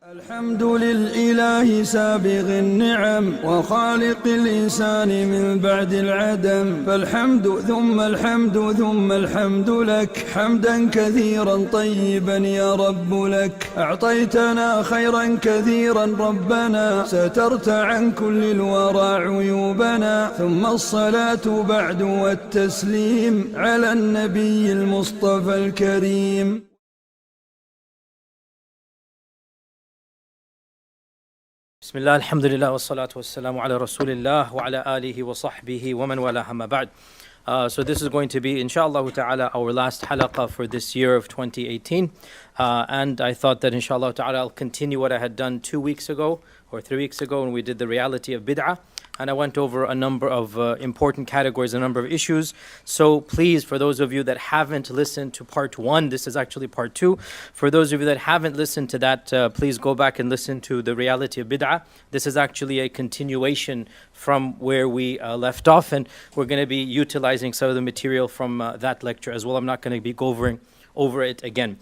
الحمد للإله سابغ النعم وخالق الإنسان من بعد العدم، فالحمد ثم الحمد ثم الحمد لك حمدا كثيرا طيبا يا رب لك. أعطيتنا خيرا كثيرا ربنا، سترت عن كل الورى عيوبنا، ثم الصلاة بعد والتسليم على النبي المصطفى الكريم. بسم الله الحمد لله والصلاة والسلام على رسول الله وعلى آله وصحبه ومن والاه أما بعد. So this is going to be, inshallah ta'ala, our last halaqah for this year of 2018. And I thought that, inshallah ta'ala, I'll continue what I had done 2 weeks ago or 3 weeks ago when we did the reality of bid'ah. And I went over a number of important categories, a number of issues. So please, for those of you that haven't listened to part 1, this is actually part 2. For those of you that haven't listened to that, please go back and listen to the reality of bid'ah. This is actually a continuation from where we left off, and we're going to be utilizing some of the material from that lecture as well. I'm not going to be going over it again.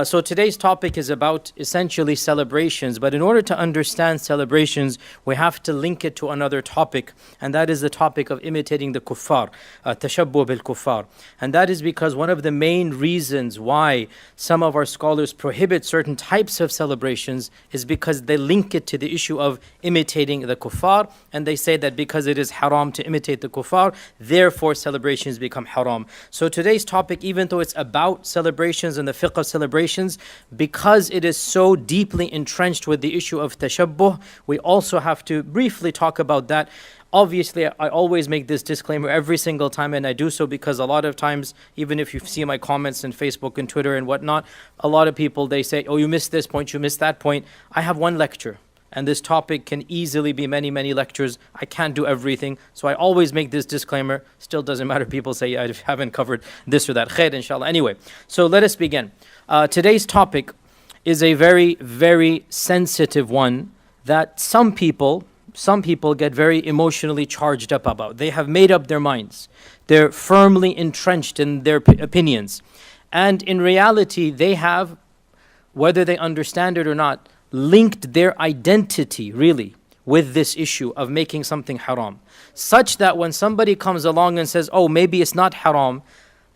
So today's topic is about essentially celebrations, but in order to understand celebrations, we have to link it to another topic, and that is the topic of imitating the kuffar, Tashabbuh bil kuffar. And that is because one of the main reasons why some of our scholars prohibit certain types of celebrations is because they link it to the issue of imitating the kuffar, and they say that because it is haram to imitate the kuffar, therefore celebrations become haram. So today's topic, even though it's about celebrations and the fiqh of celebrations, because it is so deeply entrenched with the issue of tashabbuh, we also have to briefly talk about that. Obviously, I always make this disclaimer every single time, and I do so because a lot of times, even if you see my comments on Facebook and Twitter and whatnot, a lot of people, they say, oh, you missed this point, you missed that point. I have one lecture, and this topic can easily be many, many lectures. I can't do everything, so I always make this disclaimer. Still doesn't matter, people say I haven't covered this or that. Khair, inshallah. Anyway, so let us begin. Today's topic is a very, very sensitive one that some people get very emotionally charged up about. They have made up their minds. They're firmly entrenched in their opinions. And in reality, they have, whether they understand it or not, linked their identity really with this issue of making something haram, such that when somebody comes along and says, oh, maybe it's not haram,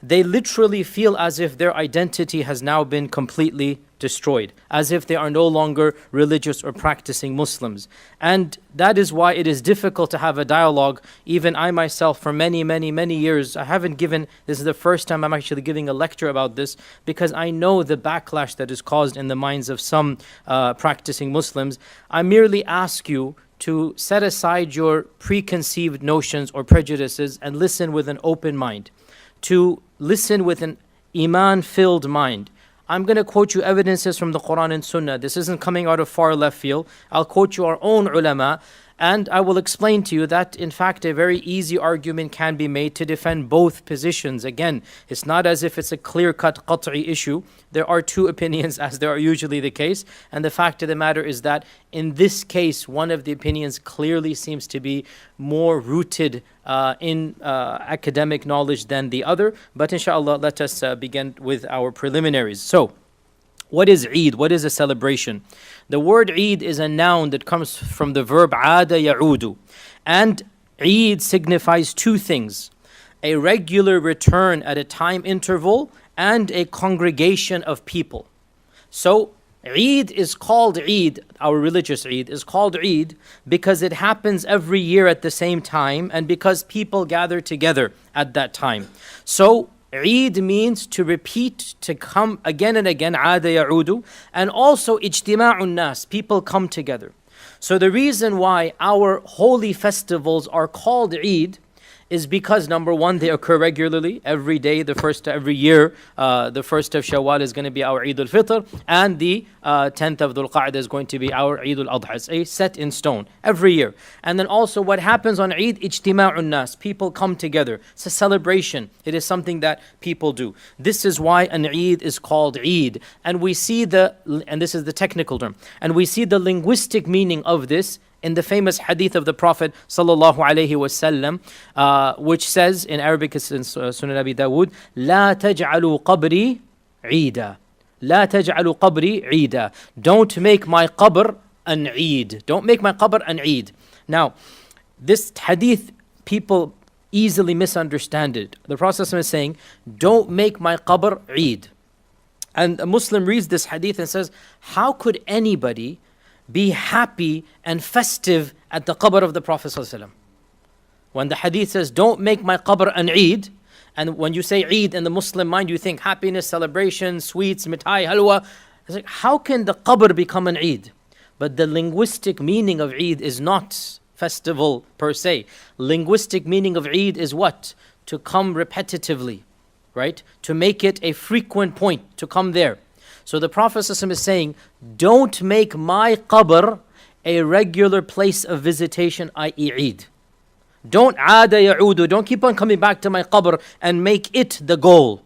they literally feel as if their identity has now been completely destroyed, as if they are no longer religious or practicing Muslims. And that is why it is difficult to have a dialogue. Even I myself, for many, many, many years, I haven't given, this is the first time I'm actually giving a lecture about this, because I know the backlash that is caused in the minds of some practicing Muslims. I merely ask you to set aside your preconceived notions or prejudices and listen with an open mind, to listen with an iman-filled mind. I'm going to quote you evidences from the Quran and Sunnah. This isn't coming out of far left field. I'll quote you our own ulama, and I will explain to you that, in fact, a very easy argument can be made to defend both positions. Again, it's not as if it's a clear-cut qat'i issue. There are two opinions, as there are usually the case, and the fact of the matter is that in this case, one of the opinions clearly seems to be more rooted in academic knowledge than the other. But inshallah, let us begin with our preliminaries. So, what is Eid? What is a celebration? The word Eid is a noun that comes from the verb aada ya'udu. And Eid signifies two things: a regular return at a time interval and a congregation of people. So Eid is called Eid, our religious Eid is called Eid because it happens every year at the same time and because people gather together at that time. So Eid means to repeat, to come again and again, aada ya'udu, and also ijtima'un nas, people come together. So the reason why our holy festivals are called Eid is because, number one, they occur regularly every day. Every year, the first of Shawwal is going to be our Eid al-Fitr, and the 10th of Dhul Qa'dah is going to be our Eid al-Adha. It's a set in stone every year. And then also what happens on Eid, ijtima'un nas, people come together. It's a celebration. It is something that people do. This is why an Eid is called Eid. And we see and this is the technical term, and we see the linguistic meaning of this in the famous hadith of the Prophet sallallahu alaihi wasallam, which says in Arabic, it's in Sunan Abi Dawood, "La taj'alu qabri 'Eida." لا تجعلوا قبري عيدا. Don't make my qabr an Eid. Don't make my qabr an Eid. Now, this hadith, people easily misunderstand it. The Prophet is saying, don't make my qabr Eid. And a Muslim reads this hadith and says, how could anybody be happy and festive at the qabr of the Prophet ﷺ? When the hadith says, don't make my qabr an Eid, and when you say Eid in the Muslim mind, you think happiness, celebration, sweets, mithai, halwa. It's like, how can the qabr become an Eid? But the linguistic meaning of Eid is not festival per se. Linguistic meaning of Eid is what? To come repetitively, right? To make it a frequent point, to come there. So the Prophet ﷺ is saying, don't make my qabr a regular place of visitation, i.e. Eid. Don't aada ya'udu, don't keep on coming back to my qabr and make it the goal,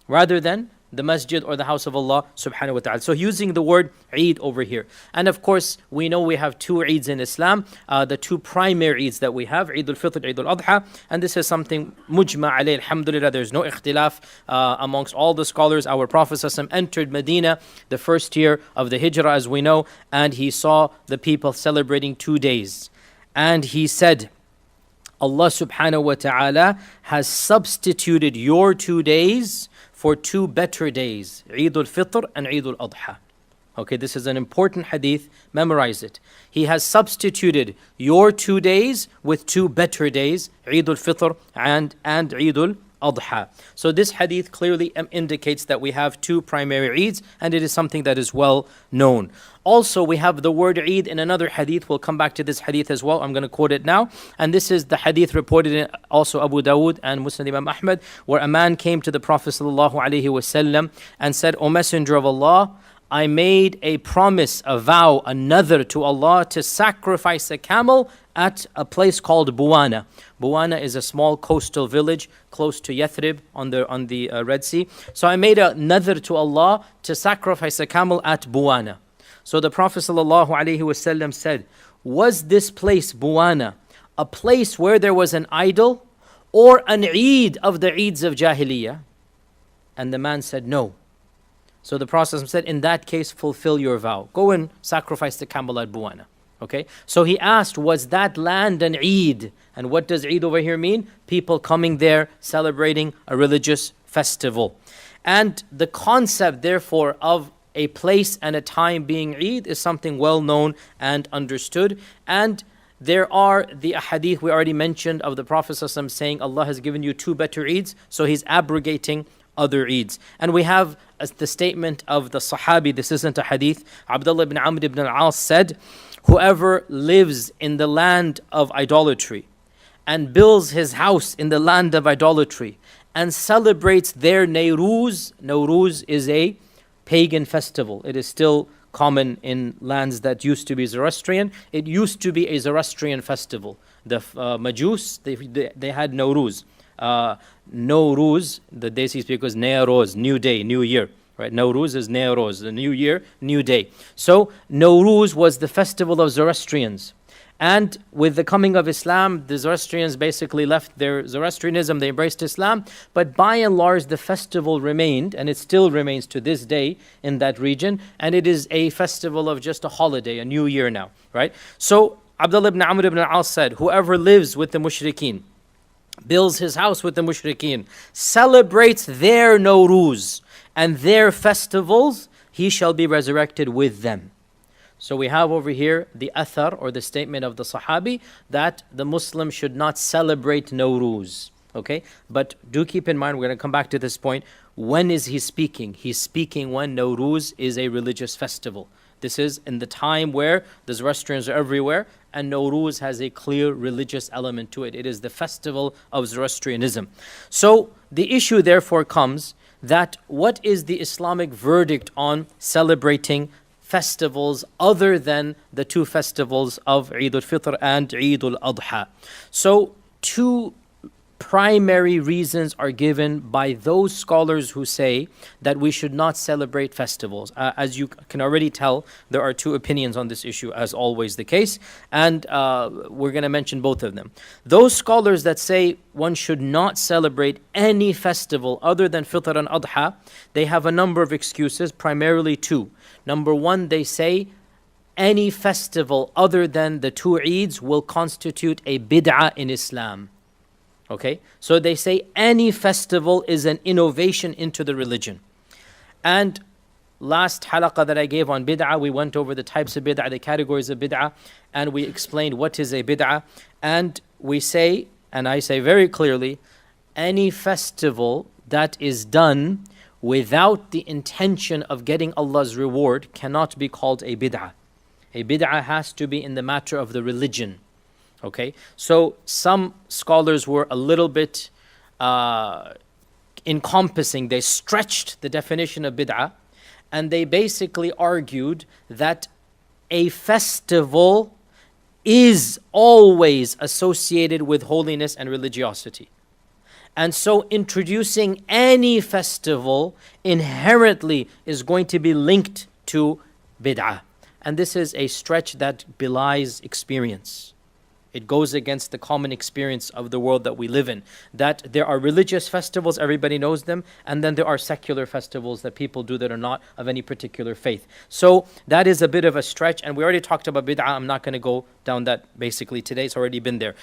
rather than the masjid or the house of Allah subhanahu wa ta'ala. So using the word Eid over here. And of course, we know we have two Eids in Islam, the two primary Eids that we have, Eid al-Fitr, Eid al-Adha, and this is something mujma alayh, alhamdulillah, there's no ikhtilaf amongst all the scholars. Our Prophet ﷺ entered Medina the first year of the Hijrah, as we know, and he saw the people celebrating 2 days. And he said, Allah subhanahu wa ta'ala has substituted your 2 days for 2 better days, Eid al-Fitr and Eid al-Adha. Okay, this is an important hadith, memorize it. He has substituted your 2 days with 2 better days, Eid al-Fitr and Eid al-Adha. So this hadith clearly indicates that we have 2 primary Eids, and it is something that is well known. Also, we have the word Eid in another hadith. We'll come back to this hadith as well. I'm going to quote it now. And this is the hadith reported in also Abu Dawood and Muslim Imam Ahmad, where a man came to the Prophet ﷺ and said, O Messenger of Allah, I made a promise, a vow, a nadhr to Allah to sacrifice a camel at a place called Buwana. Buwana is a small coastal village close to Yathrib on the Red Sea. So I made a nadhr to Allah to sacrifice a camel at Buwana. So the Prophet ﷺ said, was this place, Buwana, a place where there was an idol or an Eid of the Eids of Jahiliyyah? And the man said, no. So the Prophet said, in that case, fulfill your vow. Go and sacrifice the camel at Buwana. Okay? So he asked, was that land an Eid? And what does Eid over here mean? People coming there, celebrating a religious festival. And the concept, therefore, of a place and a time being Eid is something well known and understood. And there are the hadith we already mentioned of the Prophet ﷺ saying, Allah has given you 2 better Eids, so he's abrogating other Eids. And we have the statement of the Sahabi, this isn't a hadith, Abdullah ibn Amr ibn al-As said, whoever lives in the land of idolatry and builds his house in the land of idolatry and celebrates their Nowruz. Nowruz is a pagan festival. It is still common in lands that used to be Zoroastrian. It used to be a Zoroastrian festival. The Majus, they had Nowruz. Nowruz, the Desi speakers, Nowruz, new day, new year. Right? Nowruz is Nowruz, the new year, new day. So Nowruz was the festival of Zoroastrians. And with the coming of Islam, the Zoroastrians basically left their Zoroastrianism, they embraced Islam. But by and large, the festival remained, and it still remains to this day in that region. And it is a festival of just a holiday, a new year now, right? So Abdullah ibn Amr ibn al-As said, whoever lives with the mushrikeen, builds his house with the mushrikeen, celebrates their Nowruz and their festivals, he shall be resurrected with them. So we have over here the athar or the statement of the Sahabi that the Muslim should not celebrate Nowruz. Okay? But do keep in mind, we're going to come back to this point. When is he speaking? He's speaking when Nowruz is a religious festival. This is in the time where the Zoroastrians are everywhere and Nowruz has a clear religious element to it. It is the festival of Zoroastrianism. So the issue therefore comes that what is the Islamic verdict on celebrating festivals other than the 2 festivals of Eid al-Fitr and Eid al-Adha? So 2 primary reasons are given by those scholars who say that we should not celebrate festivals. As you can already tell, there are two opinions on this issue, as always the case, and we're going to mention both of them. Those scholars that say one should not celebrate any festival other than Fitr and Adha, they have a number of excuses, primarily two. Number one, they say any festival other than the two Eids will constitute a bid'ah in Islam. Okay, so they say any festival is an innovation into the religion. And last halaqah that I gave on bid'ah, we went over the types of bid'ah, the categories of bid'ah, and we explained what is a bid'ah. And we say, and I say very clearly, any festival that is done without the intention of getting Allah's reward cannot be called a bid'ah. A bid'ah has to be in the matter of the religion. Okay, so some scholars were a little bit encompassing. They stretched the definition of bid'ah, and they basically argued that a festival is always associated with holiness and religiosity. And so introducing any festival inherently is going to be linked to bid'ah. And this is a stretch that belies experience. It goes against the common experience of the world that we live in. That there are religious festivals, everybody knows them, and then there are secular festivals that people do that are not of any particular faith. So that is a bit of a stretch, and we already talked about bid'ah. I'm not going to go down that basically today. It's already been there.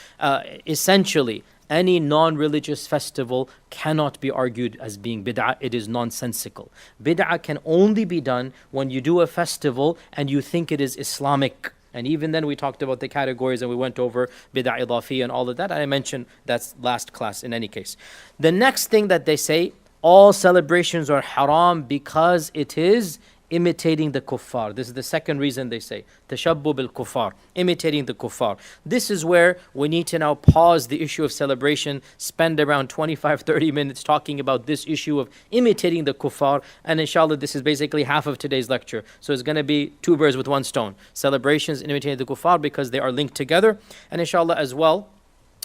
Essentially, any non-religious festival cannot be argued as being bid'ah. It is nonsensical. Bid'ah can only be done when you do a festival and you think it is Islamic. And even then we talked about the categories and we went over bid'ah idafi and all of that. I mentioned that's last class in any case. The next thing that they say, all celebrations are haram because it is imitating the kuffar. This is the second reason they say. Tashabbuh bil kuffar, imitating the kuffar. This is where we need to now pause the issue of celebration, spend around 25-30 minutes talking about this issue of imitating the kuffar, and inshallah this is basically half of today's lecture. So it's going to be two birds with one stone. Celebrations and imitating the kuffar because they are linked together, and inshallah as well,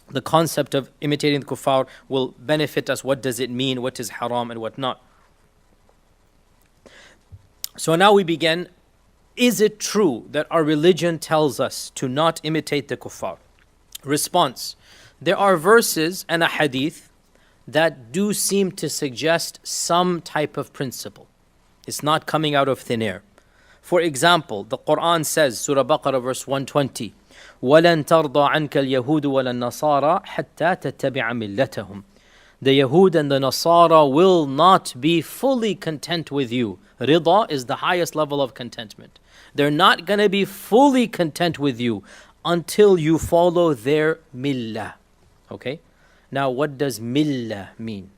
the concept of imitating the kuffar will benefit us. What does it mean? What is haram and what not? So now we begin. Is it true that our religion tells us to not imitate the kuffar? Response. There are verses and a hadith that do seem to suggest some type of principle. It's not coming out of thin air. For example, the Quran says, Surah Baqarah verse 120, وَلَن تَرْضَى عَنْكَ الْيَهُودُ وَلَا النَّصَارَى حَتَّى تَتَّبِعَ مِلَّتَهُمْ. The Yahud and the Nasara will not be fully content with you. Rida is the highest level of contentment. They're not going to be fully content with you until you follow their millah. Okay? Now, what does millah mean?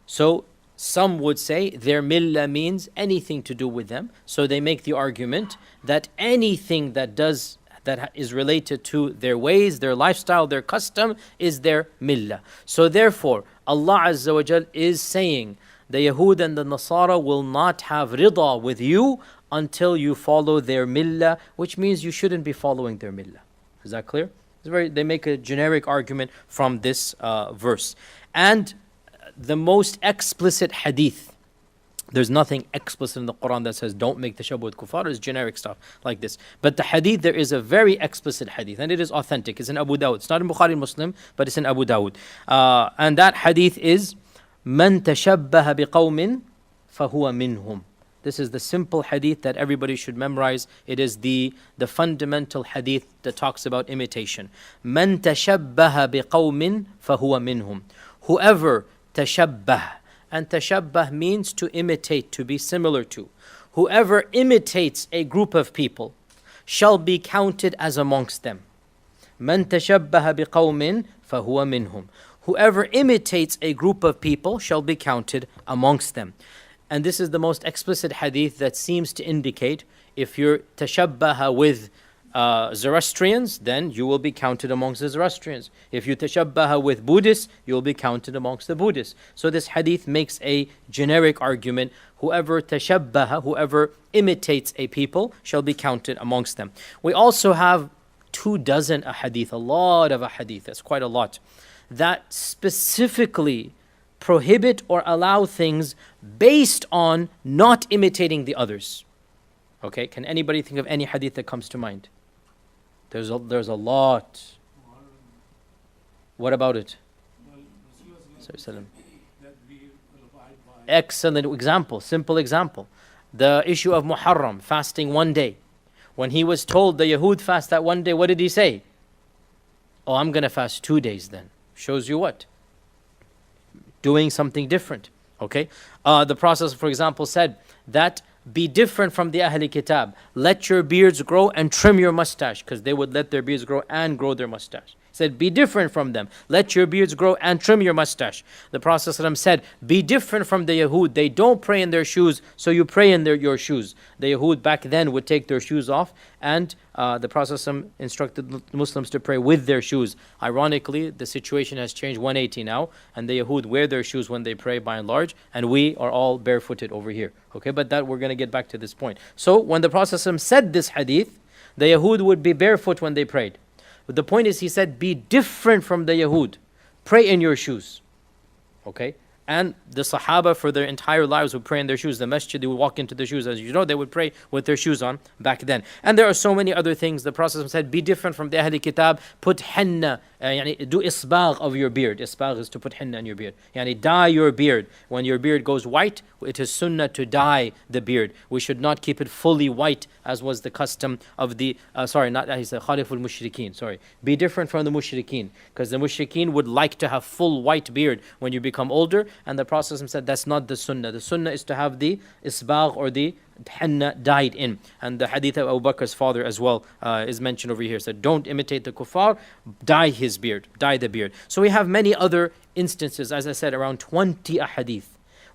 So, some would say their millah means anything to do with them. So they make the argument that anything that is related to their ways, their lifestyle, their custom is their millah. So therefore, Allah Azza wa Jal is saying the Yahud and the Nasara will not have rida with you until you follow their millah, which means you shouldn't be following their millah. Is that clear? They make a generic argument from this verse. And the most explicit hadith, there's nothing explicit in the Quran that says don't make tashabbuh with kuffar. It's generic stuff like this. But the hadith, there is a very explicit hadith, and it is authentic. It's in Abu Dawud. It's not in Bukhari Muslim, but it's in Abu Dawud. And that hadith is من تشبه بقوم فهو منهم. This is the simple hadith that everybody should memorize. It is the fundamental hadith that talks about imitation. من تشبه بقوم فهو منهم. Whoever tashabbah, and tashabbah means to imitate, to be similar to. Whoever imitates a group of people shall be counted as amongst them. من تشبه بقوم فهو منهم. Whoever imitates a group of people shall be counted amongst them. And this is the most explicit hadith that seems to indicate if you're tashabbaha with Zoroastrians, then you will be counted amongst the Zoroastrians. If you tashabbaha with Buddhists, you will be counted amongst the Buddhists. So this hadith makes a generic argument. Whoever tashabbaha, whoever imitates a people, shall be counted amongst them. We also have 24 ahadith, a lot of ahadith. That's quite a lot. that specifically prohibit or allow things based on not imitating the others. Okay, can anybody think of any hadith that comes to mind? There's a lot. What about it? Excellent example, simple example. The issue of Muharram, fasting one day. When he was told the Yahud fast that one day, what did he say? Oh, I'm going to fast 2 days then. Shows you what? Doing something different. Okay? The Prophet, for example, said that be different from the Ahli Kitab. Let your beards grow and trim your mustache, because they would let their beards grow and grow their mustache. He said, be different from them. Let your beards grow and trim your mustache. The Prophet ﷺ said, be different from the Yahud. They don't pray in their shoes, so you pray in your shoes. The Yahud back then would take their shoes off, and the Prophet ﷺ instructed Muslims to pray with their shoes. Ironically, the situation has changed 180 now, and the Yahud wear their shoes when they pray by and large, and we are all barefooted over here. Okay, but that we're going to get back to this point. So when the Prophet ﷺ said this hadith, the Yahud would be barefoot when they prayed. But the point is, he said, be different from the Yahud. Pray in your shoes. Okay? And the Sahaba for their entire lives would pray in their shoes. The masjid, they would walk into the shoes. As you know, they would pray with their shoes on back then. And there are so many other things. The Prophet said, be different from the Ahl Kitab. Put henna, do isbagh of your beard. Isbagh is to put henna in your beard. Dye your beard. When your beard goes white, it is sunnah to dye the beard. We should not keep it fully white, as was the custom of the, he said, Khaliful Mushrikeen, sorry. Be different from the Mushrikeen, because the Mushrikeen would like to have full white beard when you become older, and the Prophet said that's not the sunnah. The sunnah is to have the isbagh or the henna dyed in. And the hadith of Abu Bakr's father as well is mentioned over here. Said, don't imitate the kuffar, dye his beard, dye the beard. So we have many other instances, as I said, around 20 ahadith,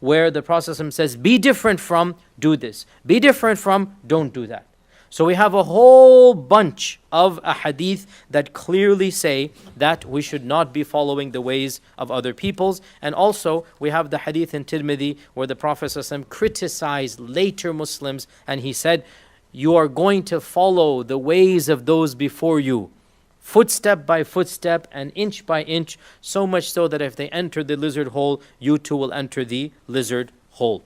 where the Prophet says, be different from, do this. Be different from, don't do that. So we have a whole bunch of ahadith that clearly say that we should not be following the ways of other peoples. And also we have the hadith in Tirmidhi where the Prophet ﷺ criticized later Muslims, and he said, you are going to follow the ways of those before you, footstep by footstep and inch by inch, so much so that if they enter the lizard hole, you too will enter the lizard hole.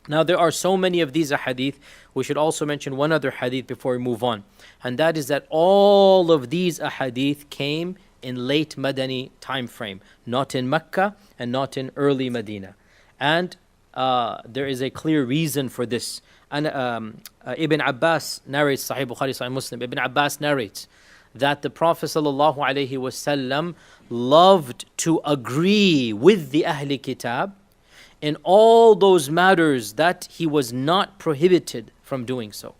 Now there are so many of these ahadith. We should also mention one other hadith before we move on, and that is that all of these ahadith came in late Madani time frame, not in Mecca and not in early Medina. And there is a clear reason for this. And Ibn Abbas narrates, Sahih Bukhari, Sahih Muslim, Ibn Abbas narrates that the Prophet ﷺ loved to agree with the Ahli Kitab in all those matters that he was not prohibited from doing so.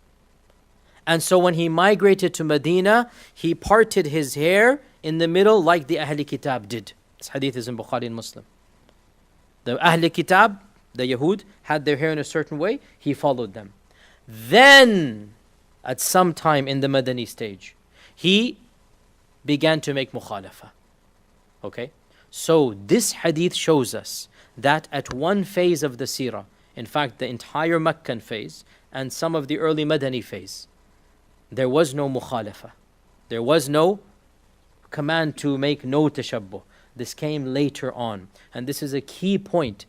And so when he migrated to Medina, he parted his hair in the middle like the Ahl Kitab did. This hadith is in Bukhari and Muslim. The Ahl Kitab, the Yahud, had their hair in a certain way, he followed them. Then, at some time in the Madani stage, he began to make mukhalafa. Okay? So this hadith shows us that at one phase of the seerah, in fact the entire Meccan phase and some of the early Madani phase, there was no mukhalafa. There was no command to make no tashabbuh. This came later on. And this is a key point,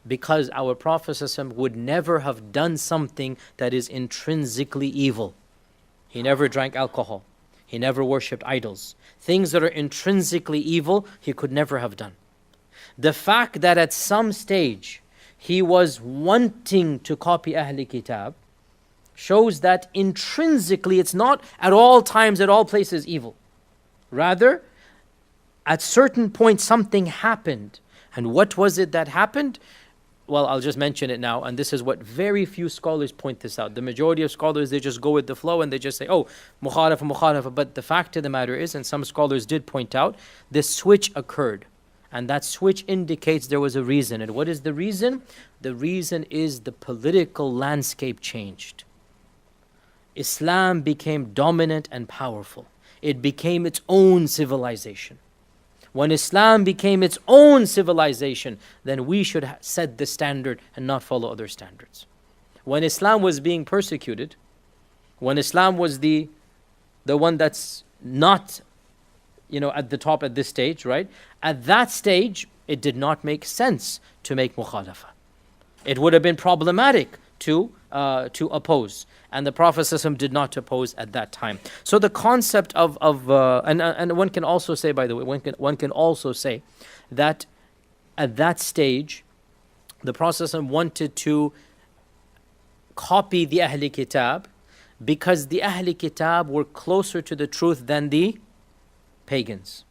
because our Prophet ﷺ would never have done something that is intrinsically evil. He never drank alcohol. He never worshipped idols. Things that are intrinsically evil, he could never have done. The fact that at some stage he was wanting to copy Ahl Kitab shows that intrinsically it's not at all times, at all places evil. Rather, at certain points something happened. And what was it that happened? Well, I'll just mention it now, and this is what very few scholars point this out. The majority of scholars, they just go with the flow and they just say, oh, mukhalafa. But the fact of the matter is, and some scholars did point out, this switch occurred. And that switch indicates there was a reason. And what is the reason? The reason is the political landscape changed. Islam became dominant and powerful. It became its own civilization. When Islam became its own civilization, then we should set the standard and not follow other standards. When Islam was being persecuted, when Islam was the one that's not at the top at this stage, right? At that stage, it did not make sense to make mukhalafa. It would have been problematic to oppose. And the Prophet ﷺ did not oppose at that time. So the concept and one can also say, by the way, one can also say that at that stage, the Prophet ﷺ wanted to copy the Ahl Kitab because the Ahl Kitab were closer to the truth than the pagans.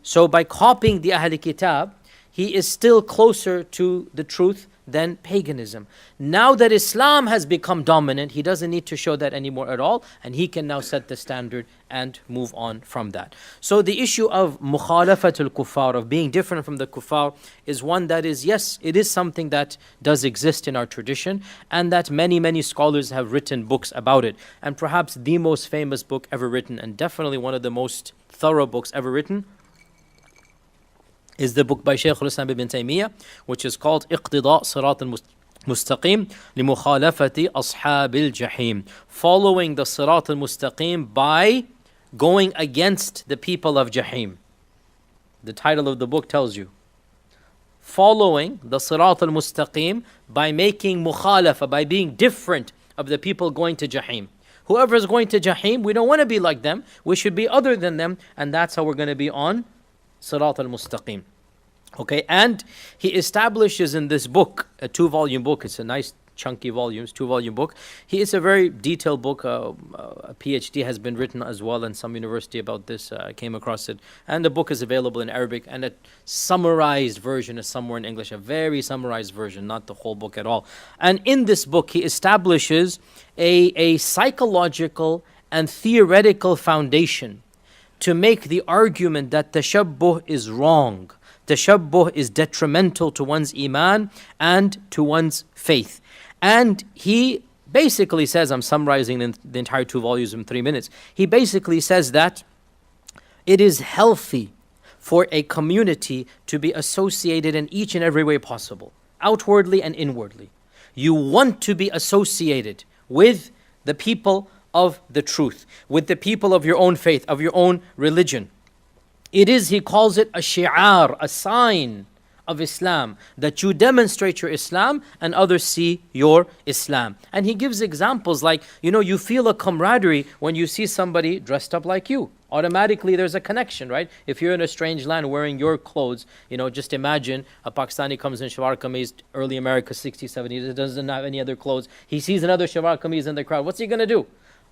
So by copying the Ahl Kitab, he is still closer to the truth than paganism. Now that Islam has become dominant, he doesn't need to show that anymore at all, and he can now set the standard and move on from that. So the issue of mukhalafatul kuffar, of being different from the kuffar, is one that is, yes, it is something that does exist in our tradition, and that many scholars have written books about it. And perhaps the most famous book ever written, and definitely one of the most thorough books ever written, is the book by Shaykh al-Islam ibn Taymiyyah, which is called Iqtida' Sirat al-Mustaqim li-mukhalafati ashab al-Jahim. Following the Sirat al-Mustaqim by going against the people of Jahim. The title of the book tells you. Following the Sirat al-Mustaqim by making mukhalafa, by being different of the people going to Jahim. Whoever is going to Jahim, we don't want to be like them. We should be other than them, and that's how we're going to be on Sirat al-Mustaqim. Okay, and he establishes in this book, a 2-volume book, it's a nice chunky volumes, 2-volume book. It's a very detailed book. A PhD has been written as well in some university about this. I came across it. And the book is available in Arabic, and a summarized version is somewhere in English, a very summarized version, not the whole book at all. And in this book, he establishes a psychological and theoretical foundation to make the argument that tashabbuh is wrong. Tashabbuh is detrimental to one's iman and to one's faith. And he basically says, I'm summarizing the entire 2 volumes in 3 minutes. He basically says that it is healthy for a community to be associated in each and every way possible, outwardly and inwardly. You want to be associated with the people of the truth, with the people of your own faith, of your own religion. It is, he calls it a shi'ar, a sign of Islam, that you demonstrate your Islam and others see your Islam. And he gives examples like, you feel a camaraderie when you see somebody dressed up like you. Automatically there's a connection, right? If you're in a strange land wearing your clothes, just imagine a Pakistani comes in shalwar kameez, early America, 60s, 70s, doesn't have any other clothes. He sees another shalwar kameez in the crowd. What's he going to do?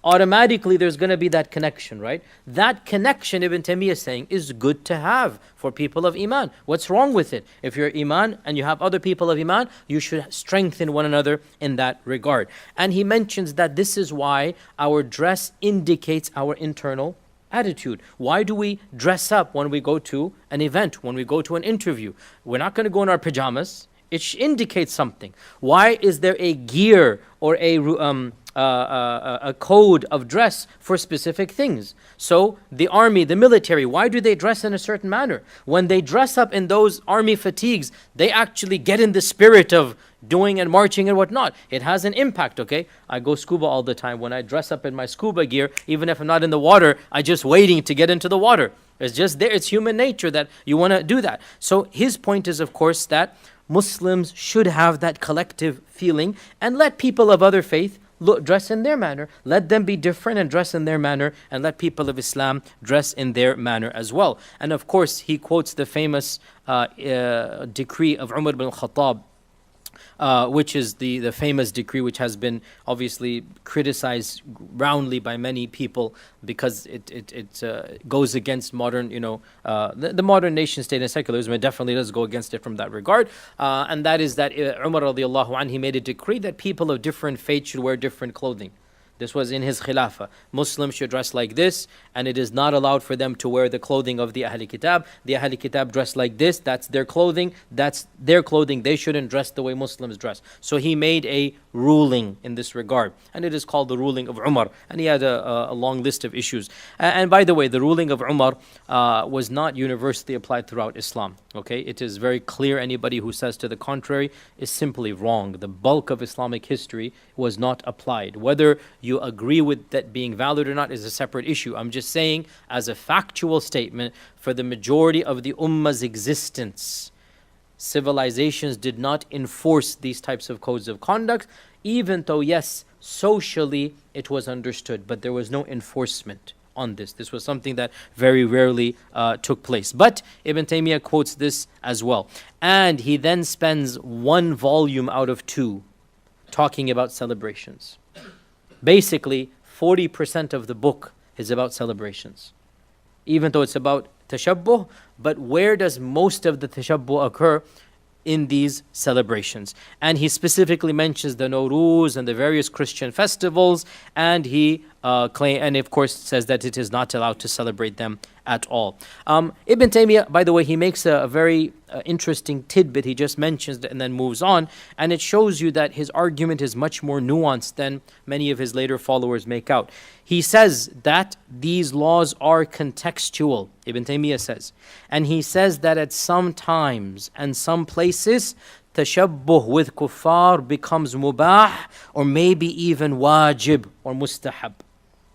Automatically there's going to be that connection, right? That connection, Ibn Taymiyyah is saying, is good to have for people of Iman. What's wrong with it? If you're Iman and you have other people of Iman, you should strengthen one another in that regard. And he mentions that this is why our dress indicates our internal attitude. Why do we dress up when we go to an event, when we go to an interview? We're not going to go in our pajamas. It indicates something. Why is there a gear or a code of dress for specific things? So the army, the military, why do they dress in a certain manner? When they dress up in those army fatigues, they actually get in the spirit of doing and marching and whatnot. It has an impact, okay? I go scuba all the time. When I dress up in my scuba gear, even if I'm not in the water, I'm just waiting to get into the water. It's just there. It's human nature that you want to do that. So his point is, of course, that Muslims should have that collective feeling and let people of other faith dress in their manner. Let them be different and dress in their manner, and let people of Islam dress in their manner as well. And of course, he quotes the famous decree of Umar ibn Khattab, which is the famous decree which has been obviously criticized roundly by many people because it goes against modern, the modern nation state and secularism. It definitely does go against it from that regard. And that is that Umar radiallahu anhu, he made a decree that people of different faith should wear different clothing. This was in his khilafah. Muslims should dress like this, and it is not allowed for them to wear the clothing of the Ahl Kitab. The Ahl Kitab dress like this, that's their clothing, they shouldn't dress the way Muslims dress. So he made a ruling in this regard, and it is called the ruling of Umar. And he had a long list of issues. And by the way, the ruling of Umar was not universally applied throughout Islam. Okay, it is very clear. Anybody who says to the contrary is simply wrong. The bulk of Islamic history was not applied. Whether you agree with that being valid or not is a separate issue. I'm just saying, as a factual statement, for the majority of the Ummah's existence, civilizations did not enforce these types of codes of conduct, even though, yes, socially it was understood, but there was no enforcement on this. This was something that very rarely took place. But Ibn Taymiyyah quotes this as well. And he then spends 1 volume out of 2 talking about celebrations. Basically, 40% of the book is about celebrations. Even though it's about Tashabbuh, but where does most of the Tashabbuh occur? In these celebrations. And he specifically mentions the Nowruz and the various Christian festivals, and he and of course says that it is not allowed to celebrate them at all. Ibn Taymiyyah, by the way, he makes a very interesting tidbit. He just mentions it and then moves on, and it shows you that his argument is much more nuanced than many of his later followers make out. He says that these laws are contextual, Ibn Taymiyyah says, and he says that at some times and some places tashabbuh with kuffar becomes mubah, or maybe even wajib or mustahab.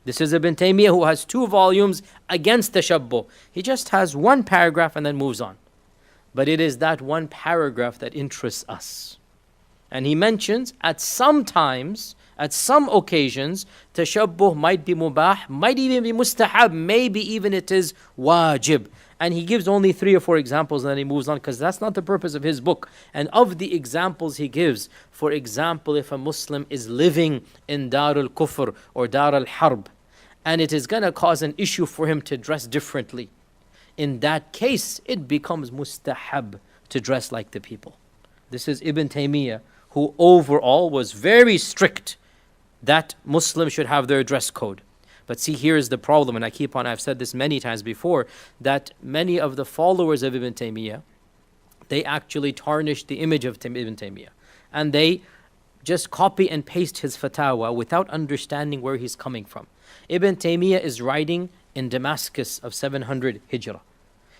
This is Ibn Taymiyyah, who has 2 volumes against tashabbuh. He just has 1 paragraph and then moves on. But it is that 1 paragraph that interests us. And he mentions at some times, at some occasions, tashabbuh might be mubah, might even be mustahab, maybe even it is wajib. And he gives only 3 or 4 examples and then he moves on, because that's not the purpose of his book. And of the examples he gives, for example, if a Muslim is living in Dar al-Kufr or Dar al-Harb, and it is going to cause an issue for him to dress differently, in that case, it becomes mustahab to dress like the people. This is Ibn Taymiyyah, who overall was very strict that Muslims should have their dress code. But see, here's the problem, and I've said this many times before, that many of the followers of Ibn Taymiyyah, they actually tarnish the image of Ibn Taymiyyah. And they just copy and paste his fatwa without understanding where he's coming from. Ibn Taymiyyah is writing in Damascus of 700 Hijrah.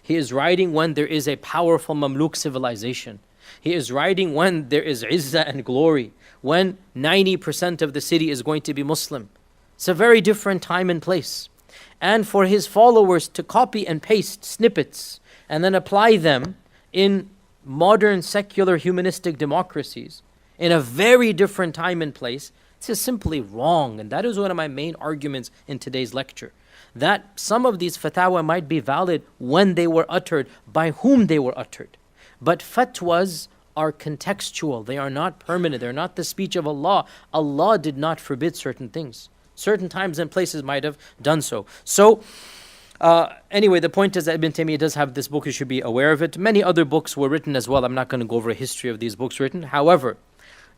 He is writing when there is a powerful Mamluk civilization. He is writing when there is izzah and glory, when 90% of the city is going to be Muslim. It's a very different time and place. And for his followers to copy and paste snippets and then apply them in modern secular humanistic democracies in a very different time and place, this is simply wrong. And that is one of my main arguments in today's lecture. That some of these fatwa might be valid when they were uttered, by whom they were uttered. But fatwas are contextual. They are not permanent. They're not the speech of Allah. Allah did not forbid certain things. Certain times and places might have done so. So, anyway, the point is that Ibn Taymiyyah does have this book. You should be aware of it. Many other books were written as well. I'm not going to go over a history of these books written. However,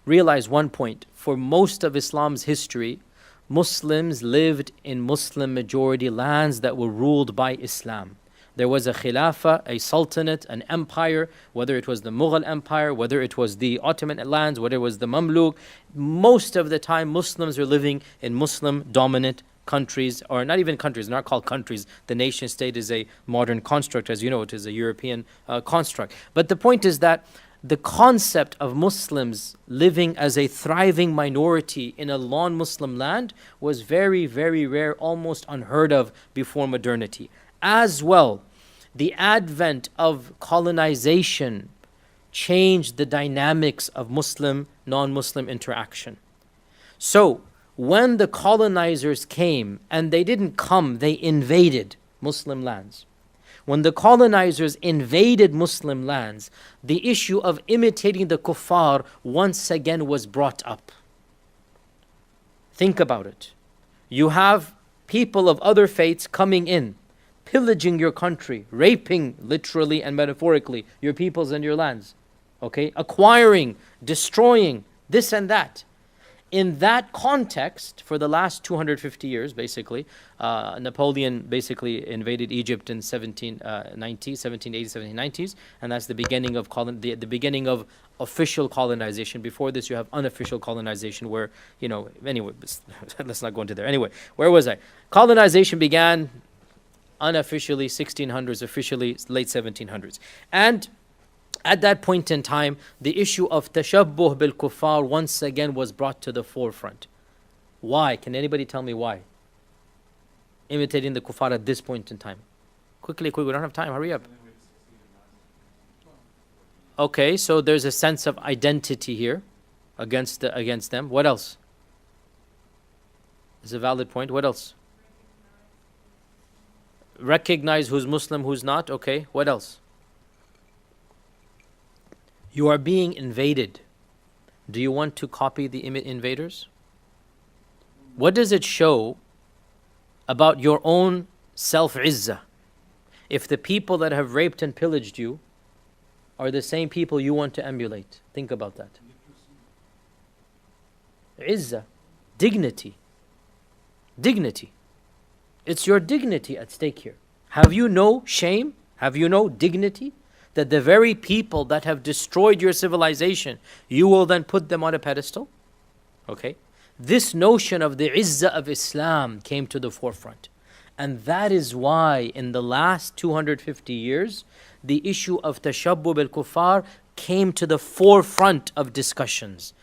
realize one point. For most of Islam's history, Muslims lived in Muslim majority lands that were ruled by Islam. There was a khilafah, a sultanate, an empire, whether it was the Mughal Empire, whether it was the Ottoman lands, whether it was the Mamluk. Most of the time, Muslims are living in Muslim-dominant countries, or not even countries, they're not called countries. The nation state is a modern construct, as you know, it is a European construct. But the point is that the concept of Muslims living as a thriving minority in a non-Muslim land was very, very rare, almost unheard of before modernity. As well, the advent of colonization changed the dynamics of Muslim, non-Muslim interaction. So, when the colonizers came, and they didn't come, they invaded Muslim lands. When the colonizers invaded Muslim lands, the issue of imitating the kuffar once again was brought up. Think about it. You have people of other faiths coming in, pillaging your country, raping literally and metaphorically your peoples and your lands, okay? Acquiring, destroying, this and that. in that context, for the last 250 years, basically, Napoleon basically invaded Egypt in 1780s, 1790s, and that's the beginning of the beginning of official colonization. Before this, you have unofficial colonization, where anyway, let's not go into there. Anyway, where was I? Colonization began unofficially 1600s, officially late 1700s, and at that point in time, the issue of tashabbuh bil kuffar once again was brought to the forefront. Why? Can anybody tell me why? Imitating the kuffar at this point in time. Quickly, we don't have time, hurry up. Okay, so there's a sense of identity here against them. What else? It's a valid point. What else? Recognize who's Muslim, who's not. Okay, what else? You are being invaded. Do you want to copy the invaders? What does it show about your own self-izzah if the people that have raped and pillaged you are the same people you want to emulate? Think about that. Izzah, dignity. Dignity. It's your dignity at stake here. Have you no shame? Have you no dignity? That the very people that have destroyed your civilization, you will then put them on a pedestal? Okay? This notion of the izzah of Islam came to the forefront. And that is why in the last 250 years, the issue of tashabbuh bil kuffar came to the forefront of discussions.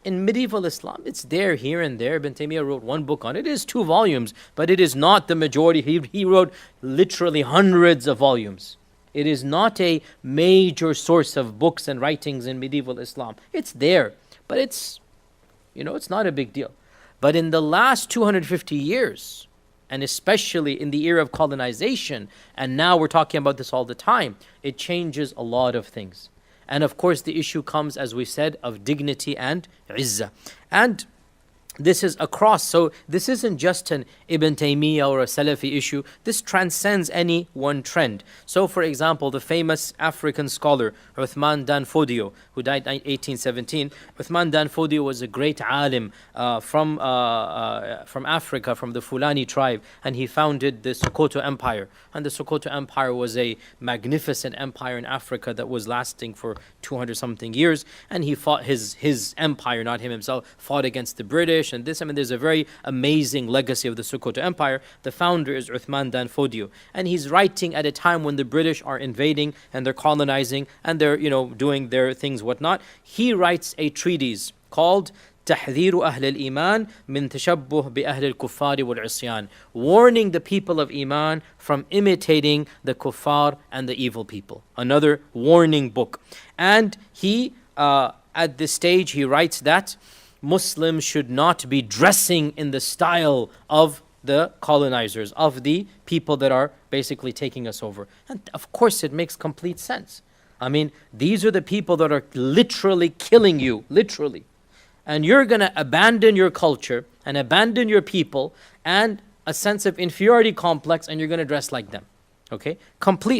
In medieval Islam, it's there, here and there. Ibn Taymiyyah wrote one book on it. It is 2 volumes, but it is not the majority. He wrote literally hundreds of volumes. It is not a major source of books and writings in medieval Islam. It's there, but it's not a big deal. But in the last 250 years, and especially in the era of colonization, and now we're talking about this all the time, it changes a lot of things. And of course, the issue comes, as we said, of dignity and izzah. And this is across. So this isn't just an Ibn Taymiyyah or a Salafi issue. This transcends any one trend. So for example, the famous African scholar Uthman Dan Fodio, who died in 1817. Uthman Dan Fodio was a great alim from Africa, from the Fulani tribe, and he founded the Sokoto Empire. And the Sokoto Empire was a magnificent empire in Africa that was lasting for 200 something years. And he fought his empire, not him himself, fought against the British and this. I mean, there's a very amazing legacy of the Sokoto Empire. The founder is Uthman Dan Fodio, and he's writing at a time when the British are invading and they're colonizing and they're doing their things, whatnot. He writes a treatise called تحذير أهل الإيمان من تشبه بأهل الكفار والعصيان, warning the people of Iman from imitating the kuffar and the evil people. Another warning book. And he, at this stage, he writes that Muslims should not be dressing in the style of the colonizers, of the people that are basically taking us over. And of course it makes complete sense. I mean, these are the people that are literally killing you, literally. And you're going to abandon your culture and abandon your people and a sense of inferiority complex, and you're going to dress like them. Okay?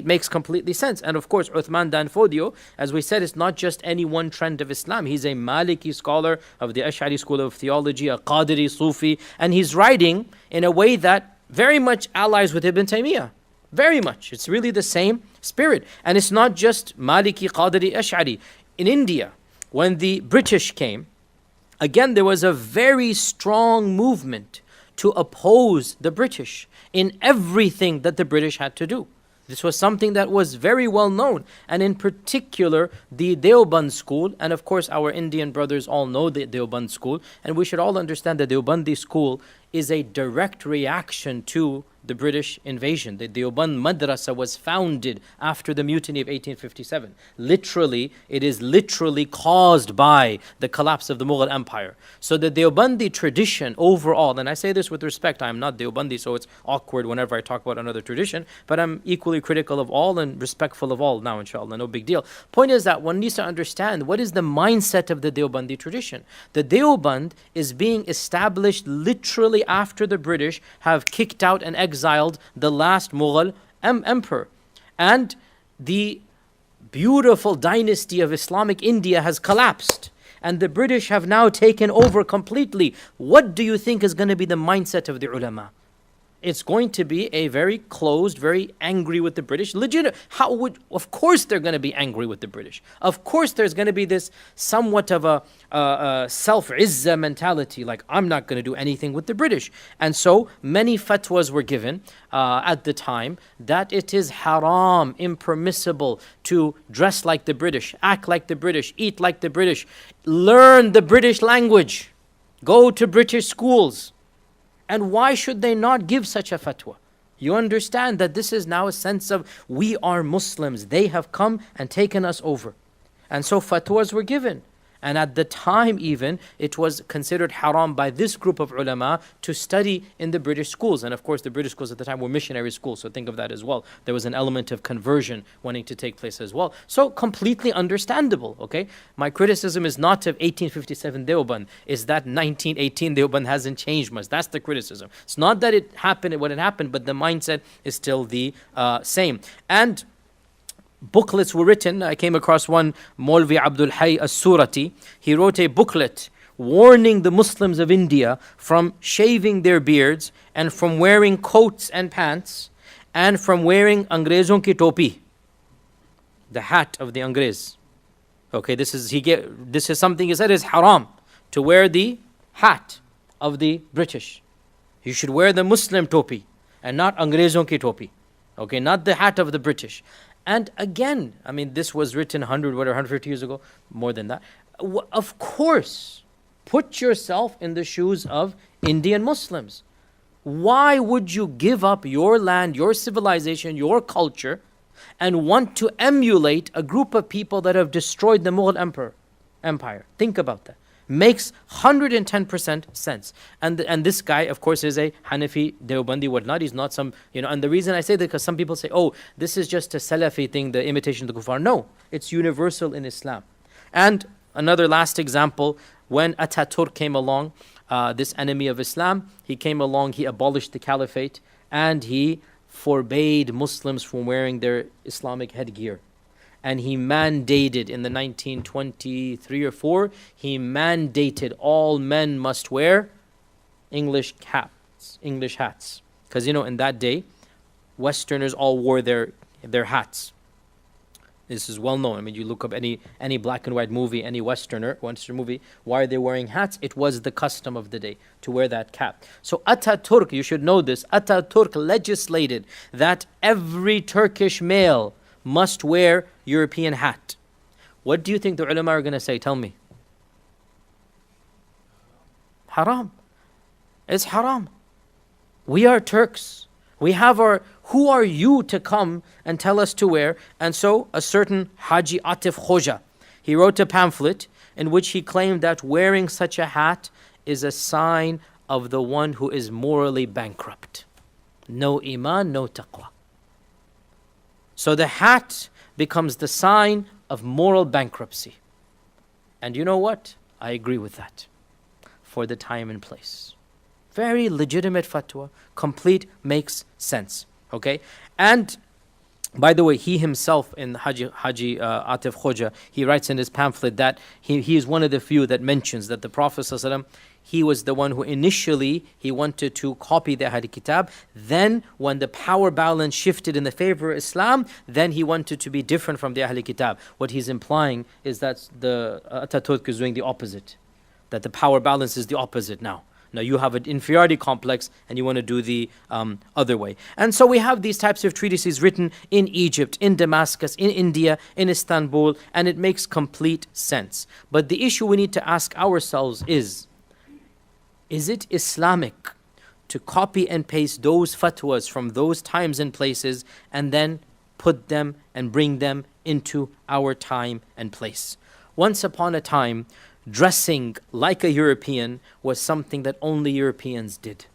Makes completely sense. And of course, Uthman Dan Fodio, as we said, is not just any one trend of Islam. He's a Maliki scholar of the Ash'ari school of theology, a Qadhi Sufi, and he's writing in a way that very much allies with Ibn Taymiyyah. Very much. It's really the same spirit. And it's not just Maliki, Qadri, Ash'ari. In India, when the British came, again, there was a very strong movement to oppose the British in everything that the British had to do. This was something that was very well known, and in particular the Deoband school, and of course our Indian brothers all know the Deoband school, and we should all understand that the Deobandi school is a direct reaction to the British invasion. The Deoband Madrasa was founded after the mutiny of 1857. Literally, it is literally caused by the collapse of the Mughal Empire. So the Deobandi tradition overall, and I say this with respect, I am not Deobandi, so it's awkward whenever I talk about another tradition, but I'm equally critical of all and respectful of all now, inshallah, no big deal. Point is that one needs to understand what is the mindset of the Deobandi tradition. The Deoband is being established literally after the British have kicked out and exiled the last Mughal emperor. And the beautiful dynasty of Islamic India has collapsed. and the British have now taken over completely. What do you think is going to be the mindset of the ulama? It's going to be a very closed, very angry with the British. Of course they're going to be angry with the British. Of course there's going to be this somewhat of a self-izzah mentality, like I'm not going to do anything with the British. And so many fatwas were given at the time that it is haram, impermissible to dress like the British, act like the British, eat like the British, learn the British language, go to British schools. And why should they not give such a fatwa? You understand that this is now a sense of we are Muslims. They have come and taken us over. And so fatwas were given. And at the time even, it was considered haram by this group of ulama to study in the British schools. And of course, the British schools at the time were missionary schools, so think of that as well. There was an element of conversion wanting to take place as well. So completely understandable, okay? My criticism is not of 1857 Deoband, is that 1918 Deoband hasn't changed much. That's the criticism. It's not that it happened when it happened, but the mindset is still the same. And booklets were written. I came across one, Maulvi Abdul Hayy As-Surati. He wrote a booklet warning the Muslims of India from shaving their beards and from wearing coats and pants and from wearing Angrezon ki topi, the hat of the Angrez. Okay, this is something he said is haram, to wear the hat of the British. You should wear the Muslim topi and not Angrezon ki topi. Okay, not the hat of the British. And again, I mean, this was written 150 years ago, more than that. Of course, put yourself in the shoes of Indian Muslims. Why would you give up your land, your civilization, your culture, and want to emulate a group of people that have destroyed the Mughal empire? Think about that. Makes 110% sense. And this guy, of course, is a Hanafi, Deobandi, whatnot. He's not some, and the reason I say that because some people say, oh, this is just a Salafi thing, the imitation of the kuffar. No, it's universal in Islam. And another last example, when Ataturk came along, this enemy of Islam, he came along, he abolished the caliphate, and he forbade Muslims from wearing their Islamic headgear. And he mandated in the 1923 or 4, he mandated all men must wear English hats. Because, in that day, Westerners all wore their hats. This is well known. I mean, you look up any black and white movie, any Western movie, why are they wearing hats? It was the custom of the day to wear that cap. So Ataturk, you should know this, Ataturk legislated that every Turkish male must wear European hat. What do you think the ulama are going to say? Tell me. Haram. It's haram. We are Turks. We have who are you to come and tell us to wear? And so a certain Haji Atif Khoja, he wrote a pamphlet in which he claimed that wearing such a hat is a sign of the one who is morally bankrupt. No iman, no taqwa. So the hat becomes the sign of moral bankruptcy. And you know what? I agree with that for the time and place. Very legitimate fatwa, complete, makes sense. Okay? And by the way, he himself in Haji Atif Khoja, he writes in his pamphlet that he is one of the few that mentions that the Prophet ﷺ, he was the one who initially he wanted to copy the Ahli Kitab. Then when the power balance shifted in the favor of Islam, then he wanted to be different from the Ahli Kitab. What he's implying is that the Ataturk is doing the opposite. That the power balance is the opposite now. Now you have an inferiority complex and you want to do the other way. And so we have these types of treatises written in Egypt, in Damascus, in India, in Istanbul, and it makes complete sense. But the issue we need to ask ourselves is it Islamic to copy and paste those fatwas from those times and places and then put them and bring them into our time and place? Once upon a time, dressing like a European was something that only Europeans did.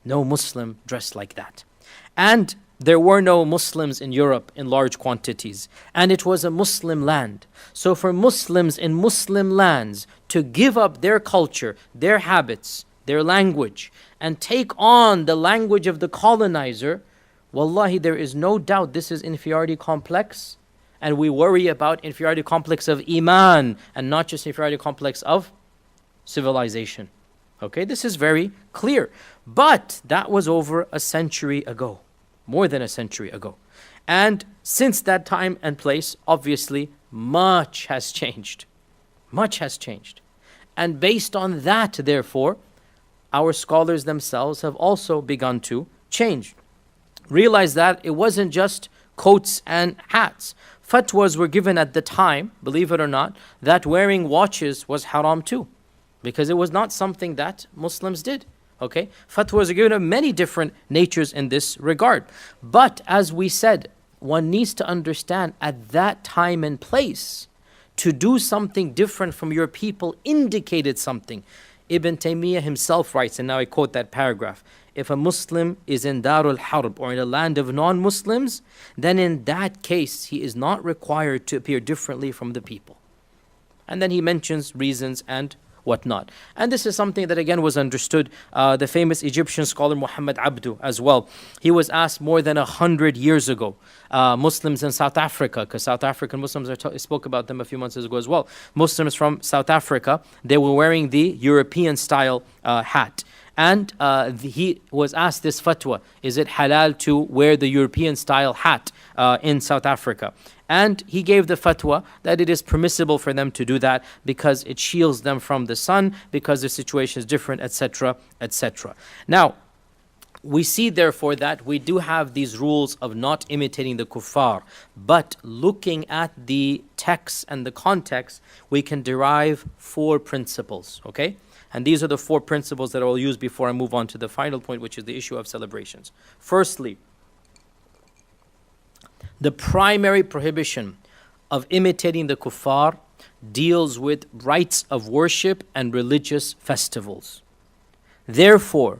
No Muslim dressed like that. And there were no Muslims in Europe in large quantities. And it was a Muslim land. So for Muslims in Muslim lands to give up their culture, their habits, their language, and take on the language of the colonizer, wallahi, there is no doubt this is inferiority complex. And we worry about inferiority complex of Iman and not just inferiority complex of civilization. Okay, this is very clear. But that was over a century ago, more than a century ago. And since that time and place, obviously, much has changed. Much has changed. And based on that, therefore, our scholars themselves have also begun to change. Realize that it wasn't just coats and hats. Fatwas were given at the time, believe it or not, that wearing watches was haram too, because it was not something that Muslims did. Okay? Fatwas are given of many different natures in this regard. But as we said, one needs to understand at that time and place, to do something different from your people indicated something. Ibn Taymiyyah himself writes, and now I quote that paragraph, if a Muslim is in Darul Harb or in a land of non-Muslims, then in that case he is not required to appear differently from the people. And then he mentions reasons and whatnot. And this is something that again was understood. The famous Egyptian scholar Muhammad Abdu as well. He was asked more than 100 years ago, Muslims in South Africa, because South African Muslims, I spoke about them a few months ago as well. Muslims from South Africa, they were wearing the European style hat. And he was asked this fatwa, is it halal to wear the European style hat in South Africa? And he gave the fatwa that it is permissible for them to do that because it shields them from the sun, because the situation is different, etc., etc. Now, we see therefore that we do have these rules of not imitating the kuffar, but looking at the text and the context, we can derive 4 principles, okay? And these are the 4 principles that I will use before I move on to the final point, which is the issue of celebrations. Firstly, the primary prohibition of imitating the kuffar deals with rites of worship and religious festivals. Therefore,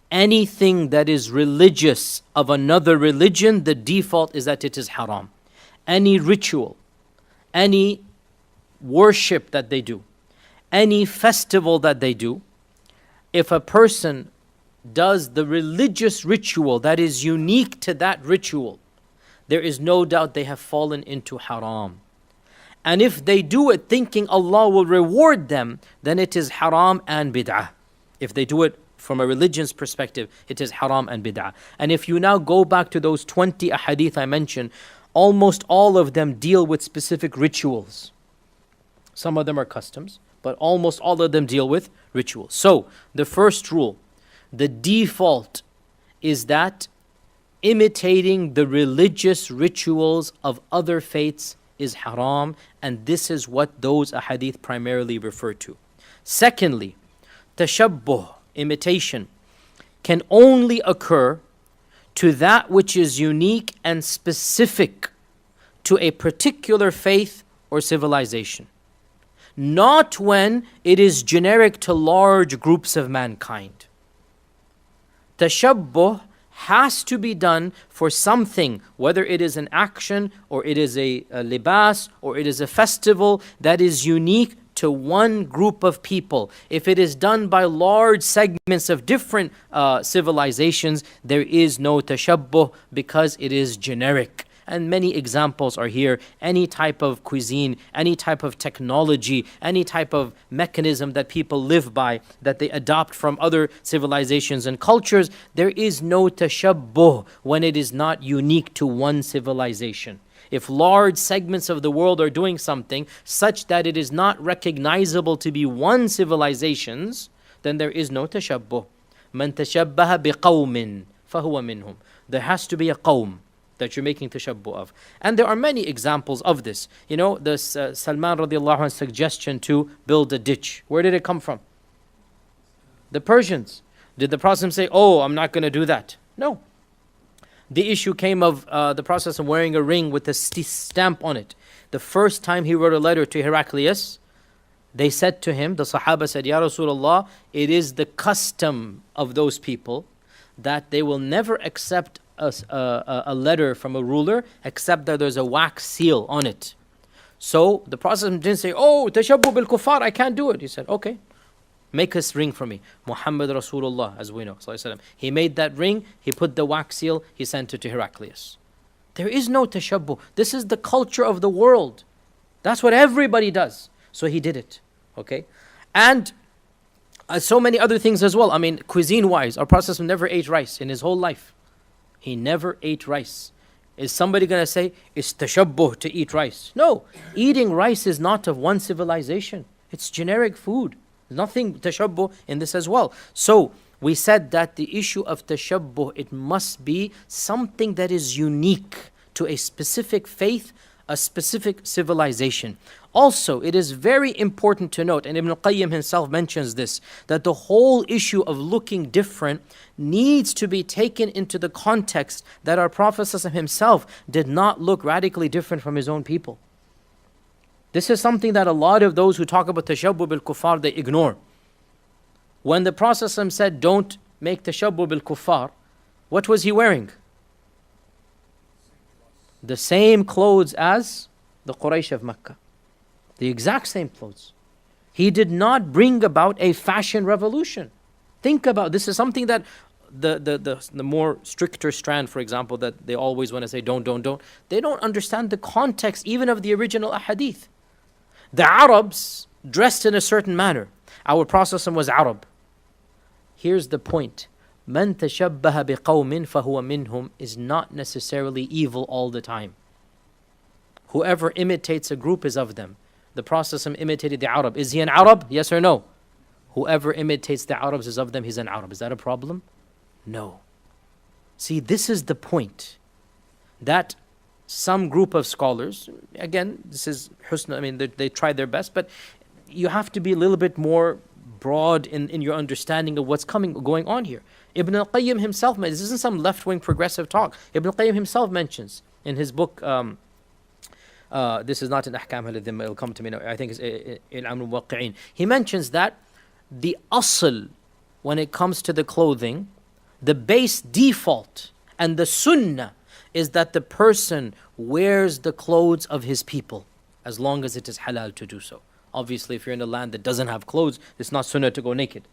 anything that is religious of another religion, the default is that it is haram. Any ritual, any worship that they do, any festival that they do, if a person does the religious ritual that is unique to that ritual, there is no doubt they have fallen into haram. And if they do it thinking Allah will reward them, then it is haram and bid'ah. If they do it from a religion's perspective, it is haram and bid'ah. And if you now go back to those 20 ahadith I mentioned, almost all of them deal with specific rituals. Some of them are customs, but almost all of them deal with rituals. So, the first rule, the default is that imitating the religious rituals of other faiths is haram, and this is what those ahadith primarily refer to. Secondly, tashabbuh, imitation, can only occur to that which is unique and specific to a particular faith or civilization, not when it is generic to large groups of mankind. Tashabbuh has to be done for something, whether it is an action or it is a libas or it is a festival that is unique to one group of people. If it is done by large segments of different civilizations, there is no tashabbuh because it is generic. And many examples are here. Any type of cuisine, any type of technology, any type of mechanism that people live by, that they adopt from other civilizations and cultures, there is no tashabbuh when it is not unique to one civilization. If large segments of the world are doing something such that it is not recognizable to be one civilization's, then there is no tashabbuh. Man tashabbaha biqawmin fahuwa minhum. There has to be a qawm that you're making tashabbuh of. And there are many examples of this. You know, the Salman radiallahu anhu's suggestion to build a ditch. Where did it come from? The Persians. Did the Prophet say, oh, I'm not going to do that? No. The issue came of the process of wearing a ring with a stamp on it. The first time he wrote a letter to Heraclius, they said to him, the Sahaba said, Ya Rasulullah, it is the custom of those people that they will never accept a letter from a ruler except that there's a wax seal on it. So the Prophet didn't say, oh, tashabbuh bil kuffar, I can't do it. He said, okay, make this ring for me. Muhammad Rasulullah, as we know, sallallahu alaihi wasallam. He made that ring, he put the wax seal, he sent it to Heraclius. There is no tashabbuh. This is the culture of the world. That's what everybody does. So he did it. Okay? And so many other things as well. I mean, cuisine-wise, our Prophet never ate rice in his whole life. He never ate rice. Is somebody going to say, it's tashabbuh to eat rice? No. Eating rice is not of one civilization. It's generic food. There's nothing tashabbuh in this as well. So, we said that the issue of tashabbuh, it must be something that is unique to a specific faith, a specific civilization. Also, it is very important to note, and Ibn al-Qayyim himself mentions this, that the whole issue of looking different needs to be taken into the context that our Prophet himself did not look radically different from his own people. This is something that a lot of those who talk about tashabbuh bil kuffar, they ignore. When the Prophet said, don't make tashabbuh bil kuffar, what was he wearing? The same clothes as the Quraysh of Mecca. The exact same clothes. He did not bring about a fashion revolution. Think about this. Is something that the more stricter strand, for example, that they always want to say don't. They don't understand the context even of the original ahadith. The Arabs dressed in a certain manner. Our Prophet was Arab. Here's the point. Man tashabbaha biqawmin fahuwa minhum is not necessarily evil all the time. Whoever imitates a group is of them. The Prophet imitated the Arab. Is he an Arab? Yes or no? Whoever imitates the Arabs is of them, he's an Arab. Is that a problem? No. See, this is the point. That some group of scholars, again, this is husn, I mean, they tried their best, but you have to be a little bit more broad in your understanding of what's going on here. Ibn al-Qayyim himself, this isn't some left-wing progressive talk. Ibn al-Qayyim himself mentions in his book, this is not in Ahkam al-Dhimma, it'll come to me now, I think it's Il'am al-Muwaqqi'in. He mentions that the asl, when it comes to the clothing, the base default and the sunnah is that the person wears the clothes of his people, as long as it is halal to do so. Obviously, if you're in a land that doesn't have clothes, it's not sunnah to go naked.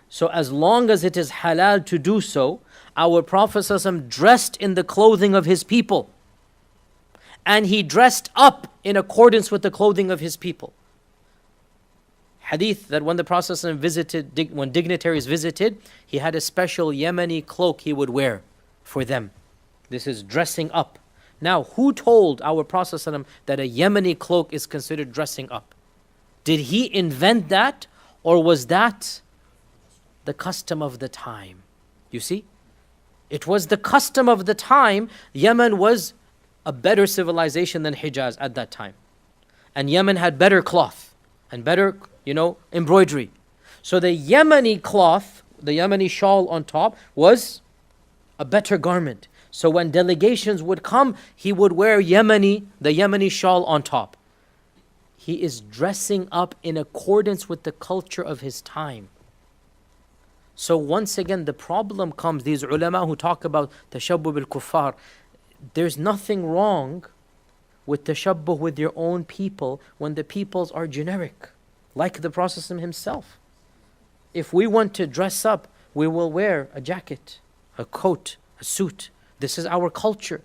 So as long as it is halal to do so, our Prophet ﷺ dressed in the clothing of his people. And he dressed up in accordance with the clothing of his people. Hadith that when the Prophet ﷺ visited, when dignitaries visited, he had a special Yemeni cloak he would wear for them. This is dressing up. Now, who told our Prophet ﷺ that a Yemeni cloak is considered dressing up? Did he invent that, or was that the custom of the time? You see? It was the custom of the time. Yemen was a better civilization than Hijaz at that time. And Yemen had better cloth and better, embroidery. So the Yemeni cloth, the Yemeni shawl on top was a better garment. So when delegations would come, he would wear the Yemeni shawl on top. He is dressing up in accordance with the culture of his time. So once again, the problem comes, these ulama who talk about tashabbuh bil kuffar, there's nothing wrong with tashabbuh with your own people when the peoples are generic, like the Prophet himself. If we want to dress up, we will wear a jacket, a coat, a suit. This is our culture.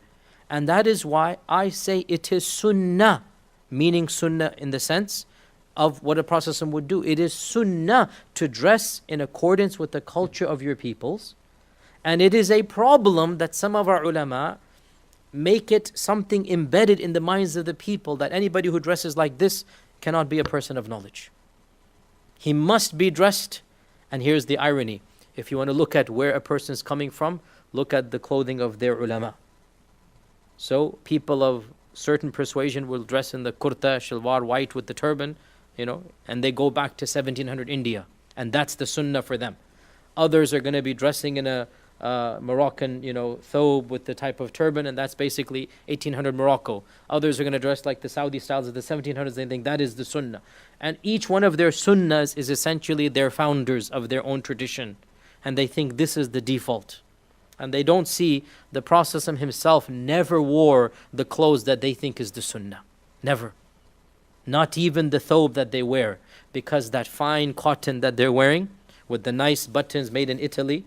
And that is why I say it is sunnah, meaning sunnah in the sense of what a Prophet would do. It is sunnah to dress in accordance with the culture of your peoples. And it is a problem that some of our ulama make it something embedded in the minds of the people that anybody who dresses like this cannot be a person of knowledge. He must be dressed, and here's the irony. If you want to look at where a person is coming from, look at the clothing of their ulama. So people of certain persuasion will dress in the kurta, shalwar, white with the turban, and they go back to 1700 India, and that's the sunnah for them. Others are going to be dressing in a Moroccan, thobe with the type of turban, and that's basically 1800 Morocco. Others are going to dress like the Saudi styles of the 1700s. They think that is the sunnah. And each one of their sunnahs is essentially their founders of their own tradition. And they think this is the default. And they don't see the Prophet himself never wore the clothes that they think is the sunnah. Never. Not even the thobe that they wear. Because that fine cotton that they're wearing, with the nice buttons made in Italy,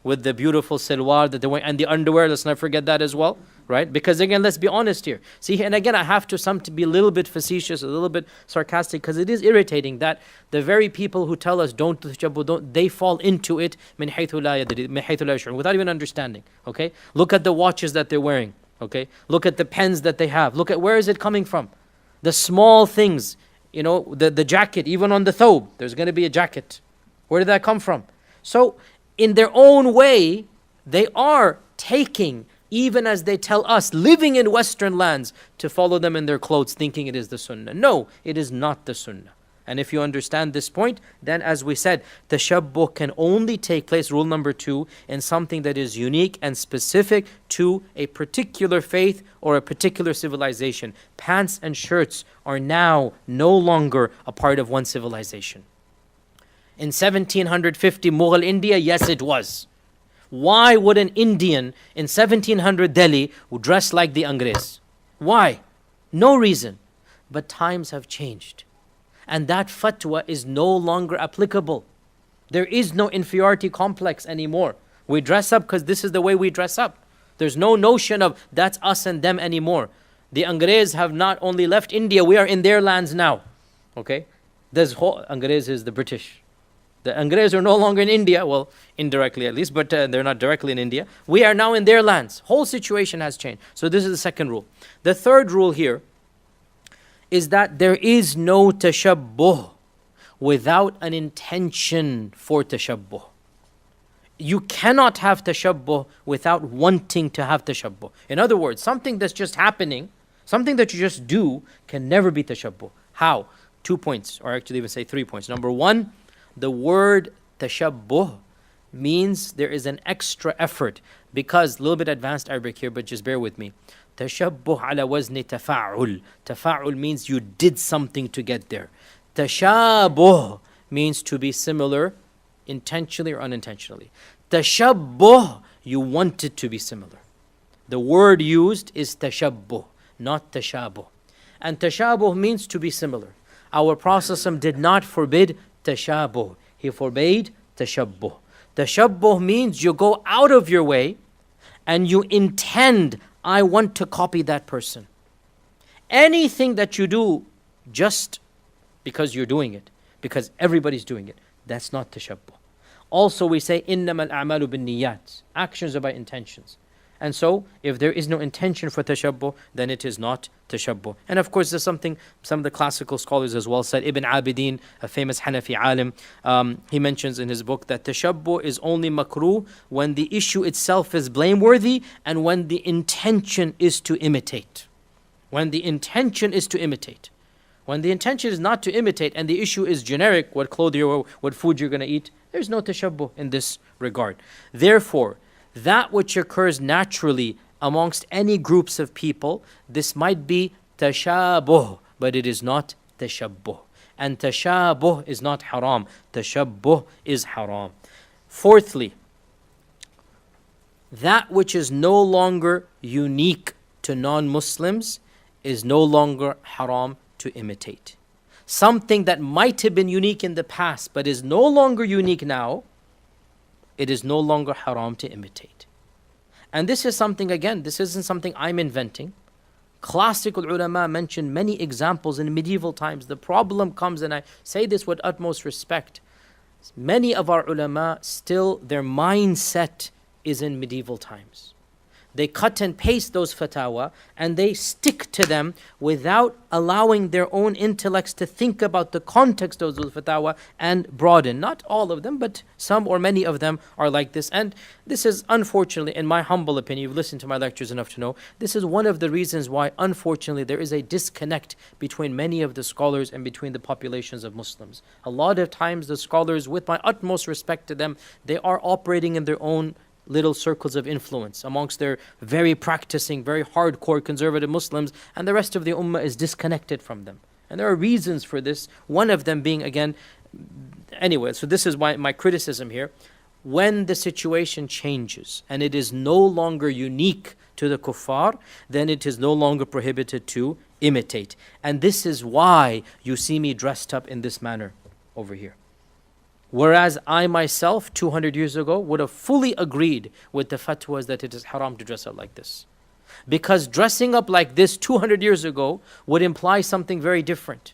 with the beautiful silwar that they're wearing, and the underwear, let's not forget that as well. right? Because again, let's be honest here. See, and again, I have to be a little bit facetious, a little bit sarcastic, because it is irritating that the very people who tell us don't do tashabbuh, they fall into it min haythu la yadri, min haythu la yash'urun, without even understanding. Okay, look at the watches that they're wearing. Okay, look at the pens that they have. Look at where is it coming from? The small things, you know, the jacket, even on the thobe, there's going to be a jacket. Where did that come from? So, in their own way, they are taking, even as they tell us, living in Western lands, to follow them in their clothes, thinking it is the sunnah. No, it is not the sunnah. And if you understand this point, then as we said, tashabbuh can only take place, rule number 2, in something that is unique and specific to a particular faith or a particular civilization. Pants and shirts are now no longer a part of one civilization. In 1750 Mughal India, yes it was. Why would an Indian in 1700 Delhi dress like the Angrez? Why? No reason. But times have changed. And that fatwa is no longer applicable. There is no inferiority complex anymore. We dress up because this is the way we dress up. There's no notion of that's us and them anymore. The Angrez have not only left India, we are in their lands now. Okay? Angrez is the British. The Angrez are no longer in India, well, indirectly at least, but they're not directly in India. We are now in their lands. Whole situation has changed. So this is the second rule. The third rule here is that there is no tashabbuh without an intention for tashabbuh. You cannot have tashabbuh without wanting to have tashabbuh. In other words, something that's just happening, something that you just do, can never be tashabbuh. How? 2 points, or actually even say 3 points. Number 1, the word tashabbuh means there is an extra effort, because a little bit advanced Arabic here, but just bear with me. Tashabbuh ala wazni tafa'ul. Tafa'ul means you did something to get there. Tashabbuh means to be similar, intentionally or unintentionally. Tashabbuh, you wanted to be similar. The word used is tashabbuh, not tashabuh. And tashabuh means to be similar. Our Prophet did not forbid tashabuh. He forbade tashabbuh. Tashabbuh means you go out of your way and you intend, I want to copy that person. Anything that you do just because you're doing it, because everybody's doing it, that's not tashabbuh. Also we say, إِنَّمَا الْأَعْمَالُ بِالنِّيَّاتِ. Actions are by intentions. And so, if there is no intention for tashabbuh, then it is not tashabbuh. And of course, there's something some of the classical scholars as well said. Ibn Abidin, a famous Hanafi alim, he mentions in his book that tashabbuh is only makruh when the issue itself is blameworthy and when the intention is to imitate. When the intention is to imitate. When the intention is not to imitate and the issue is generic, what clothes you wear, what food you're going to eat, there's no tashabbuh in this regard. Therefore, that which occurs naturally amongst any groups of people, this might be tashabbuh, but it is not tashabbuh. And tashabbuh is not haram. Tashabbuh is haram. Fourthly, that which is no longer unique to non-Muslims is no longer haram to imitate. Something that might have been unique in the past but is no longer unique now, it is no longer haram to imitate. And this is something, again, this isn't something I'm inventing. Classical ulama mention many examples in medieval times. The problem comes, and I say this with utmost respect, many of our ulama still, their mindset is in medieval times. They cut and paste those fatwa and they stick to them without allowing their own intellects to think about the context of those fatwa and broaden. Not all of them, but some or many of them are like this. And this is unfortunately, in my humble opinion, you've listened to my lectures enough to know, this is one of the reasons why unfortunately there is a disconnect between many of the scholars and between the populations of Muslims. A lot of times the scholars, with my utmost respect to them, they are operating in their own little circles of influence amongst their very practicing, very hardcore conservative Muslims, and the rest of the ummah is disconnected from them. And there are reasons for this, one of them being, again, anyway, so this is my criticism here. When the situation changes and it is no longer unique to the kuffar, then it is no longer prohibited to imitate. And this is why you see me dressed up in this manner over here. Whereas I myself, 200 years ago, would have fully agreed with the fatwas that it is haram to dress up like this. Because dressing up like this 200 years ago would imply something very different.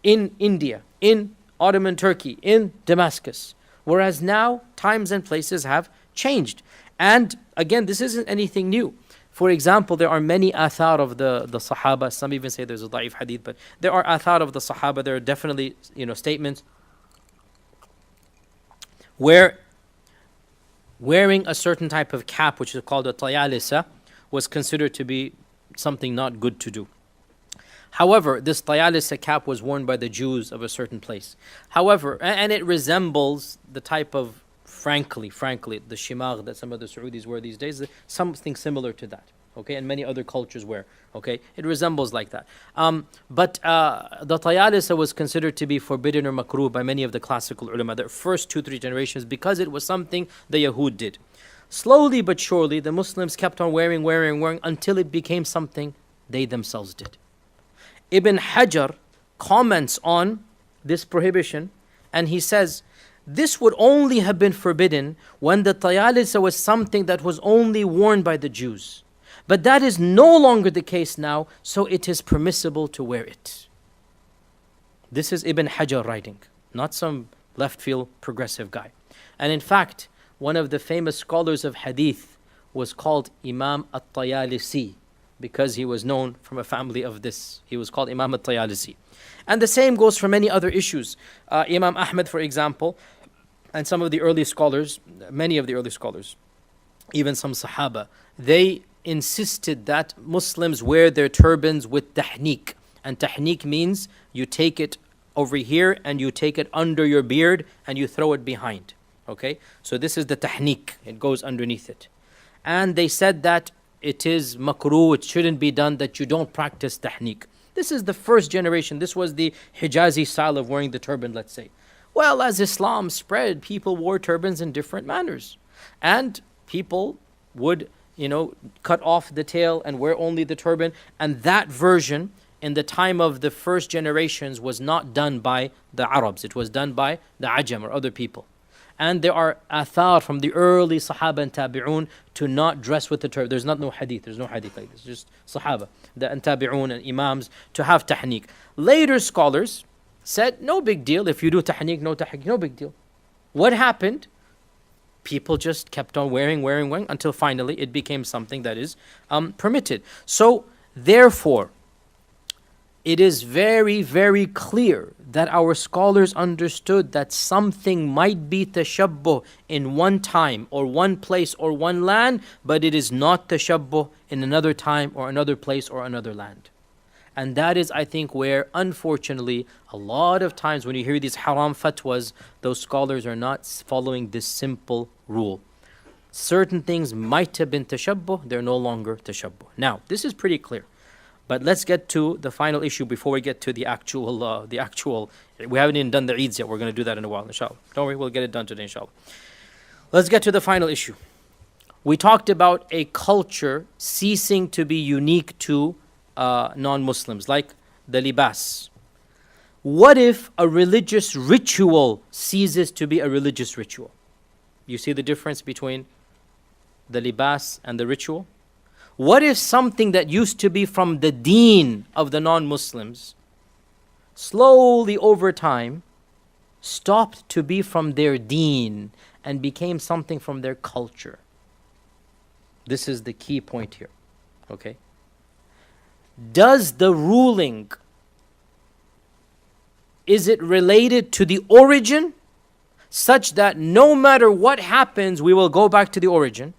In India, in Ottoman Turkey, in Damascus. Whereas now, times and places have changed. And again, this isn't anything new. For example, there are many athar of the Sahaba. Some even say there's a da'if hadith, but there are athar of the Sahaba. There are definitely, statements where wearing a certain type of cap, which is called a tayalisa, was considered to be something not good to do. However, this tayalisa cap was worn by the Jews of a certain place. However, and it resembles the type of, frankly, the shimagh that some of the Saudis wear these days, something similar to that. Okay, and many other cultures wear. Okay, it resembles like that. But the tayalisa was considered to be forbidden or makruh by many of the classical ulama, the first 2-3 generations, because it was something the Yahud did. Slowly but surely, the Muslims kept on wearing until it became something they themselves did. Ibn Hajar comments on this prohibition, and he says, this would only have been forbidden when the tayalisa was something that was only worn by the Jews. But that is no longer the case now, so it is permissible to wear it. This is Ibn Hajar writing, not some left field progressive guy. And in fact, one of the famous scholars of hadith was called Imam at-Tayalisi, because he was known from a family of this. He was called Imam at-Tayalisi. And the same goes for many other issues. Imam Ahmed, for example, and some of the early scholars, many of the early scholars, even some Sahaba, they insisted that Muslims wear their turbans with tahniq. And tahniq means you take it over here and you take it under your beard and you throw it behind. Okay? So this is the tahniq. It goes underneath it. And they said that it is makruh, it shouldn't be done, that you don't practice tahniq. This is the first generation. This was the Hijazi style of wearing the turban, let's say. Well, as Islam spread, people wore turbans in different manners. And people would, cut off the tail and wear only the turban. And that version, in the time of the first generations, was not done by the Arabs. It was done by the Ajam or other people. And there are athar from the early Sahaba and Tabi'un to not dress with the turban. There's no hadith like this. It's just Sahaba, the Tabi'un and Imams, to have tahniq. Later scholars said, no big deal. If you do tahniq, no big deal. What happened? People just kept on wearing until finally it became something that is permitted. So, therefore, it is very, very clear that our scholars understood that something might be tashabbuh in one time or one place or one land, but it is not tashabbuh in another time or another place or another land. And that is, I think, where, unfortunately, a lot of times when you hear these haram fatwas, those scholars are not following this simple rule. Certain things might have been tashabbuh, they're no longer tashabbuh. Now, this is pretty clear. But let's get to the final issue before we get to the actual, we haven't even done the Eids yet. We're going to do that in a while, inshallah. Don't worry, we'll get it done today, inshallah. Let's get to the final issue. We talked about a culture ceasing to be unique to non-Muslims, like the libas. What if a religious ritual ceases to be a religious ritual? You see the difference between the libas and the ritual? What if something that used to be from the deen of the non-Muslims slowly over time stopped to be from their deen and became something from their culture? This is the key point here. Okay? Does the ruling, is it related to the origin such that no matter what happens we will go back to the origin?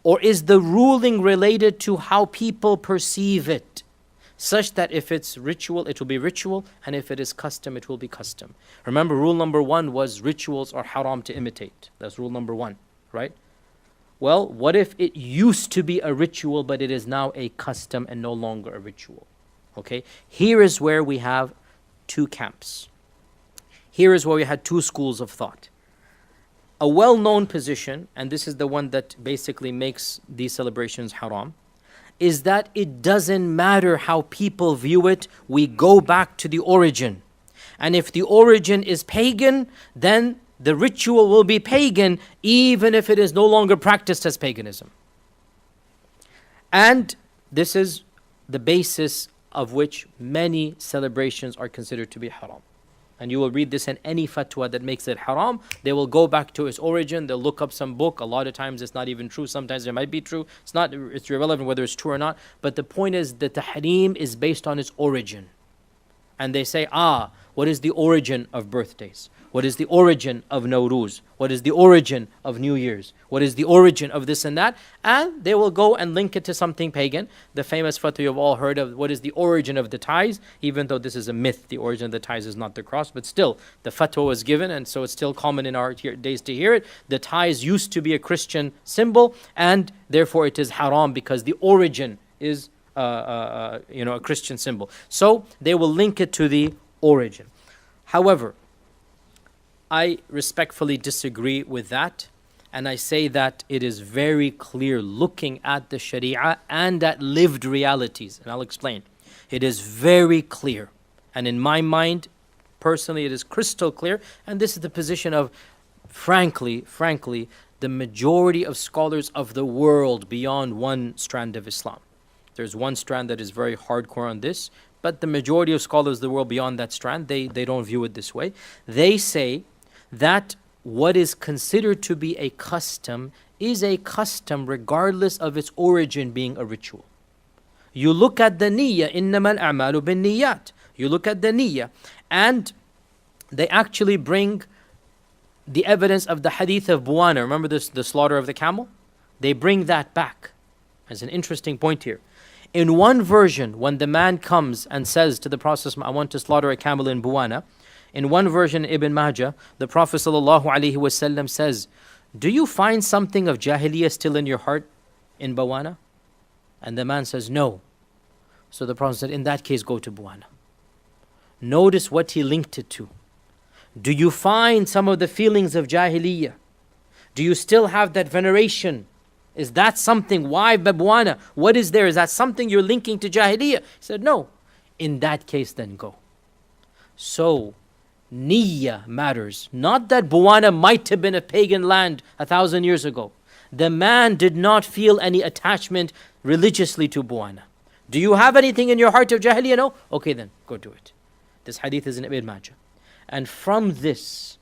Or is the ruling related to how people perceive it, such that if it's ritual, it will be ritual, and if it is custom, it will be custom? Remember, rule number 1 was rituals are haram to imitate. That's rule number 1, right? Well, what if it used to be a ritual, but it is now a custom and no longer a ritual? Okay? Here is where we have 2 camps. Here is where we had 2 schools of thought. A well-known position, and this is the one that basically makes these celebrations haram, is that it doesn't matter how people view it, we go back to the origin. And if the origin is pagan, then the ritual will be pagan, even if it is no longer practiced as paganism. And this is the basis of which many celebrations are considered to be haram. And you will read this in any fatwa that makes it haram. They will go back to its origin. They'll look up some book. A lot of times it's not even true. Sometimes it might be true. It's irrelevant whether it's true or not. But the point is that the tahrim is based on its origin. And they say, what is the origin of birthdays? What is the origin of Nowruz? What is the origin of New Year's? What is the origin of this and that? And they will go and link it to something pagan. The famous fatwa you've all heard of, what is the origin of the ties? Even though this is a myth, the origin of the ties is not the cross, but still, the fatwa was given, and so it's still common in our days to hear it. The ties used to be a Christian symbol, and therefore it is haram because the origin is a Christian symbol. So they will link it to the origin. However, I respectfully disagree with that, and I say that it is very clear looking at the Sharia and at lived realities, and I'll explain. It is very clear, and in my mind, personally, it is crystal clear, and this is the position of, frankly, the majority of scholars of the world beyond one strand of Islam. There's one strand that is very hardcore on this, but the majority of scholars of the world beyond that strand, they don't view it this way. They say that what is considered to be a custom is a custom regardless of its origin being a ritual. You look at the niyyah, إِنَّمَا الْأَعْمَالُ بِالنِّيَّاتِ. You look at the niyyah, and they actually bring the evidence of the hadith of Buwana. Remember the slaughter of the camel? They bring that back. There's an interesting point here. In one version, when the man comes and says to the Prophet, I want to slaughter a camel in Buwana, in one version, Ibn Majah, the Prophet ﷺ says, do you find something of Jahiliyyah still in your heart in Buwana? And the man says, no. So the Prophet said, in that case, go to Buwana. Notice what he linked it to. Do you find some of the feelings of Jahiliyyah? Do you still have that veneration? Is that something? Why Buwana? What is there? Is that something you're linking to Jahiliyyah? He said, no. In that case, then go. So, niyyah matters. Not that Buwana might have been a pagan land 1,000 years ago. The man did not feel any attachment religiously to Buwana. Do you have anything in your heart of Jahiliyyah? No? Okay then, go do it. This hadith is in Ibn Majah. And from this,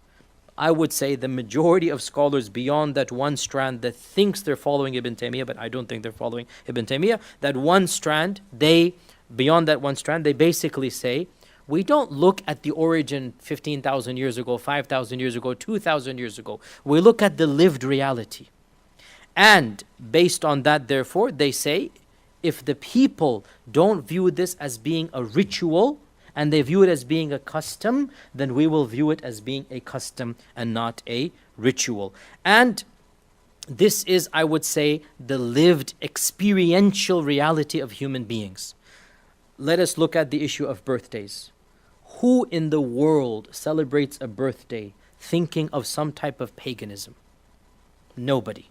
I would say the majority of scholars beyond that one strand that thinks they're following Ibn Taymiyyah, but I don't think they're following Ibn Taymiyyah, that one strand, beyond that one strand, they basically say, we don't look at the origin 15,000 years ago, 5,000 years ago, 2,000 years ago. We look at the lived reality. And based on that, therefore, they say, if the people don't view this as being a ritual, and they view it as being a custom, then we will view it as being a custom and not a ritual. And this is, I would say, the lived experiential reality of human beings. Let us look at the issue of birthdays. Who in the world celebrates a birthday thinking of some type of paganism? Nobody.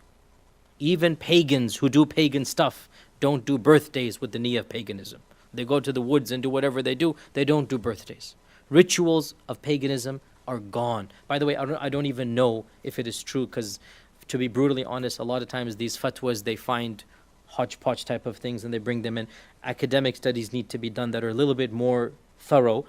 Even pagans who do pagan stuff don't do birthdays with the niyyah of paganism. They go to the woods and do whatever they do. They don't do birthdays. Rituals of paganism are gone. By the way, I don't even know if it is true, because to be brutally honest, a lot of times these fatwas, they find hodgepodge type of things and they bring them in. Academic studies need to be done that are a little bit more thorough.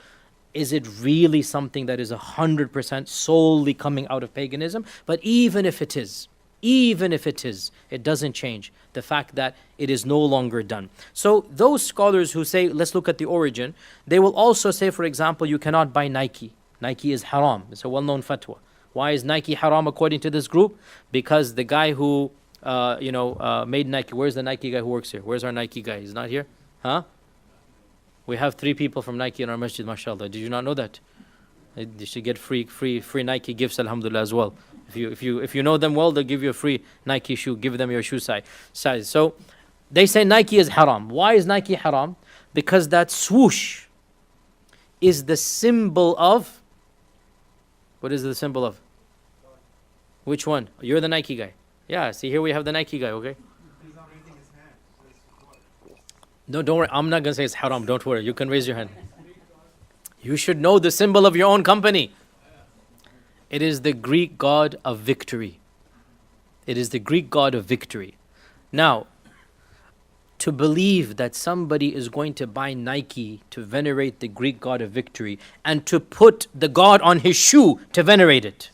Is it really something that is 100% solely coming out of paganism? But even if it is, it doesn't change the fact that it is no longer done. So those scholars who say, let's look at the origin, they will also say, for example, you cannot buy Nike. Nike is haram. It's a well-known fatwa. Why is Nike haram according to this group? Because the guy who made Nike, where's the Nike guy who works here? Where's our Nike guy? He's not here? Huh? We have 3 people from Nike in our masjid, mashallah. Did you not know that? You should get free Nike gifts, alhamdulillah, as well. If you know them well, they'll give you a free Nike shoe. Give them your shoe size. So they say Nike is haram. Why is Nike haram? Because that swoosh is the symbol of, what is the symbol of? Which one? You're the Nike guy. Yeah, see here we have the Nike guy, okay? No, don't worry. I'm not going to say it's haram. Don't worry. You can raise your hand. You should know the symbol of your own company. It is the Greek god of victory. It is the Greek god of victory. Now, to believe that somebody is going to buy Nike to venerate the Greek god of victory and to put the god on his shoe to venerate it.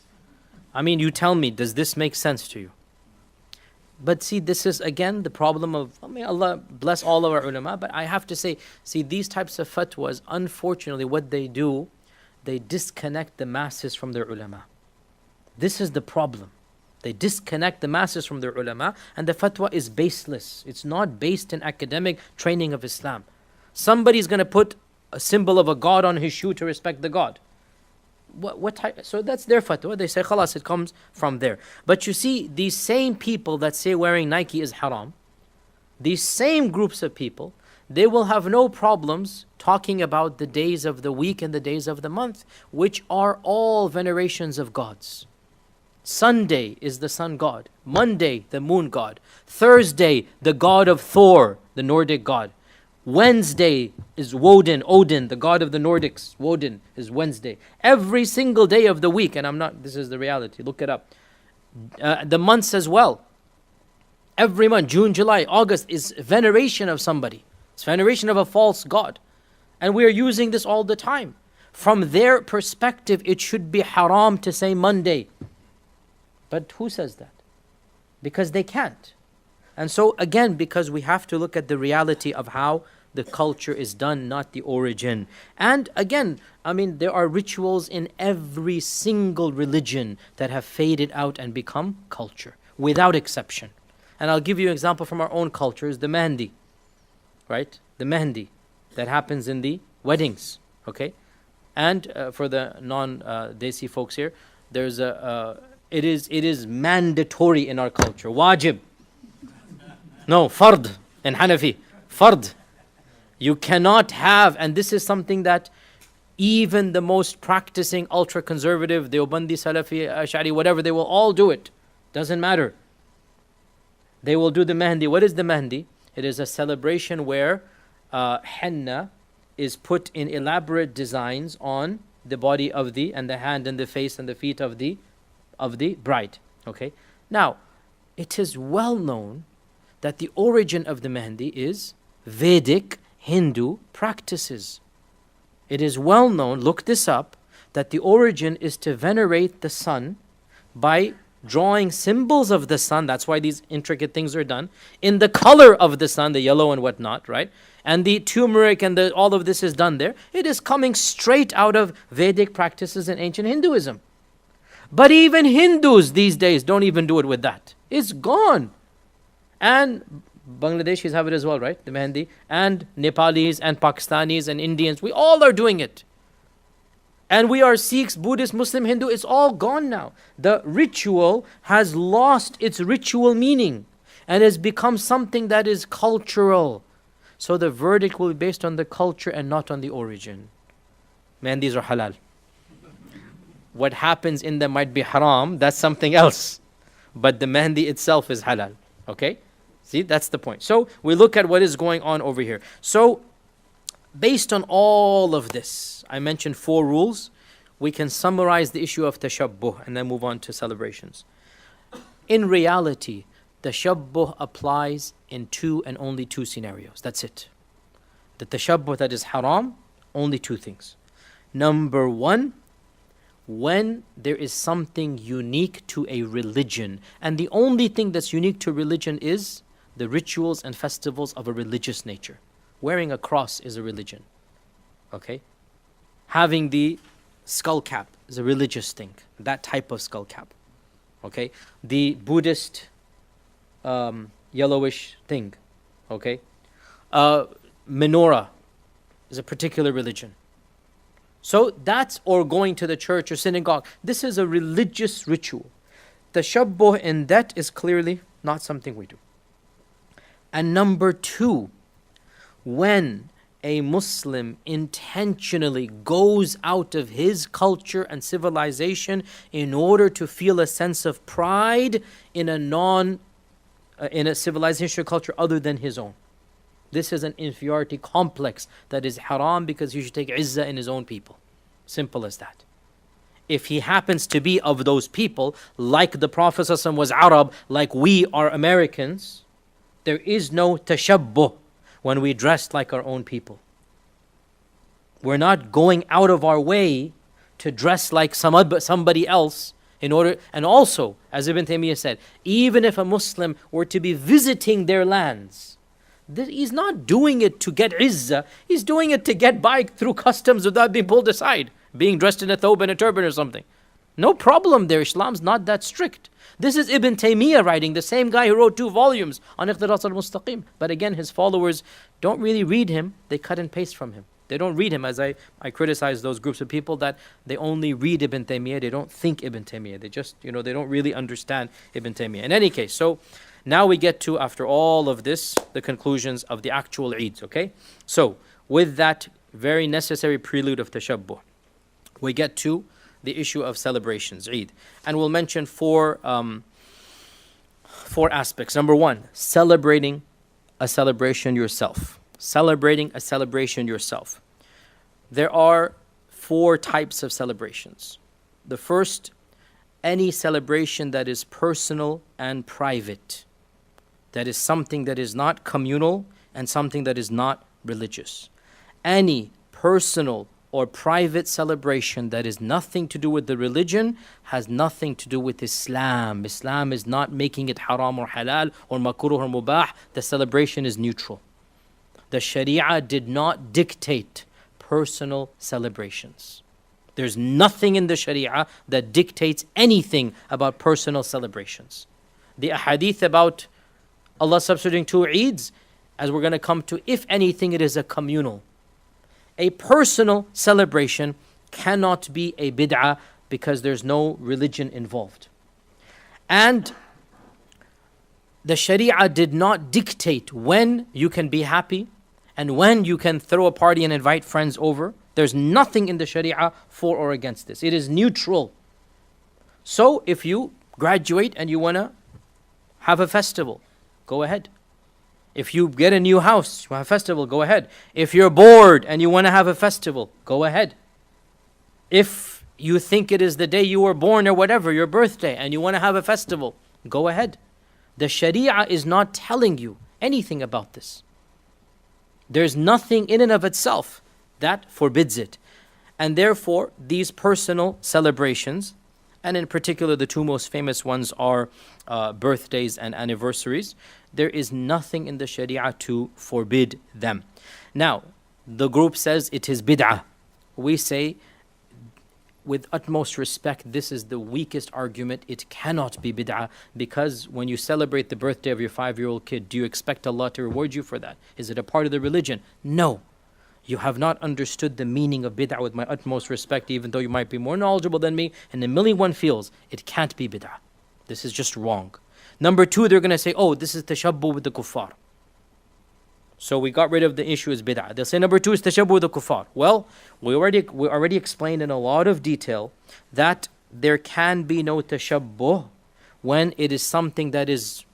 I mean, you tell me, does this make sense to you? But see, this is again the problem of, I mean, Allah bless all of our ulama, but I have to say, see, these types of fatwas, unfortunately, what they do, they disconnect the masses from their ulama. This is the problem. They disconnect the masses from their ulama, and the fatwa is baseless. It's not based in academic training of Islam. Somebody's going to put a symbol of a god on his shoe to respect the god. What type? So that's their fatwa. They say, khalas, it comes from there. But you see, these same people that say wearing Nike is haram, these same groups of people, they will have no problems talking about the days of the week and the days of the month, which are all venerations of gods. Sunday is the sun god. Monday, the moon god. Thursday, the god of Thor, the Nordic god. Wednesday is Odin, the god of the Nordics. Woden is Wednesday. Every single day of the week, and this is the reality, look it up. The months as well. Every month, June, July, August is veneration of somebody. It's veneration of a false god. And we are using this all the time. From their perspective, it should be haram to say Monday. But who says that? Because they can't. And so again, because we have to look at the reality of how the culture is done, not the origin. And again, I mean, there are rituals in every single religion that have faded out and become culture, without exception. And I'll give you an example from our own culture, is the Mehndi, right? The Mehndi that happens in the weddings, okay? And for the non-Desi folks here, there's it is mandatory in our culture, wajib. No, fard in Hanafi, fard. You cannot have, and this is something that even the most practicing ultra-conservative, Deobandi, Salafi, Ash'ari, whatever, they will all do it. Doesn't matter. They will do the Mehndi. What is the Mehndi? It is a celebration where henna is put in elaborate designs on the body of and the hand and the face and the feet of the bride. Okay. Now, it is well known that the origin of the Mehndi is Vedic Hindu practices. It is well known, look this up, that the origin is to venerate the sun by drawing symbols of the sun. That's why these intricate things are done in the color of the sun, the yellow and whatnot, right? And the turmeric and all of this is done there. It is coming straight out of Vedic practices in ancient Hinduism. But even Hindus these days don't even do it with that. It's gone. And Bangladeshis have it as well, right? The Mehndi. And Nepalis and Pakistanis and Indians. We all are doing it. And we are Sikhs, Buddhists, Muslim, Hindu. It's all gone now. The ritual has lost its ritual meaning and has become something that is cultural. So the verdict will be based on the culture and not on the origin. Mehendis are halal. What happens in them might be haram. That's something else. But the Mehndi itself is halal. Okay? See, that's the point. So we look at what is going on over here. So based on all of this, I mentioned 4 rules. We can summarize the issue of tashabbuh and then move on to celebrations. In reality, tashabbuh applies in 2 and only 2 scenarios. That's it. The tashabbuh that is haram, only 2 things. Number 1, when there is something unique to a religion. And the only thing that's unique to religion is the rituals and festivals of a religious nature. Wearing a cross is a religion. Okay? Having the skull cap is a religious thing. That type of skull cap. Okay? The Buddhist yellowish thing. Okay? Menorah is a particular religion. So that's, or going to the church or synagogue. This is a religious ritual. Tashabbuh in that is clearly not something we do. And number 2, when a Muslim intentionally goes out of his culture and civilization in order to feel a sense of pride in a civilization culture other than his own. This is an inferiority complex that is haram because he should take izzah in his own people. Simple as that. If he happens to be of those people, like the Prophet ﷺ was Arab, like we are Americans, There is no tashabbuh when we dress like our own people. We're not going out of our way to dress like somebody else in order, and also, as Ibn Taymiyyah said, even if a Muslim were to be visiting their lands, he's not doing it to get izzah, he's doing it to get by through customs without being pulled aside, being dressed in a thobe and a turban or something. No problem there, Islam's not that strict. This is Ibn Taymiyyah writing, the same guy who wrote 2 volumes on Iqtidas al-Mustaqim. But again, his followers don't really read him, they cut and paste from him. They don't read him, as I criticize those groups of people that they only read Ibn Taymiyyah, they don't think Ibn Taymiyyah. They just, they don't really understand Ibn Taymiyyah. In any case, so now we get to, after all of this, the conclusions of the actual Eids, okay? So, with that very necessary prelude of tashabbuh, we get to the issue of celebrations, Eid. And we'll mention 4 aspects. Number 1, celebrating a celebration yourself. Celebrating a celebration yourself. There are 4 types of celebrations. The first, any celebration that is personal and private. That is something that is not communal and something that is not religious. Any personal or private celebration that is nothing to do with the religion has nothing to do with Islam. Islam is not making it haram or halal or makruh or mubah. The celebration is neutral. The Sharia did not dictate personal celebrations. There's nothing in the Sharia that dictates anything about personal celebrations. The ahadith about Allah substituting 2 Eids, as we're going to come to, if anything, it is a communal. A personal celebration cannot be a bid'ah because there's no religion involved. And the Sharia did not dictate when you can be happy and when you can throw a party and invite friends over. There's nothing in the Sharia for or against this. It is neutral. So if you graduate and you want to have a festival, go ahead. If you get a new house, you have a festival, go ahead. If you're bored and you want to have a festival, go ahead. If you think it is the day you were born or whatever, your birthday, and you want to have a festival, go ahead. The Sharia is not telling you anything about this. There's nothing in and of itself that forbids it. And therefore, these personal celebrations, and in particular the 2 most famous ones are birthdays and anniversaries, there is nothing in the Sharia to forbid them. Now, the group says it is bid'ah. We say, with utmost respect, this is the weakest argument. It cannot be bid'ah, because when you celebrate the birthday of your 5-year-old kid, do you expect Allah to reward you for that? Is it a part of the religion? No. You have not understood the meaning of bid'ah, with my utmost respect, even though you might be more knowledgeable than me, and a million one feels, it can't be bid'ah. This is just wrong. Number 2, they're going to say, oh, this is tashabbuh with the kuffar. So we got rid of the issue as bid'ah. They'll say number 2 is tashabbuh with the kuffar. Well, we already explained in a lot of detail that there can be no tashabbuh when it is something that is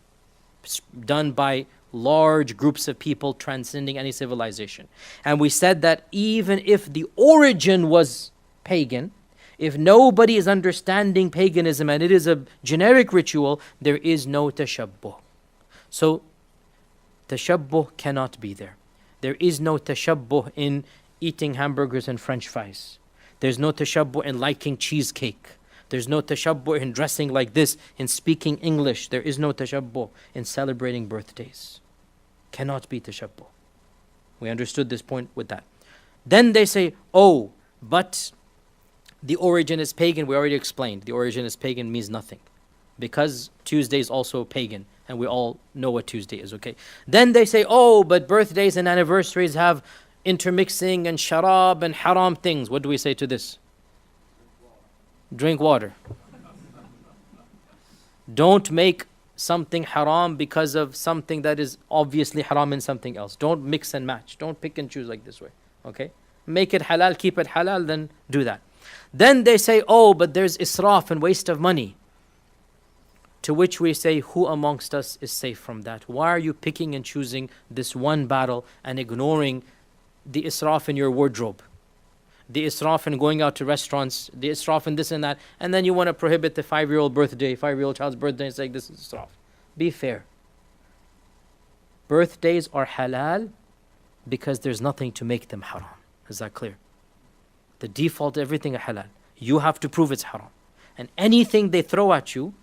done by large groups of people transcending any civilization. And we said that even if the origin was pagan, if nobody is understanding paganism and it is a generic ritual, there is no tashabbuh. So tashabbuh cannot be there. There is no tashabbuh in eating hamburgers and French fries. There's no tashabbuh in liking cheesecake. There's no tashabbuh in dressing like this, in speaking English. There is no tashabbuh in celebrating birthdays. Cannot be tashabbuh. We understood this point with that. Then they say, oh, but the origin is pagan. We already explained. The origin is pagan means nothing, because Tuesday is also pagan, and we all know what Tuesday is, okay? Then they say, oh, but birthdays and anniversaries have intermixing and sharab and haram things. What do we say to this? Drink water. Don't make something haram because of something that is obviously haram in something else. Don't mix and match. Don't pick and choose like this way, okay? Make it halal, keep it halal, then do that. Then they say, oh, but there's israf and waste of money. To which we say, who amongst us is safe from that? Why are you picking and choosing this one battle and ignoring the israf in your wardrobe? The israf in going out to restaurants, the israf in this and that, and then you want to prohibit the 5-year-old birthday, 5-year-old child's birthday, and say this is israf. Be fair. Birthdays are halal because there's nothing to make them haram. Is that clear? The default, everything is halal. You have to prove it's haram. And anything they throw at you,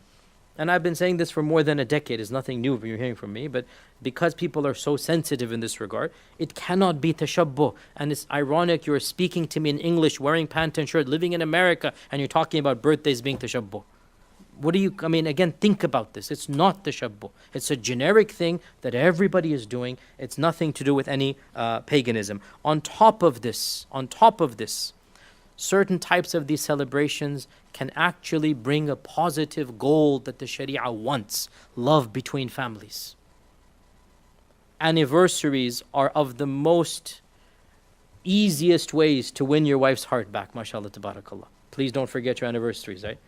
and I've been saying this for more than a decade, it's nothing new you're hearing from me, but because people are so sensitive in this regard, it cannot be tashabbuh. And it's ironic, you're speaking to me in English, wearing pant and shirt, living in America, and you're talking about birthdays being tashabbuh. Again, think about this. It's not tashabbuh. It's a generic thing that everybody is doing. It's nothing to do with any paganism. On top of this, certain types of these celebrations can actually bring a positive goal that the Sharia wants: love between families. Anniversaries are of the most easiest ways to win your wife's heart back, mashallah, tabarakallah. Please don't forget your anniversaries, right?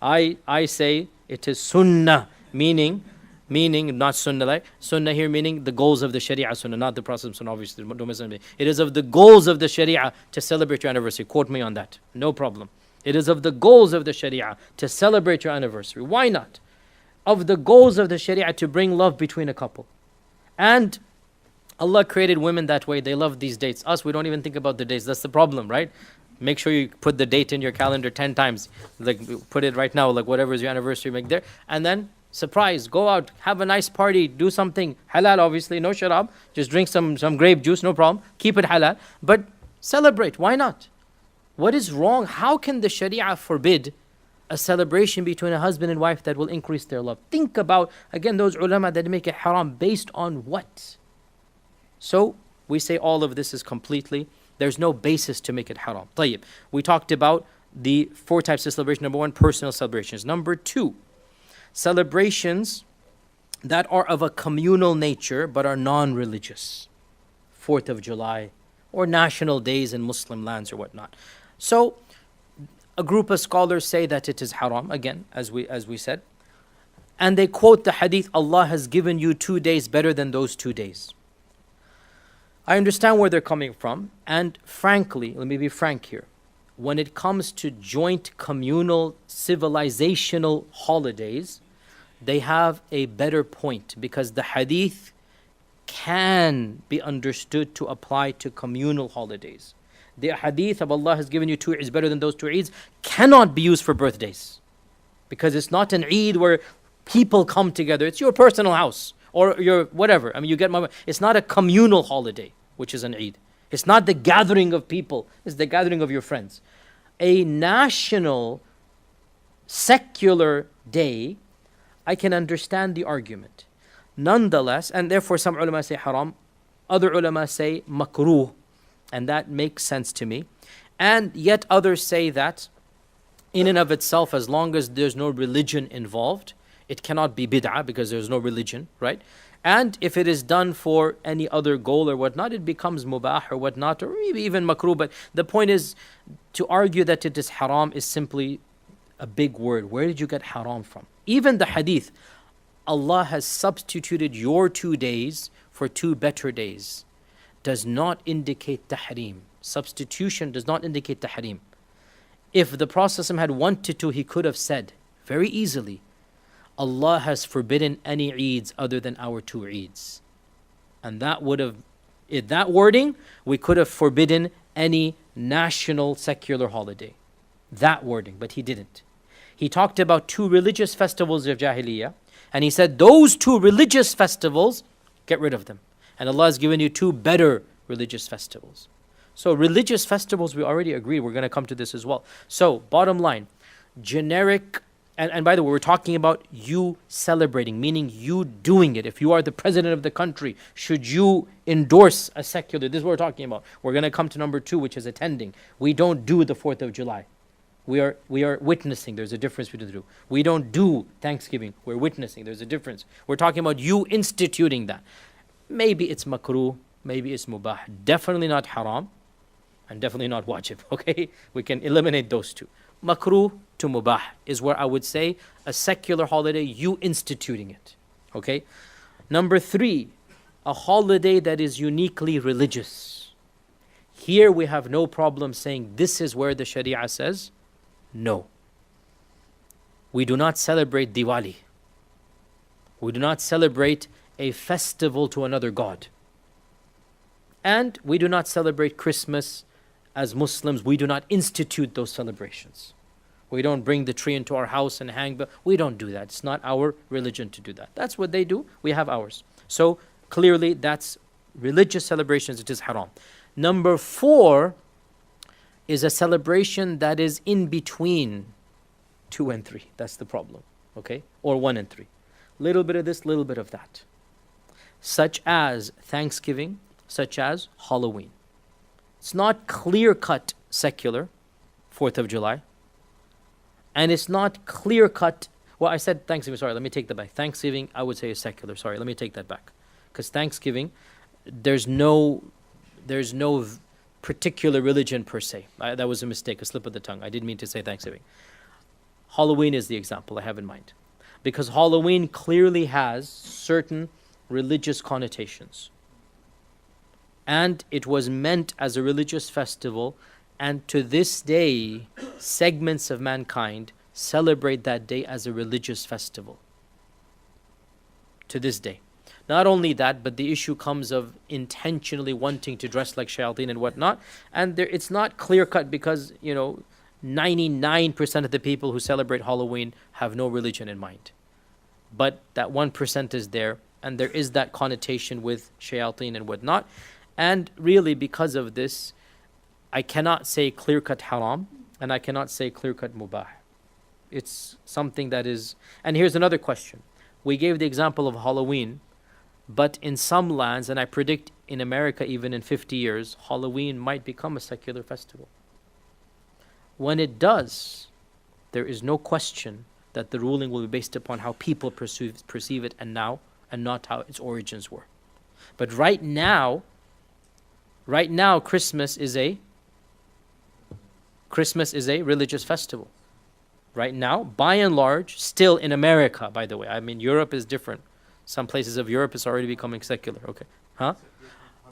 I say it is sunnah, meaning not sunnah like sunnah here, meaning the goals of the Sharia sunnah, not the Prophet sunnah, obviously. It is of the goals of the Sharia to celebrate your anniversary. Quote me on that, no problem. It is of the goals of the Sharia to celebrate your anniversary. Why not? Of the goals of the Sharia to bring love between a couple. And Allah created women that way. They love these dates. Us, we don't even think about the dates. That's the problem, right? Make sure you put the date in your calendar 10 times. Like, put it right now, like whatever is your anniversary, make there. And then, surprise, go out, have a nice party, do something halal, obviously, no sharab. Just drink some grape juice, no problem. Keep it halal. But celebrate, why not? What is wrong? How can the Sharia forbid a celebration between a husband and wife that will increase their love? Think about, again, those ulama that make it haram based on what? So, we say all of this is completely, there's no basis to make it haram. طيب. We talked about the 4 types of celebration. Number 1, personal celebrations. Number 2, celebrations that are of a communal nature but are non-religious. 4th of July or national days in Muslim lands or whatnot. So, a group of scholars say that it is haram, again, as we said. And they quote the hadith, Allah has given you 2 days better than those 2 days. I understand where they're coming from, and frankly, let me be frank here. When it comes to joint communal civilizational holidays, they have a better point because the hadith can be understood to apply to communal holidays. The hadith of Allah has given you 2 Eids better than those 2 Eids cannot be used for birthdays because it's not an Eid where people come together. It's your personal house. Or your whatever. You get my. It's not a communal holiday, which is an Eid. It's not the gathering of people. It's the gathering of your friends. A national, secular day, I can understand the argument. Nonetheless, and therefore some ulama say haram, other ulama say makruh, and that makes sense to me. And yet others say that in and of itself, as long as there's no religion involved, it cannot be bid'ah because there's no religion, right? And if it is done for any other goal or whatnot, it becomes mubah or whatnot, or maybe even makruh. But the point is, to argue that it is haram is simply a big word. Where did you get haram from? Even the hadith, Allah has substituted your 2 days for 2 better days, does not indicate tahrim. Substitution does not indicate tahrim. If the Prophet had wanted to, he could have said very easily, Allah has forbidden any Eids other than our 2 Eids. And that would have, in that wording, we could have forbidden any national secular holiday. That wording, but he didn't. He talked about 2 religious festivals of Jahiliyyah, and he said those 2 religious festivals, get rid of them. And Allah has given you 2 better religious festivals. So religious festivals, we already agreed, we're going to come to this as well. So bottom line, generic. And by the way, we're talking about you celebrating, meaning you doing it. If you are the president of the country, should you endorse a secular? This is what we're talking about. We're going to come to number 2, which is attending. We don't do the 4th of July. We are witnessing. There's a difference between the two. We don't do Thanksgiving. We're witnessing. There's a difference. We're talking about you instituting that. Maybe it's makruh. Maybe it's mubah. Definitely not haram. And definitely not wajib. Okay? We can eliminate those 2. Makruh to mubah is where I would say a secular holiday, you instituting it. Okay? Number 3, a holiday that is uniquely religious. Here we have no problem saying this is where the Sharia says no. We do not celebrate Diwali. We do not celebrate a festival to another god. And we do not celebrate Christmas as Muslims. We do not institute those celebrations. We don't bring the tree into our house and hang. We don't do that. It's not our religion to do that. That's what they do. We have ours. So clearly that's religious celebrations. It is haram. Number 4 is a celebration that is in between 2 and 3. That's the problem. Okay? Or 1 and 3. Little bit of this, little bit of that. Such as Thanksgiving, such as Halloween. It's not clear-cut secular, 4th of July. And it's not clear-cut, well, I said Thanksgiving, sorry, let me take that back. Thanksgiving, I would say is secular, sorry, let me take that back. Because Thanksgiving, there's no particular religion per se. That was a mistake, a slip of the tongue. I didn't mean to say Thanksgiving. Halloween is the example I have in mind. Because Halloween clearly has certain religious connotations. And it was meant as a religious festival, and to this day, segments of mankind celebrate that day as a religious festival. To this day. Not only that, but the issue comes of intentionally wanting to dress like shayateen and whatnot. And it's not clear-cut because, 99% of the people who celebrate Halloween have no religion in mind. But that 1% is there, and there is that connotation with shayateen and whatnot. And really, because of this, I cannot say clear-cut haram, and I cannot say clear-cut mubah. It's something that is... And here's another question. We gave the example of Halloween, but in some lands, and I predict in America even in 50 years, Halloween might become a secular festival. When it does, there is no question that the ruling will be based upon how people perceive it and not how its origins were. But right now, Christmas is a religious festival. Right now, by and large, still in America, by the way. I mean, Europe is different. Some places of Europe is already becoming secular. Okay. Huh?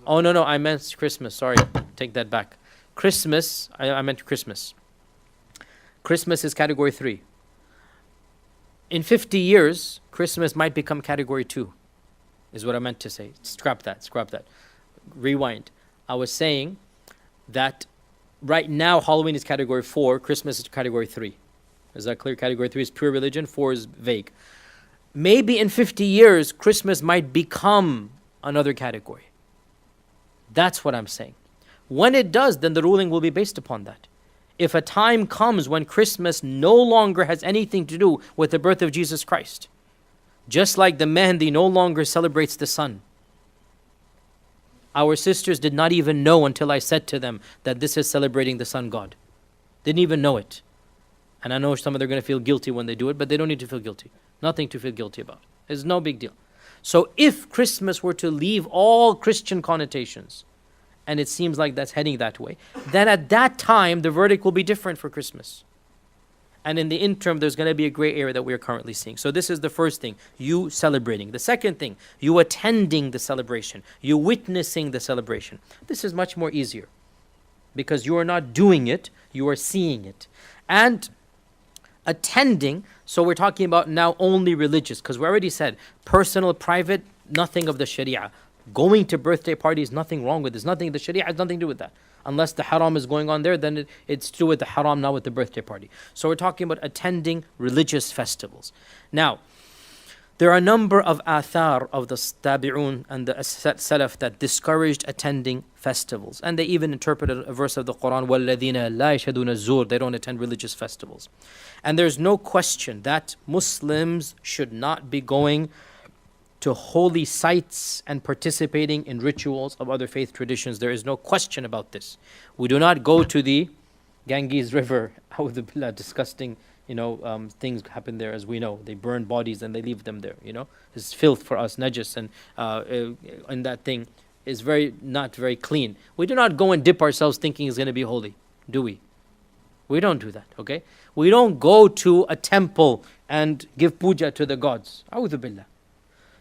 Oh, no, I meant Christmas. Sorry. Take that back. Christmas, I meant Christmas. Christmas is category 3. In 50 years, Christmas might become category 2, is what I meant to say. Scrap that. Rewind. I was saying that right now, Halloween is category 4, Christmas is category 3. Is that clear? Category 3 is pure religion, 4 is vague. Maybe in 50 years, Christmas might become another category. That's what I'm saying. When it does, then the ruling will be based upon that. If a time comes when Christmas no longer has anything to do with the birth of Jesus Christ, just like the Mehndi no longer celebrates the sun. Our sisters did not even know until I said to them that this is celebrating the sun god. Didn't even know it. And I know some of them are going to feel guilty when they do it, but they don't need to feel guilty. Nothing to feel guilty about. It's no big deal. So if Christmas were to leave all Christian connotations, and it seems like that's heading that way, then at that time the verdict will be different for Christmas. And in the interim, there's going to be a gray area that we are currently seeing. So this is the first thing, you celebrating. The second thing, you attending the celebration, you witnessing the celebration. This is much more easier because you are not doing it, you are seeing it. And attending, so we're talking about now only religious, because we already said personal, private, nothing of the Sharia. Going to birthday parties, nothing wrong with this. Nothing, the Sharia has nothing to do with that. Unless the haram is going on there, then it's to do with the haram, not with the birthday party. So we're talking about attending religious festivals. Now, there are a number of athar of the tabi'un and the salaf that discouraged attending festivals. And they even interpreted a verse of the Quran, وَالَّذِينَ لَا يَشْهَدُونَ الزُّورَ. They don't attend religious festivals. And there's no question that Muslims should not be going to holy sites and participating in rituals of other faith traditions. There is no question about this. We do not go to the Ganges River. Disgusting, things happen there, as we know. They burn bodies and they leave them there. It's filth for us, najis, and that thing is not very clean. We do not go and dip ourselves thinking it's going to be holy, do we? We don't do that. Okay? We don't go to a temple and give puja to the gods. A'udhu billah.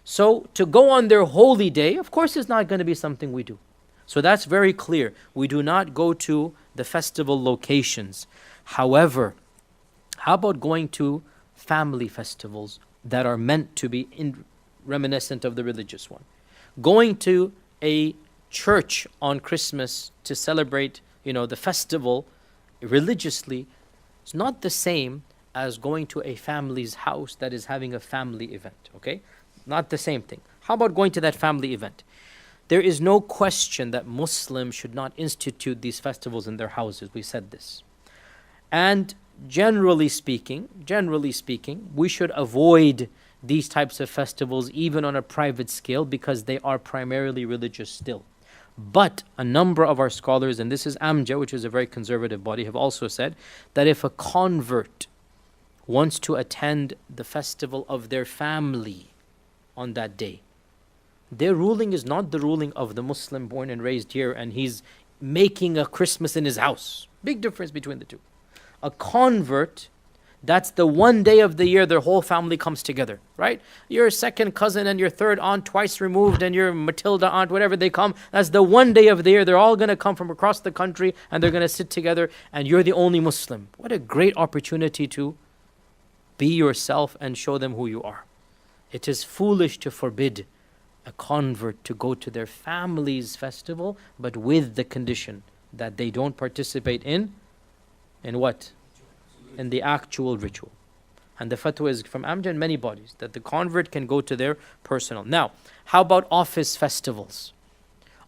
So to go on their holy day, of course, is not going to be something we do. So that's very clear. We do not go to the festival locations. However, how about going to family festivals that are meant to be reminiscent of the religious one. Going to a church on Christmas to celebrate, the festival religiously is not the same as going to a family's house that is having a family event, okay? Not the same thing. How about going to that family event? There is no question that Muslims should not institute these festivals in their houses. We said this. And generally speaking, we should avoid these types of festivals even on a private scale because they are primarily religious still. But a number of our scholars, and this is Amja, which is a very conservative body, have also said that if a convert wants to attend the festival of their family on that day, their ruling is not the ruling of the Muslim born and raised here and he's making a Christmas in his house. Big difference between the two. A convert, that's the one day of the year their whole family comes together, right? Your second cousin and your third aunt twice removed and your Matilda aunt, whatever they come, that's the one day of the year. They're all going to come from across the country and they're going to sit together and you're the only Muslim. What a great opportunity to be yourself and show them who you are. It is foolish to forbid a convert to go to their family's festival, but with the condition that they don't participate in what? In the actual ritual. And the fatwa is from Amja and many bodies that the convert can go to their personal. Now, how about office festivals?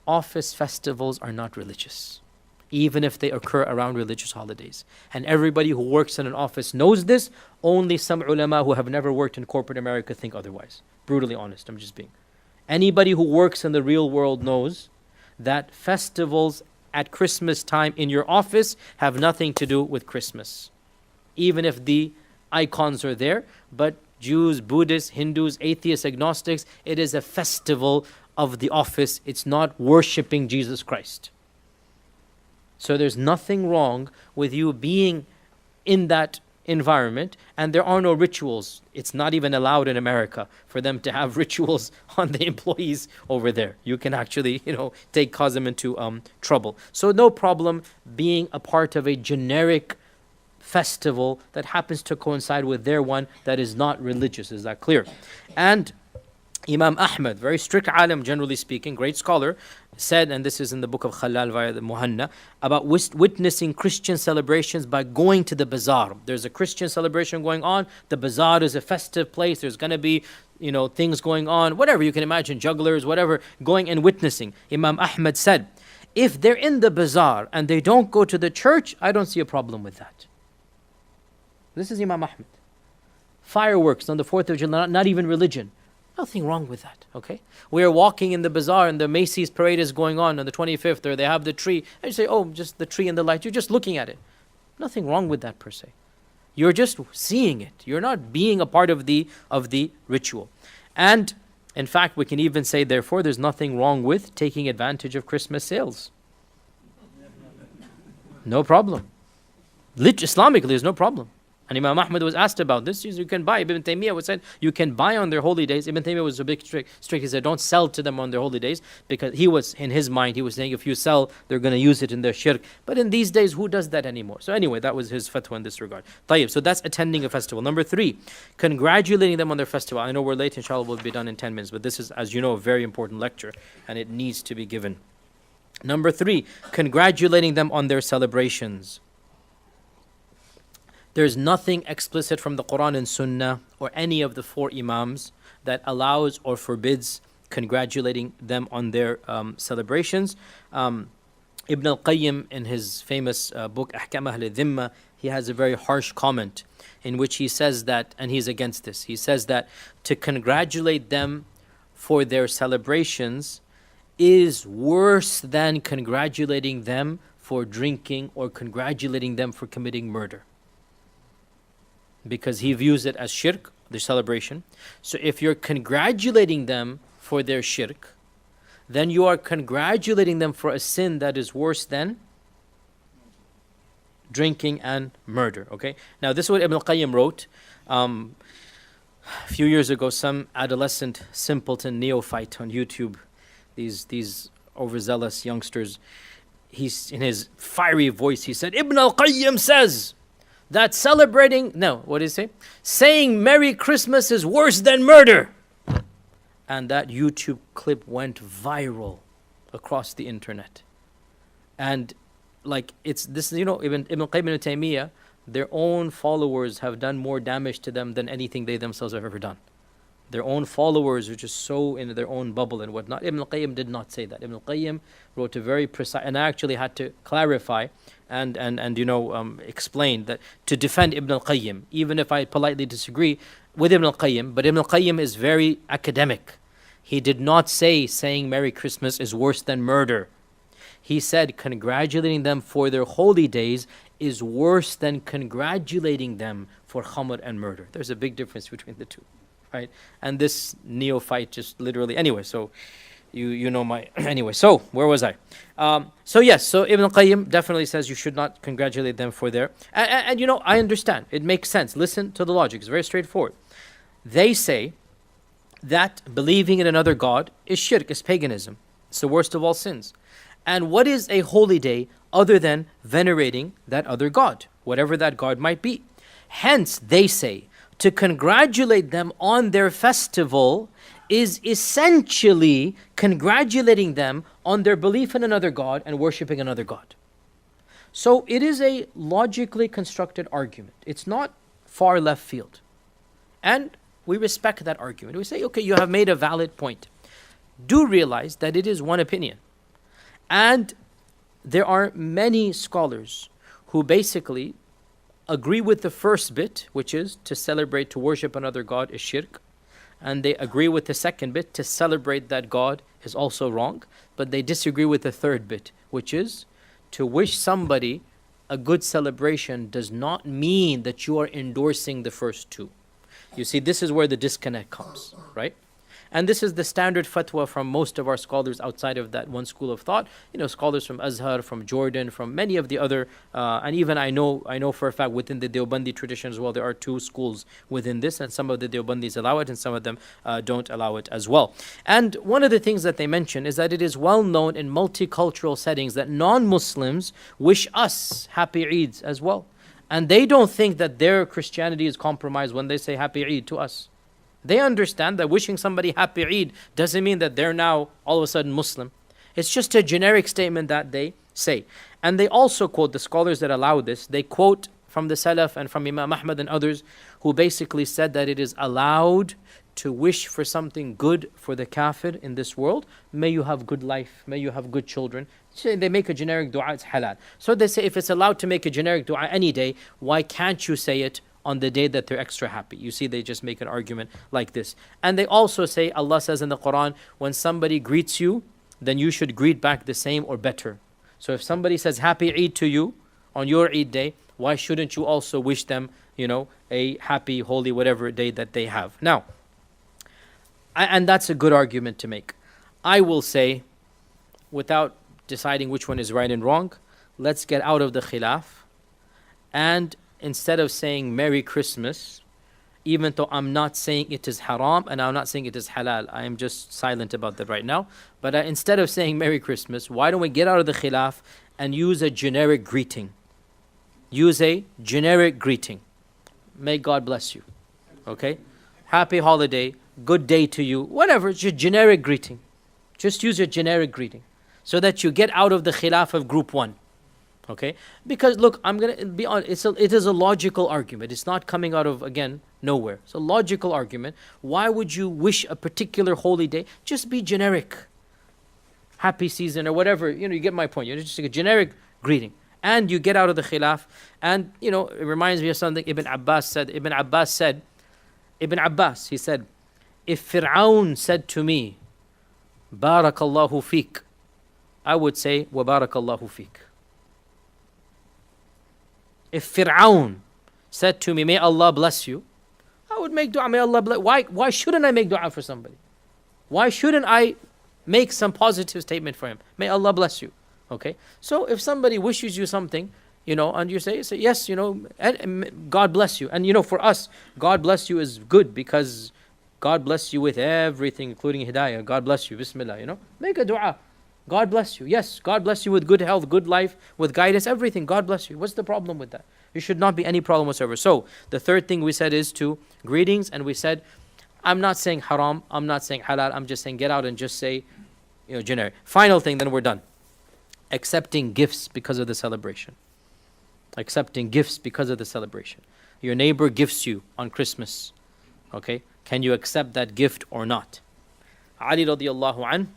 Office festivals are not religious, even if they occur around religious holidays. And everybody who works in an office knows this. Only some ulama who have never worked in corporate America think otherwise. Brutally honest, I'm just being. Anybody who works in the real world knows that festivals at Christmas time in your office have nothing to do with Christmas. Even if the icons are there, but Jews, Buddhists, Hindus, atheists, agnostics, it is a festival of the office. It's not worshipping Jesus Christ. So there's nothing wrong with you being in that environment, and there are no rituals. It's not even allowed in America for them to have rituals on the employees over there. You can actually, cause them into trouble. So no problem being a part of a generic festival that happens to coincide with their one that is not religious. Is that clear? And Imam Ahmad, very strict alim generally speaking, great scholar, said, and this is in the book of Khalal via the Muhanna, about witnessing Christian celebrations by going to the bazaar. There's a Christian celebration going on. The bazaar is a festive place. There's going to be, things going on, whatever you can imagine, jugglers, whatever, going and witnessing. Imam Ahmad said, if they're in the bazaar and they don't go to the church, I don't see a problem with that. This is Imam Ahmad. Fireworks on the 4th of July, not even religion. Nothing wrong with that, okay? We are walking in the bazaar and the Macy's parade is going on the 25th, or they have the tree, and you say, oh, just the tree and the light. You're just looking at it. Nothing wrong with that per se. You're just seeing it. You're not being a part of the ritual. And in fact, we can even say, therefore, there's nothing wrong with taking advantage of Christmas sales. No problem. Islamically, there's no problem. And Imam Ahmad was asked about this. You can buy. Ibn Taymiyyah was said, you can buy on their holy days. Ibn Taymiyyah was a bit strict. He said, don't sell to them on their holy days, because he was, in his mind, he was saying, if you sell, they're going to use it in their shirk. But in these days, who does that anymore? So anyway, that was his fatwa in this regard. Tayyib, so that's attending a festival. Number 3, congratulating them on their festival. I know we're late, inshallah, we'll be done in 10 minutes, but this is, as you know, a very important lecture, and it needs to be given. Number 3, congratulating them on their celebrations. There's nothing explicit from the Quran and Sunnah or any of the 4 Imams that allows or forbids congratulating them on their celebrations. Ibn al-Qayyim, in his famous book Ahkam Ahl al-Dhimma, he has a very harsh comment in which he says that, and he's against this, he says that to congratulate them for their celebrations is worse than congratulating them for drinking or congratulating them for committing murder. Because he views it as shirk, the celebration. So if you're congratulating them for their shirk, then you are congratulating them for a sin that is worse than drinking and murder. Okay. Now this is what Ibn al-Qayyim wrote. A few years ago, some adolescent simpleton neophyte on YouTube, these overzealous youngsters, he's in his fiery voice, he said, Ibn al-Qayyim says that saying Merry Christmas is worse than murder. and that YouTube clip went viral across the internet. And like it's this, Ibn Qayyim and Taymiyyah, their own followers have done more damage to them than anything they themselves have ever done. Their own followers are just so in their own bubble and whatnot. Ibn al-Qayyim did not say that. Ibn al-Qayyim wrote a very precise, and I actually had to clarify and explain that to defend Ibn al-Qayyim, even if I politely disagree with Ibn al-Qayyim, but Ibn al-Qayyim is very academic. He did not say saying Merry Christmas is worse than murder. He said congratulating them for their holy days is worse than congratulating them for khamr and murder. There's a big difference between the two. Right, and this neophyte just literally. Anyway, so you know my. Anyway, so where was I? So Ibn al-Qayyim definitely says you should not congratulate them for their. And I understand. It makes sense. Listen to the logic. It's very straightforward. They say that believing in another god is shirk, is paganism. It's the worst of all sins. And what is a holy day other than venerating that other god, whatever that god might be? Hence, they say, to congratulate them on their festival is essentially congratulating them on their belief in another God and worshipping another God. So it is a logically constructed argument. It's not far left field. And we respect that argument. We say, okay, you have made a valid point. Do realize that it is one opinion. And there are many scholars who basically agree with the first bit, which is to celebrate, to worship another God is shirk. And they agree with the second bit, to celebrate that God is also wrong. But they disagree with the third bit, which is to wish somebody a good celebration does not mean that you are endorsing the first two. You see, this is where the disconnect comes, right? And this is the standard fatwa from most of our scholars outside of that one school of thought. Scholars from Azhar, from Jordan, from many of the other, and even I know for a fact within the Deobandi tradition as well, there are two schools within this, and some of the Deobandis allow it, and some of them don't allow it as well. And one of the things that they mention is that it is well known in multicultural settings that non-Muslims wish us happy Eids as well. And they don't think that their Christianity is compromised when they say happy Eid to us. They understand that wishing somebody happy Eid doesn't mean that they're now all of a sudden Muslim. It's just a generic statement that they say. And they also quote, the scholars that allow this, they quote from the Salaf and from Imam Ahmad and others who basically said that it is allowed to wish for something good for the kafir in this world. May you have good life, may you have good children. So they make a generic dua, it's halal. So they say if it's allowed to make a generic dua any day, why can't you say it on the day that they're extra happy? You see, they just make an argument like this. And they also say, Allah says in the Quran, when somebody greets you, then you should greet back the same or better. So if somebody says happy Eid to you on your Eid day, why shouldn't you also wish them, a happy, holy, whatever day that they have? Now, and that's a good argument to make. I will say, without deciding which one is right and wrong, let's get out of the khilaf, and instead of saying Merry Christmas, even though I'm not saying it is haram and I'm not saying it is halal, I am just silent about that right now, but instead of saying Merry Christmas, why don't we get out of the khilaf and use a generic greeting? Use a generic greeting. May God bless you. Okay? Happy holiday, good day to you, whatever, it's a generic greeting. Just use a generic greeting so that you get out of the khilaf of group one. Okay? Because look, I'm going to be honest, it is a logical argument. It's not coming out of, again, nowhere. It's a logical argument. Why would you wish a particular holy day? Just be generic. Happy season or whatever, you get my point. Just a generic greeting. And you get out of the khilaf. And, it reminds me of something Ibn Abbas said. Ibn Abbas, he said, if Fir'aun said to me, Barakallahu feek, I would say, Wa barakallahu feek. If Fir'aun said to me, may Allah bless you, I would make dua, may Allah bless. Why shouldn't I make dua for somebody? Why shouldn't I make some positive statement for him? May Allah bless you. Okay? So if somebody wishes you something, and you say yes, and God bless you. And for us, God bless you is good because God bless you with everything, including hidayah. God bless you, bismillah, Make a dua. God bless you. Yes, God bless you with good health, good life, with guidance, everything. God bless you. What's the problem with that? There should not be any problem whatsoever. So, the third thing we said is to greetings, and we said I'm not saying haram, I'm not saying halal, I'm just saying get out and just say, generic. Final thing, then we're done. Accepting gifts because of the celebration. Accepting gifts because of the celebration. Your neighbor gifts you on Christmas. Okay? Can you accept that gift or not? Ali radiallahu an,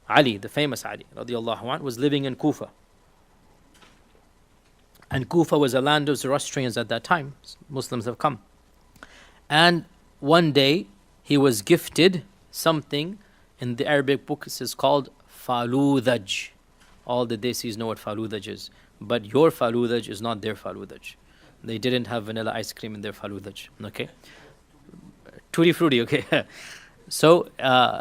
Ali, the famous Ali radiallahu an, was living in Kufa. And Kufa was a land of Zoroastrians at that time. Muslims have come. And one day, he was gifted something. In the Arabic books is called faludaj. All the Desis know what faludaj is. But your faludaj is not their faludaj. They didn't have vanilla ice cream in their faludaj. Okay? Tutti frutti, okay? So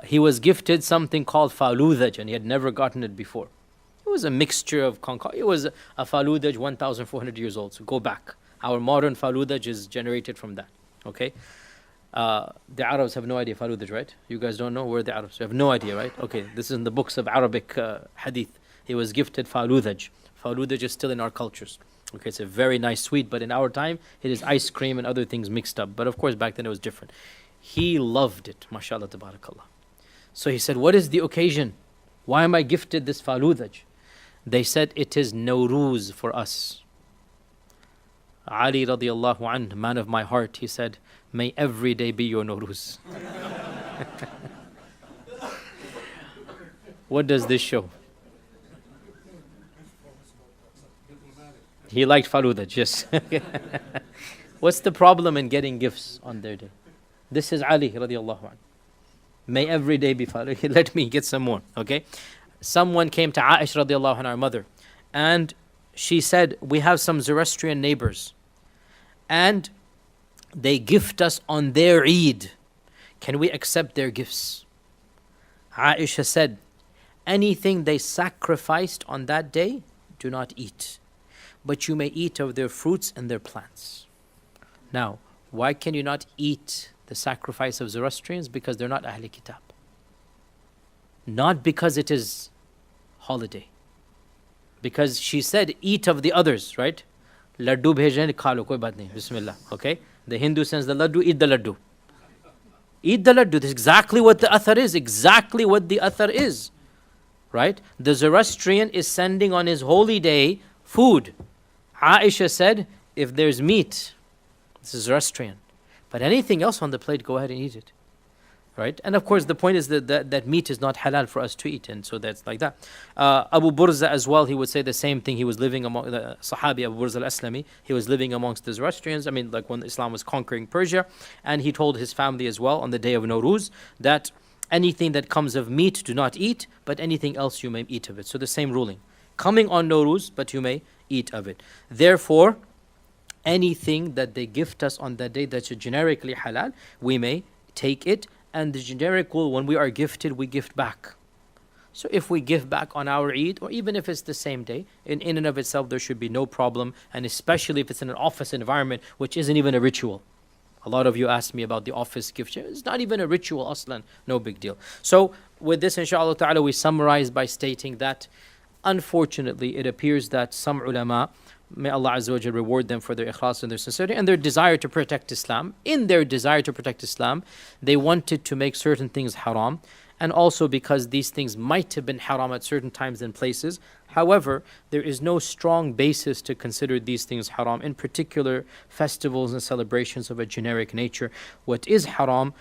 he was gifted something called faludaj, and he had never gotten it before. It was a mixture of concoct. It was a faludaj 1,400 years old. So go back. Our modern faludaj is generated from that. Okay? The Arabs have no idea faludaj, right? You guys don't know? We're the Arabs. You have no idea, right? Okay, this is in the books of Arabic hadith. He was gifted faludaj. Faludaj is still in our cultures. Okay, it's a very nice sweet, but in our time, it is ice cream and other things mixed up. But of course, back then it was different. He loved it, mashallah, tabarakallah. So he said, what is the occasion? Why am I gifted this faludaj? They said, it is Nowruz for us. Ali radiallahu anh, man of my heart, he said, may every day be your Nowruz. What does this show? He liked faludaj, yes. What's the problem in getting gifts on their day? This is Ali radiallahu anh. May every day be faludaj. Let me get some more, okay? Someone came to Aisha radiallahu anh, our mother, and she said, we have some Zoroastrian neighbors, and they gift us on their Eid. Can we accept their gifts? Aisha said, anything they sacrificed on that day, do not eat. But you may eat of their fruits and their plants. Now, why can you not eat the sacrifice of Zoroastrians? Because they're not Ahl Kitab. Not because it is holiday. Because she said, eat of the others, right? Laddu bhejen kha lo, koi baat nahi, bismillah, okay? The Hindu sends the laddu, eat the laddu. Eat the laddu, this is exactly what the athar is, exactly what the athar is, right? The Zoroastrian is sending on his holy day food. Aisha said, if there's meat, this is Zoroastrian. But anything else on the plate, go ahead and eat it. Right? And of course, the point is that meat is not halal for us to eat. And so that's like that. Abu Burza as well, he would say the same thing. He was living among the Sahabi, Abu Burza al-Aslami. He was living amongst the Zoroastrians. I mean, like when Islam was conquering Persia. And he told his family as well on the day of Nowruz that anything that comes of meat, do not eat. But anything else, you may eat of it. So the same ruling. Coming on Nowruz, but you may eat of it. Therefore, anything that they gift us on that day that's generically halal, we may take it. And the generic rule, when we are gifted, we gift back. So if we give back on our Eid, or even if it's the same day, in and of itself, there should be no problem. And especially if it's in an office environment, which isn't even a ritual. A lot of you asked me about the office gift. It's not even a ritual, aslan, no big deal. So with this, inshallah ta'ala, we summarize by stating that, unfortunately, it appears that some ulama, may Allah Azza wa Jal reward them for their ikhlas and their sincerity and their desire to protect Islam. In their desire to protect Islam, they wanted to make certain things haram, and also because these things might have been haram at certain times and places. However, there is no strong basis to consider these things haram, in particular festivals and celebrations of a generic nature. What is haram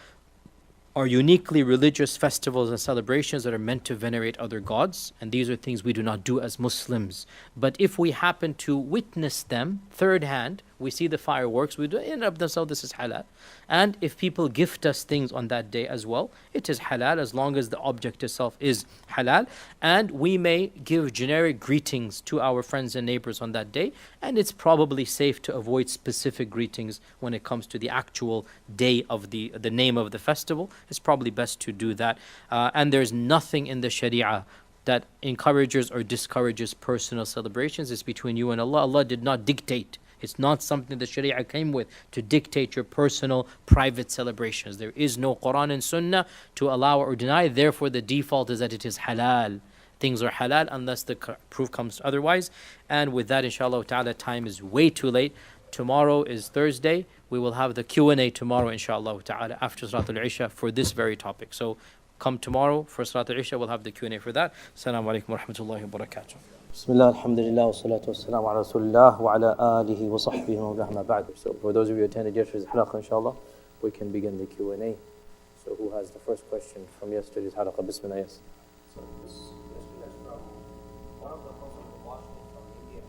are uniquely religious festivals and celebrations that are meant to venerate other gods, and these are things we do not do as Muslims. But if we happen to witness them third hand, we see the fireworks, we do in and of themselves, this is halal. And if people gift us things on that day as well, it is halal as long as the object itself is halal. And we may give generic greetings to our friends and neighbors on that day, and it's probably safe to avoid specific greetings when it comes to the actual day of the name of the festival. It's probably best to do that. And there's nothing in the Sharia that encourages or discourages personal celebrations. It's between you and Allah. Allah did not dictate. It's not something the Sharia came with to dictate your personal, private celebrations. There is no Quran and Sunnah to allow or deny. Therefore, the default is that it is halal. Things are halal unless the proof comes otherwise. And with that, inshallah ta'ala, time is way too late. tomorrow is Thursday. We will have the Q&A tomorrow, inshallah ta'ala, after Salatul Isha for this very topic. So come tomorrow for Salatul Isha, we'll have the Q&A for that. Assalamu alaikum wa rahmatullahi wa barakatuh. Bismillah, alhamdulillah, wa salatu wa salam ala rasulillah wa ala alihi wa sahbihi wa rahma ba'du. So for those of you who attended yesterday's halaqah, inshallah, we can begin the Q&A. So who has the first question from yesterday's halaqah? Bismillah, yes. So this question is from one of the persons who watched it from India.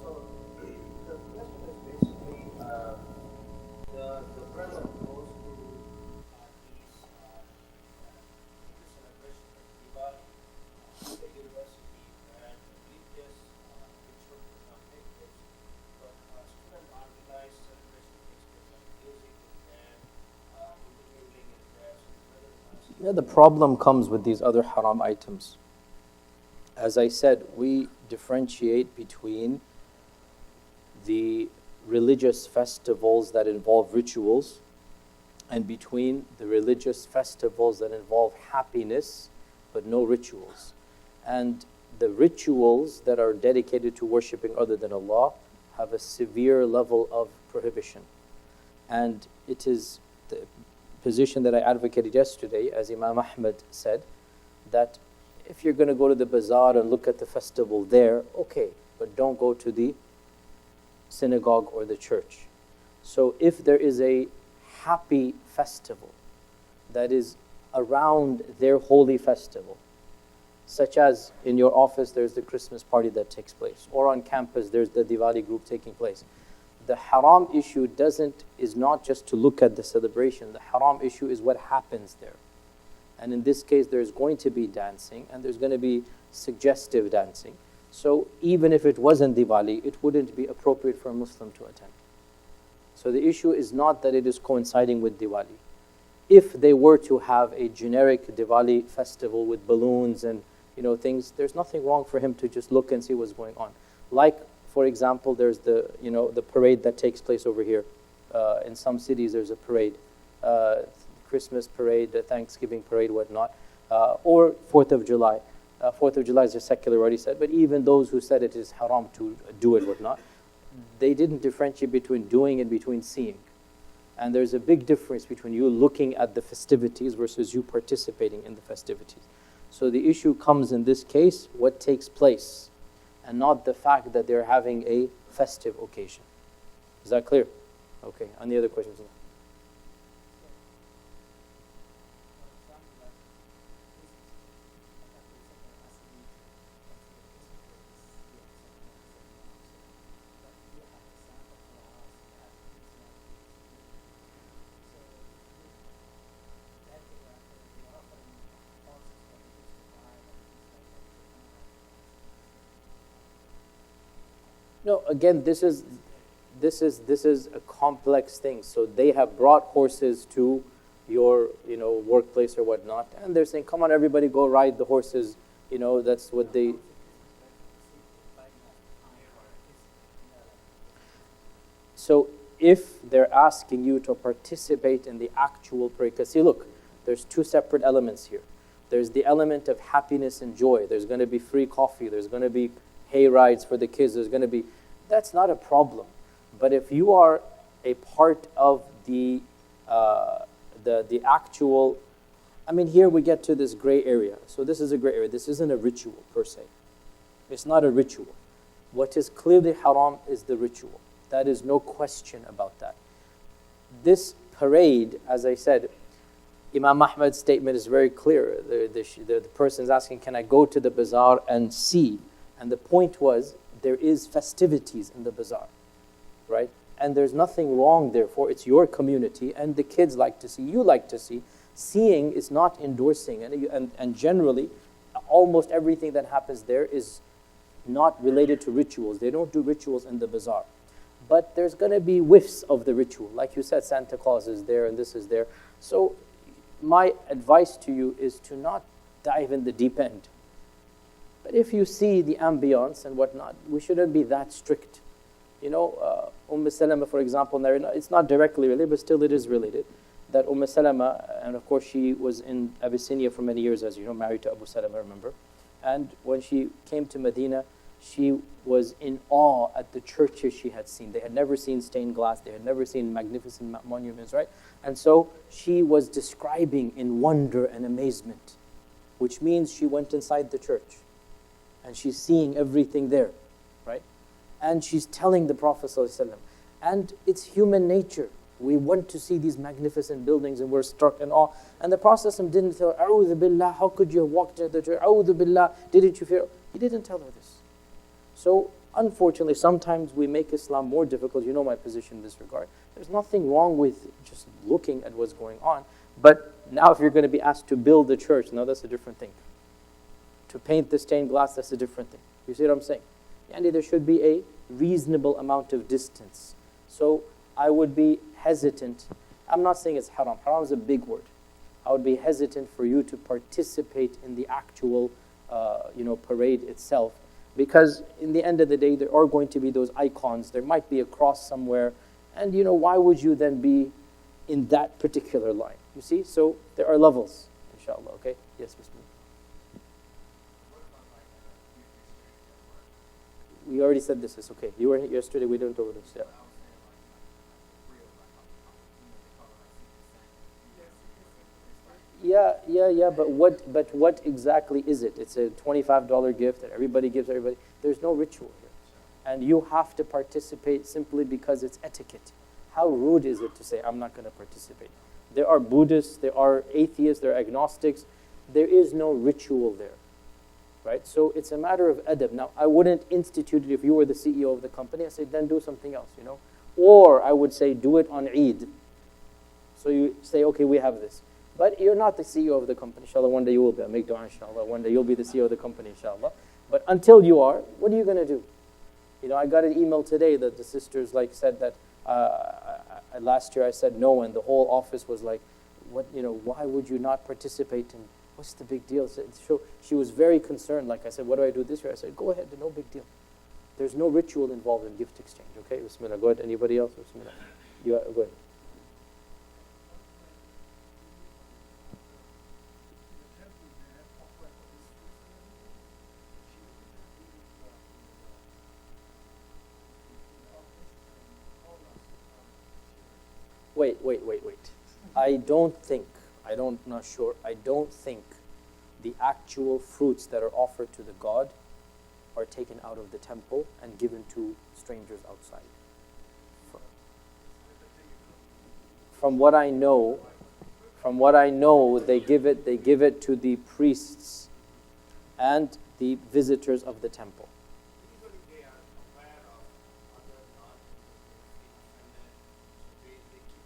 So the question is basically the brother goes to these celebrations like Diwali at the university, and religious ritual does not take place, but student organized celebration takes place, like music is there, mingling is there. So the brother is asking. Yeah, the problem comes with these other haram items. As I said, we differentiate between the religious festivals that involve rituals and between the religious festivals that involve happiness but no rituals. And the rituals that are dedicated to worshipping other than Allah have a severe level of prohibition. And it is the position that I advocated yesterday, as Imam Ahmad said, that if you're going to go to the bazaar and look at the festival there, okay, but don't go to the synagogue or the church. So if there is a happy festival that is around their holy festival, such as in your office there's the Christmas party that takes place, or on campus there's the Diwali group taking place, the haram issue is not just to look at the celebration. The haram issue is what happens there. And in this case, there's going to be dancing, and there's going to be suggestive dancing. So even if it wasn't Diwali, it wouldn't be appropriate for a Muslim to attend. So the issue is not that it is coinciding with Diwali. If they were to have a generic Diwali festival with balloons and things, there's nothing wrong for him to just look and see what's going on. Like, for example, there's the parade that takes place over here. In some cities, there's a parade, Christmas parade, the Thanksgiving parade, whatnot, or 4th of July. 4th of July is a secular, already said, but even those who said it is haram to do it, whatnot, they didn't differentiate between doing and between seeing. And there's a big difference between you looking at the festivities versus you participating in the festivities. So the issue comes in this case, what takes place, and not the fact that they're having a festive occasion. Is that clear? Okay, any other questions? No, again, this is a complex thing. So they have brought horses to your workplace or whatnot, and they're saying, "Come on, everybody, go ride the horses." That's what they. So if they're asking you to participate in the actual parade, because see, look, there's two separate elements here. There's the element of happiness and joy. There's going to be free coffee. There's going to be hay rides for the kids. There's going to be. That's not a problem. But if you are a part of the actual, here we get to this gray area. So this is a gray area. This isn't a ritual per se. It's not a ritual. What is clearly haram is the ritual. That is no question about that. This parade, as I said, Imam Ahmad's statement is very clear. The person is asking, can I go to the bazaar and see? And the point was, there is festivities in the bazaar, right? And there's nothing wrong, therefore, it's your community, and the kids like to see, you like to see. Seeing is not endorsing, and generally, almost everything that happens there is not related to rituals. They don't do rituals in the bazaar. But there's going to be whiffs of the ritual. Like you said, Santa Claus is there, and this is there. So my advice to you is to not dive in the deep end. But if you see the ambience and whatnot, we shouldn't be that strict. Salama, for example, it's not directly related, but still it is related. That Salama, and of course she was in Abyssinia for many years, as you know, married to Abu Salama, remember? And when she came to Medina, She was in awe at the churches she had seen. They had never seen stained glass. They had never seen magnificent monuments, right? And so she was describing in wonder and amazement, which means she went inside the church and she's seeing everything there, right? And she's telling the Prophet ﷺ, and it's human nature. We want to see these magnificent buildings and we're struck in awe. And the Prophet ﷺ didn't tell her, A'udhu Billah, how could you have walked into the church? A'udhu Billah, didn't you fear? He didn't tell her this. So unfortunately, sometimes we make Islam more difficult. You know my position in this regard. There's nothing wrong with just looking at what's going on. But now if you're going to be asked to build a church, now that's a different thing. To paint the stained glass, that's a different thing. You see what I'm saying? And there should be a reasonable amount of distance. So I would be hesitant. I'm not saying it's haram. Haram is a big word. I would be hesitant for you to participate in the actual parade itself. Because in the end of the day, there are going to be those icons. There might be a cross somewhere. And why would you then be in that particular line? You see? So there are levels, inshallah. Okay? Yes, Bismillah. We already said this is okay. You were here yesterday, we didn't over this. Yeah, but what exactly is it? It's a $25 gift that everybody gives everybody. There's no ritual here. And you have to participate simply because it's etiquette. How rude is it to say, I'm not going to participate? There are Buddhists, there are atheists, there are agnostics. There is no ritual there. Right? So it's a matter of adab. Now, I wouldn't institute it if you were the CEO of the company. I say, then do something else, Or I would say, do it on Eid. So you say, okay, we have this. But you're not the CEO of the company. Inshallah, one day you will be. I'll make dua, inshallah. One day you'll be the CEO of the company, inshallah. But until you are, what are you going to do? I got an email today that the sisters said that last year I said no, and the whole office was like, what, why would you not participate in, what's the big deal? So she was very concerned. Like I said, what do I do this year? I said, go ahead, no big deal. There's no ritual involved in gift exchange, okay? Bismillah, go ahead. Anybody else? Bismillah. Go ahead. Wait. I don't think the actual fruits that are offered to the God are taken out of the temple and given to strangers outside. From what I know, they give it to the priests and the visitors of the temple.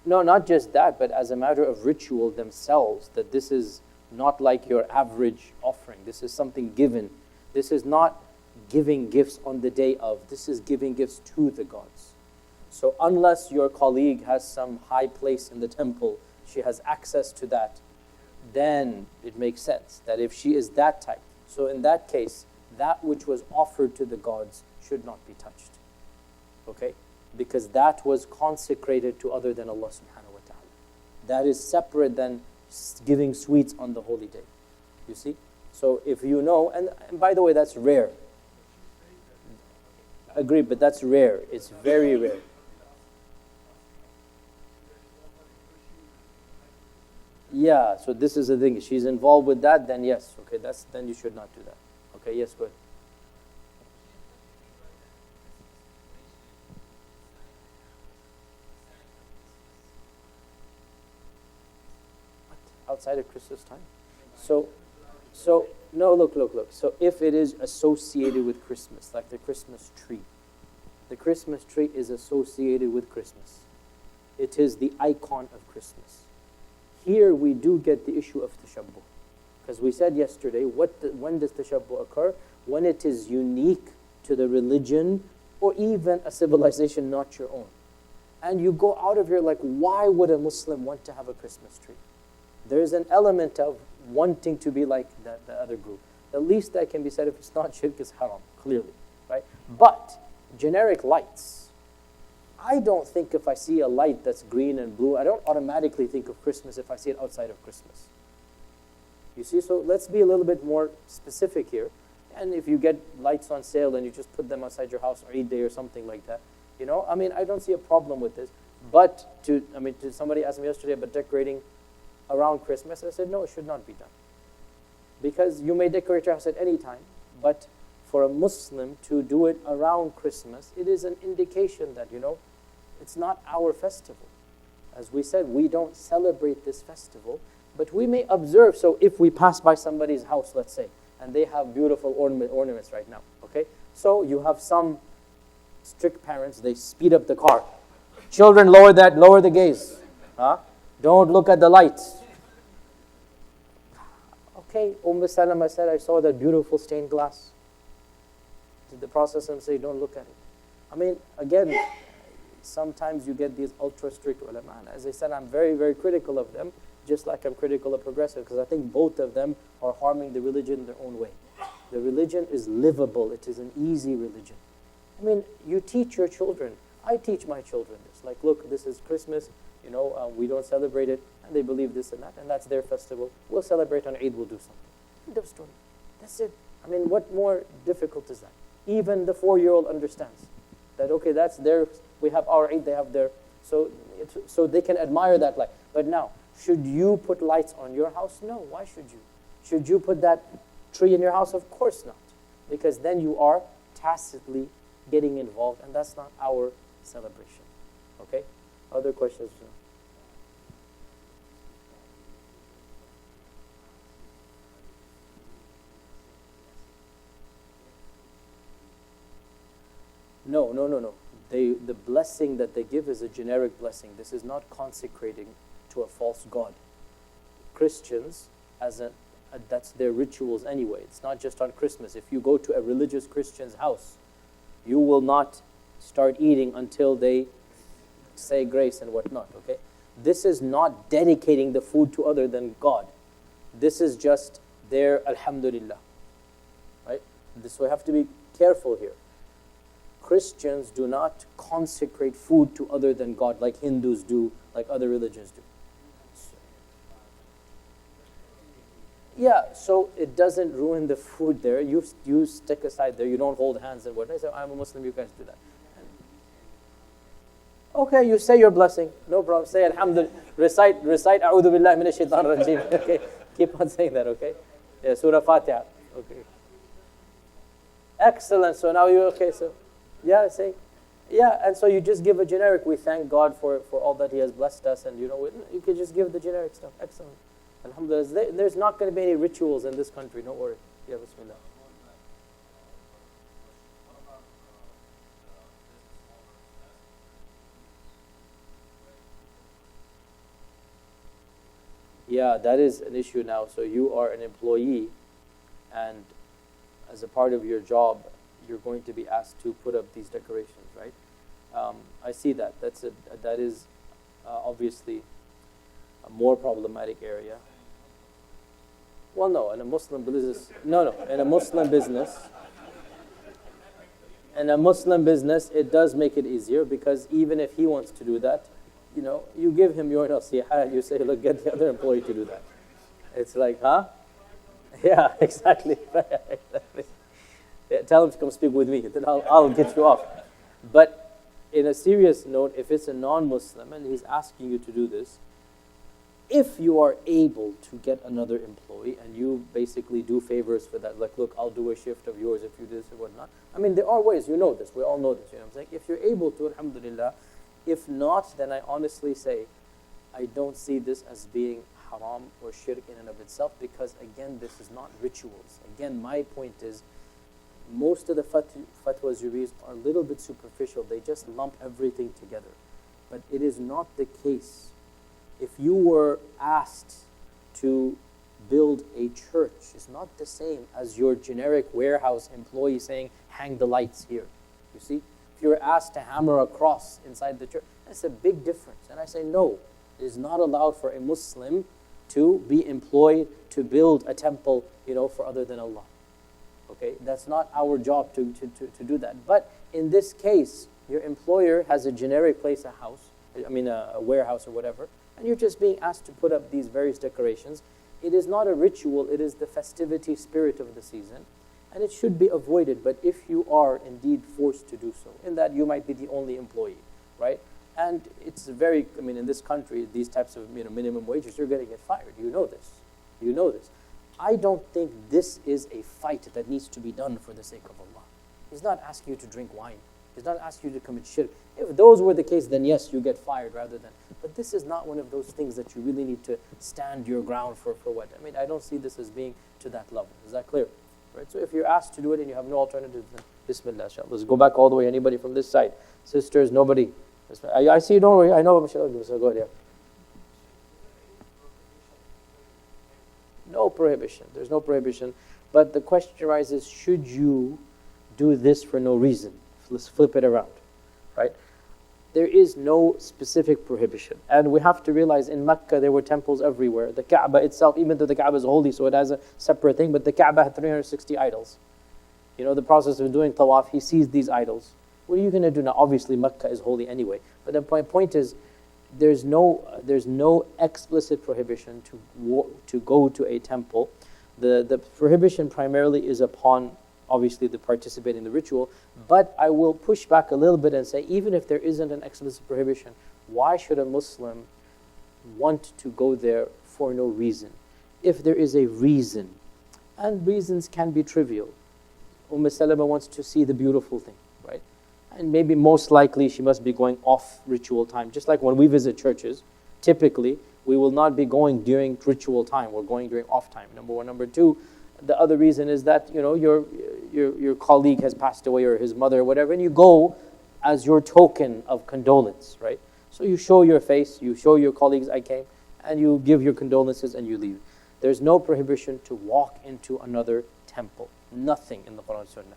No, not just that, but as a matter of ritual themselves, that this is not like your average offering. This is something given. This is not giving gifts on the day of. This is giving gifts to the gods. So unless your colleague has some high place in the temple, she has access to that, then it makes sense that if she is that type. So in that case, that which was offered to the gods should not be touched. Okay? Because that was consecrated to other than Allah subhanahu wa ta'ala. That is separate than giving sweets on the holy day. You see? So if you know, and by the way, that's rare. Agree, but that's rare. It's very rare. Yeah, so this is the thing. If she's involved with that, then yes. Okay, then you should not do that. Okay, yes, go ahead. Outside of Christmas time. So no, look. So if it is associated with Christmas, like the Christmas tree is associated with Christmas. It is the icon of Christmas. Here we do get the issue of tashabbuh. Because we said yesterday, when does tashabbuh occur? When it is unique to the religion or even a civilization not your own. And you go out of here like, why would a Muslim want to have a Christmas tree? There's an element of wanting to be like the other group. The least that can be said, if it's not shirk, is haram, clearly, right? But generic lights, I don't think if I see a light that's green and blue, I don't automatically think of Christmas if I see it outside of Christmas. You see, so let's be a little bit more specific here. And if you get lights on sale and you just put them outside your house on Eid Day or something like that, I mean, I don't see a problem with this. But somebody asked me yesterday about decorating around Christmas. I said, no, it should not be done. Because you may decorate your house at any time, but for a Muslim to do it around Christmas, it is an indication that, it's not our festival. As we said, we don't celebrate this festival, but we may observe. So if we pass by somebody's house, let's say, and they have beautiful ornaments right now, okay? So you have some strict parents, they speed up the car. Children, lower the gaze. Don't look at the lights. Okay, Salama said, I saw that beautiful stained glass. Did the Prophet say, don't look at it? I mean, again, sometimes you get these ultra strict ulama. And as I said, I'm very, very critical of them, just like I'm critical of progressive, because I think both of them are harming the religion in their own way. The religion is livable. It is an easy religion. I mean, you teach your children. I teach my children this. Like, look, this is Christmas. We don't celebrate it, and they believe this and that's their festival. We'll celebrate on Eid. We'll do something. End of story. That's it. I mean, what more difficult is that? Even the 4-year-old understands that. Okay, that's their. We have our Eid. They have their. So they can admire that light. But now, should you put lights on your house? No. Why should you? Should you put that tree in your house? Of course not, because then you are tacitly getting involved, and that's not our celebration. Okay? Other questions? No. The blessing that they give is a generic blessing. This is not consecrating to a false god. Christians, that's their rituals anyway. It's not just on Christmas. If you go to a religious Christian's house, you will not start eating until they say grace and whatnot, okay? This is not dedicating the food to other than God. This is just their alhamdulillah, right? So we have to be careful here. Christians do not consecrate food to other than God like Hindus do, like other religions do. Yeah, so it doesn't ruin the food there. You stick aside there. You don't hold hands and whatnot. So I'm a Muslim, you guys do that. Okay, you say your blessing. No problem. Say alhamdulillah. Recite A'udhu Billahi Minash Shaitanir Rajeem. Okay, keep on saying that, okay? Yeah, Surah Fatiha. Okay. Excellent. So now you're okay. So, yeah, say. Yeah, and so you just give a generic. We thank God for all that He has blessed us. And you can just give the generic stuff. Excellent. Alhamdulillah. There's not going to be any rituals in this country. Don't worry. Yeah, Bismillah. Yeah, that is an issue now. So you are an employee, and as a part of your job, you're going to be asked to put up these decorations, right? I see that. That is obviously a more problematic area. Well, no, in a Muslim business, in a Muslim business, it does make it easier, because even if he wants to do that, you give him your nasihah, you say, look, get the other employee to do that. It's like, huh? Yeah, exactly. Exactly. Yeah, tell him to come speak with me, then I'll get you off. But in a serious note, if it's a non-Muslim and he's asking you to do this, if you are able to get another employee and you basically do favors for that, like, look, I'll do a shift of yours if you do this or whatnot. I mean, there are ways, this, we all know this, what I'm saying? If you're able to, alhamdulillah. If not, then I honestly say, I don't see this as being haram or shirk in and of itself, because again, this is not rituals. Again, my point is, most of the fatwas you read are a little bit superficial. They just lump everything together. But it is not the case. If you were asked to build a church, it's not the same as your generic warehouse employee saying, hang the lights here. You see? If you're asked to hammer a cross inside the church, that's a big difference. And I say, no, it is not allowed for a Muslim to be employed to build a temple, for other than Allah. Okay, that's not our job to do that. But in this case, your employer has a generic place, a warehouse or whatever, and you're just being asked to put up these various decorations. It is not a ritual, it is the festivity spirit of the season. And it should be avoided, but if you are indeed forced to do so, in that you might be the only employee, right? And it's very, I mean, in this country, these types of minimum wages, you're going to get fired. You know this. You know this. I don't think this is a fight that needs to be done for the sake of Allah. He's not asking you to drink wine. He's not asking you to commit shirk. If those were the case, then yes, you get fired rather than. But this is not one of those things that you really need to stand your ground for what? I mean, I don't see this as being to that level. Is that clear? Right? So if you're asked to do it and you have no alternative, then Bismillah, inshallah. Let's go back all the way. Anybody from this side? Sisters, nobody. I see you, don't worry. I know, mashallah. So go ahead, yeah. No prohibition. There's no prohibition. But the question arises, should you do this for no reason? Let's flip it around, right? There is no specific prohibition. And we have to realize in Mecca there were temples everywhere. The Kaaba itself, even though the Kaaba is holy, so it has a separate thing, but the Kaaba had 360 idols. You know, the process of doing tawaf, he sees these idols. What are you going to do now? Obviously Mecca is holy anyway. But the point is, there's no explicit prohibition to go to a temple. The prohibition primarily is upon obviously the participate in the ritual, but I will push back a little bit and say, even if there isn't an explicit prohibition, why should a Muslim want to go there for no reason? If there is a reason, and reasons can be trivial. Salama wants to see the beautiful thing, right? And maybe most likely she must be going off ritual time. Just like when we visit churches, typically we will not be going during ritual time. We're going during off time, number one. Number two, the other reason is that your colleague has passed away, or his mother or whatever, and you go as your token of condolence, right? So you show your face, you show your colleagues I came, and you give your condolences and you leave. There's no prohibition to walk into another temple. Nothing in the Quran and Sunnah.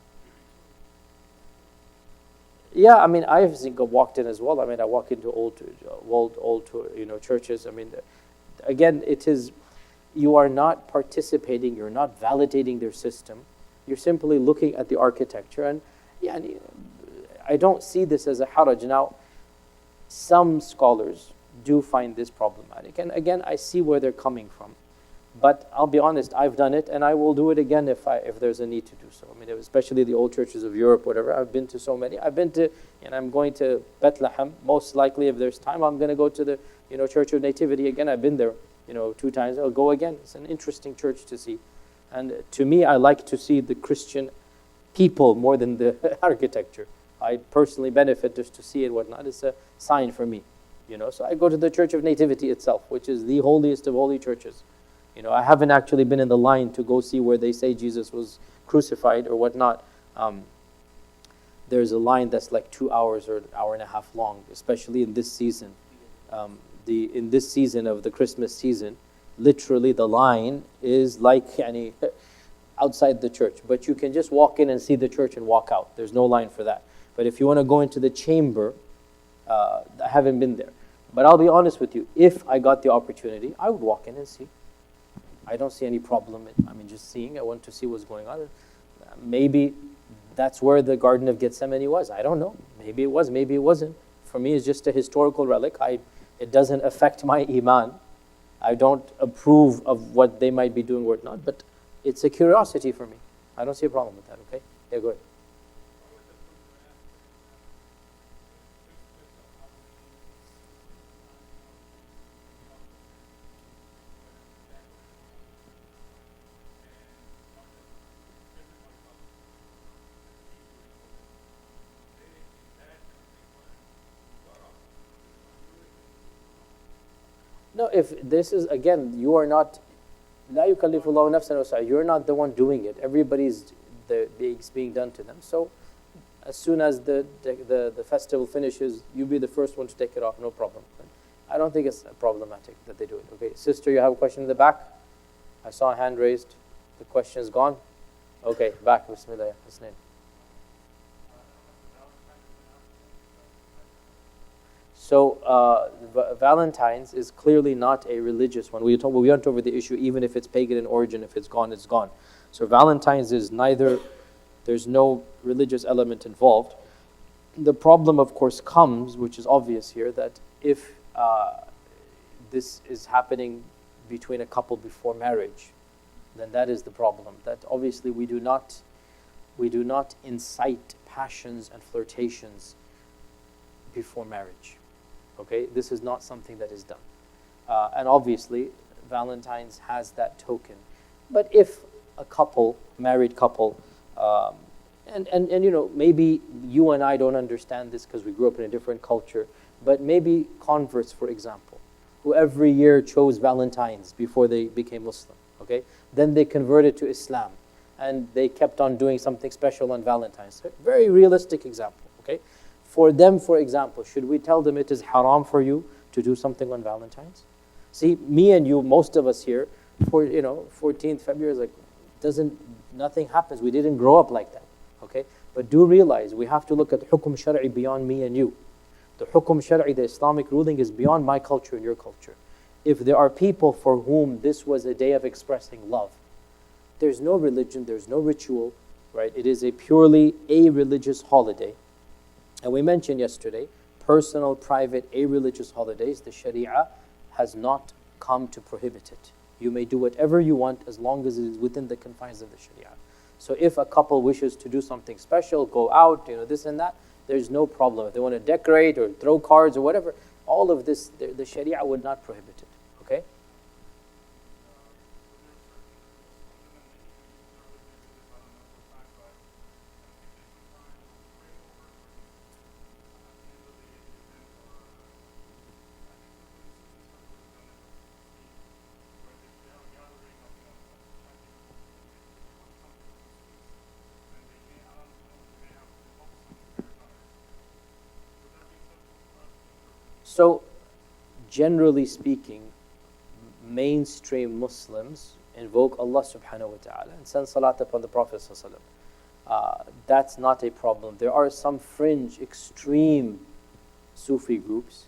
Yeah, I mean, I think I walked in as well. I mean, I walk into old churches. I mean, again, it is, you are not participating, you're not validating their system. You're simply looking at the architecture. And yeah, I don't see this as a haraj. Now, some scholars do find this problematic. And again, I see where they're coming from. But I'll be honest, I've done it, and I will do it again if there's a need to do so. I mean, especially the old churches of Europe, whatever. I've been to so many. And I'm going to Bethlehem. Most likely, if there's time, I'm going to go to the Church of Nativity again. I've been there 2 times. I'll go again. It's an interesting church to see. And to me, I like to see the Christian people more than the architecture. I personally benefit just to see it, whatnot. It's a sign for me. So I go to the Church of Nativity itself, which is the holiest of holy churches. I haven't actually been in the line to go see where they say Jesus was crucified or whatnot. There's a line that's like 2 hours or an hour and a half long, especially in this season. In this season of the Christmas season, literally the line is like outside the church. But you can just walk in and see the church and walk out. There's no line for that. But if you want to go into the chamber, I haven't been there. But I'll be honest with you, if I got the opportunity, I would walk in and see. I don't see any problem in, just seeing. I want to see what's going on. Maybe that's where the Garden of Gethsemane was. I don't know. Maybe it was, maybe it wasn't. For me, it's just a historical relic. It doesn't affect my iman. I don't approve of what they might be doing or whatnot, but it's a curiosity for me. I don't see a problem with that, okay? Yeah, go ahead. No, if this is, again, you are not, لا يكلف الله نفسا وسعها. You're not the one doing it. Everybody's it's being done to them. So, as soon as the festival finishes, you be the first one to take it off. No problem. But I don't think it's problematic that they do it. Okay, sister, you have a question in the back? I saw a hand raised. The question is gone. Okay, back. Bismillah. His name. So Valentine's is clearly not a religious one. We went over the issue, even if it's pagan in origin, if it's gone, it's gone. So Valentine's is neither, there's no religious element involved. The problem, of course, comes, which is obvious here, that if this is happening between a couple before marriage, then that is the problem. That obviously we do not we do not incite passions and flirtations before marriage. Okay, this is not something that is done. And obviously, Valentine's has that token. But if a couple, married couple, and you know, maybe you and I don't understand this because we grew up in a different culture, but maybe converts, for example, who every year chose Valentine's before they became Muslim, okay? Then they converted to Islam, and they kept on doing something special on Valentine's. Very realistic example, okay? For them, for example, should we tell them it is haram for you to do something on Valentine's? See, me and you, most of us here, for 14th February is like, nothing happens. We didn't grow up like that, okay? But do realize we have to look at hukum shar'i beyond me and you. The hukum shar'i, the Islamic ruling, is beyond my culture and your culture. If there are people for whom this was a day of expressing love, there's no religion, there's no ritual, right? It is a purely a-religious holiday. And we mentioned yesterday, personal, private, a-religious holidays, the Sharia has not come to prohibit it. You may do whatever you want as long as it is within the confines of the Sharia. So if a couple wishes to do something special, go out, this and that, there's no problem. If they want to decorate or throw cards or whatever, all of this, the Sharia would not prohibit it, okay? So, generally speaking, mainstream Muslims invoke Allah subhanahu wa ta'ala and send salat upon the Prophet sallallahu alaihi wasallam. That's not a problem. There are some fringe, extreme Sufi groups,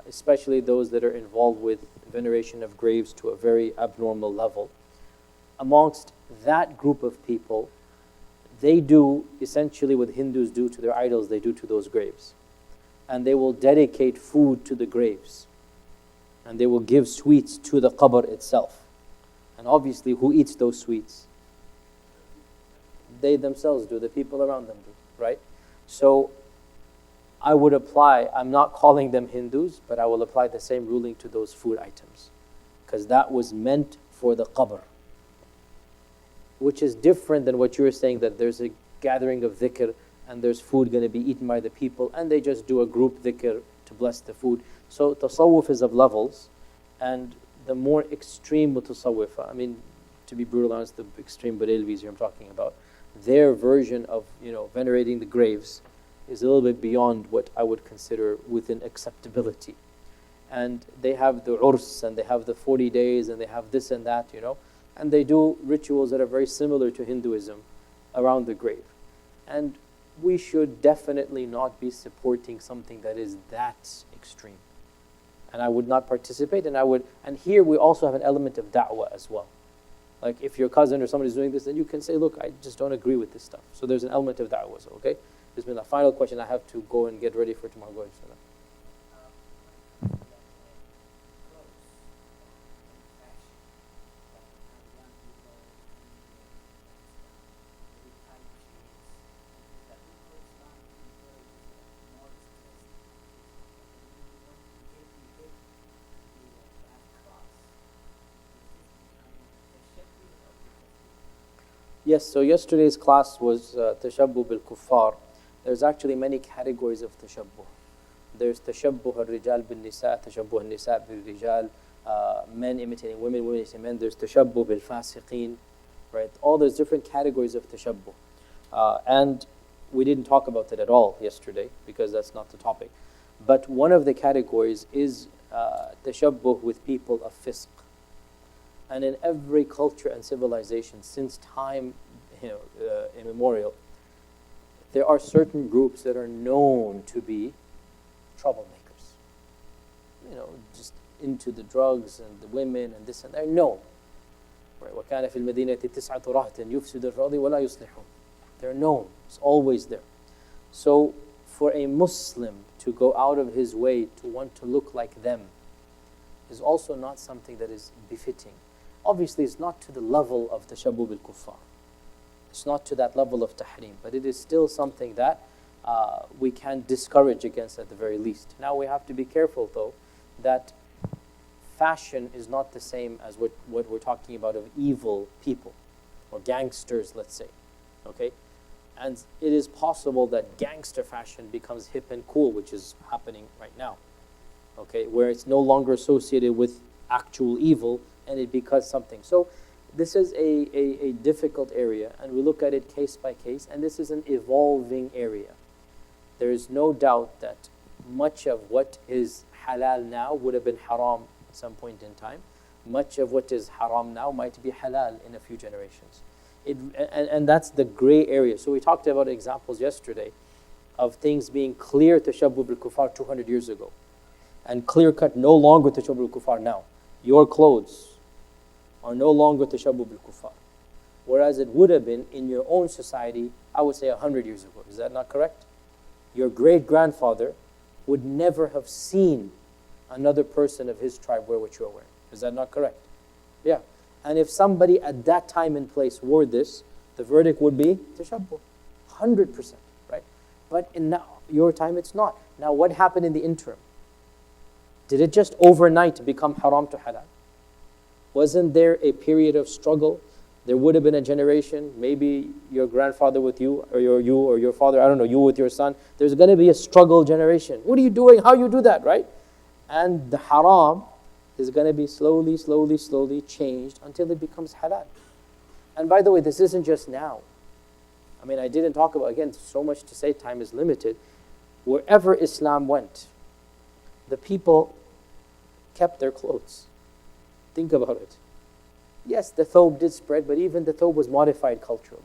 especially those that are involved with veneration of graves to a very abnormal level. Amongst that group of people, they do essentially what Hindus do to their idols, they do to those graves. And they will dedicate food to the graves. And they will give sweets to the qabr itself. And obviously, who eats those sweets? They themselves do, the people around them do, right? So, I would apply, I'm not calling them Hindus, but I will apply the same ruling to those food items. Because that was meant for the qabr. Which is different than what you're saying, that there's a gathering of dhikr, and there's food going to be eaten by the people, and they just do a group dhikr to bless the food. So tasawwuf is of levels, and the more extreme mutasawwif, I mean, to be brutal honest, the extreme Barelvis here I'm talking about, their version of venerating the graves is a little bit beyond what I would consider within acceptability. And they have the urs, and they have the 40 days, and they have this and that, and they do rituals that are very similar to Hinduism around the grave. And we should definitely not be supporting something that is that extreme. And I would not participate, and here we also have an element of da'wah as well. Like if your cousin or somebody is doing this, then you can say, look, I just don't agree with this stuff. So there's an element of da'wah, so, okay? Bismillah, final question, I have to go and get ready for tomorrow. Go ahead, Bismillah. Yes, so yesterday's class was Tashabbuh bil Kuffar. There's actually many categories of Tashabbuh. There's Tashabbuh al-Rijal bil Nisa, Tashabbuh al-Nisa bil Rijal, men imitating women, women imitating men. There's Tashabbuh bil Fasiqeen, right? All those different categories of Tashabbuh. And we didn't talk about it at all yesterday because that's not the topic. But one of the categories is Tashabbuh with people of Fisq. And in every culture and civilization, since time immemorial, there are certain groups that are known to be troublemakers. Just into the drugs and the women and this and that. They're known. وَكَانَ فِي الْمَدِينَةِ تِسْعَةُ رَهْطٍ يُفْسِدُ الْأَرْضِ وَلَا يُصْلِحُونَ. They're known. It's always there. So for a Muslim to go out of his way to want to look like them is also not something that is befitting. Obviously, it's not to the level of Tashabbuh bil Kuffar. It's not to that level of tahrim, but it is still something that we can discourage against at the very least. Now we have to be careful though, that fashion is not the same as what we're talking about of evil people, or gangsters, let's say, okay? And it is possible that gangster fashion becomes hip and cool, which is happening right now, okay? Where it's no longer associated with actual evil, and it becomes something. So this is a difficult area, and we look at it case by case, and this is an evolving area. There is no doubt that much of what is halal now would have been haram at some point in time. Much of what is haram now might be halal in a few generations. And that's the gray area. So we talked about examples yesterday of things being clear tashabbuh bil kuffar 200 years ago, and clear cut no longer tashabbuh bil kuffar now. Your clothes are no longer tashabbuh bil kuffar, whereas it would have been in your own society, I would say 100 years ago. Is that not correct? Your great-grandfather would never have seen another person of his tribe wear what you're wearing. Is that not correct? Yeah. And if somebody at that time and place wore this, the verdict would be tashabbuh, 100%, right? But in now, your time, it's not. Now, what happened in the interim? Did it just overnight become haram to halal? Wasn't there a period of struggle? There would have been a generation, maybe your grandfather with you, or your father, I don't know, you with your son. There's going to be a struggle generation. What are you doing? How you do that, right? And the haram is going to be slowly changed until it becomes halal. And by the way, this isn't just now. I mean, I didn't talk about, again, so much to say, time is limited. Wherever Islam went, the people kept their clothes. Think about it. Yes, the thobe did spread, but even the thobe was modified culturally.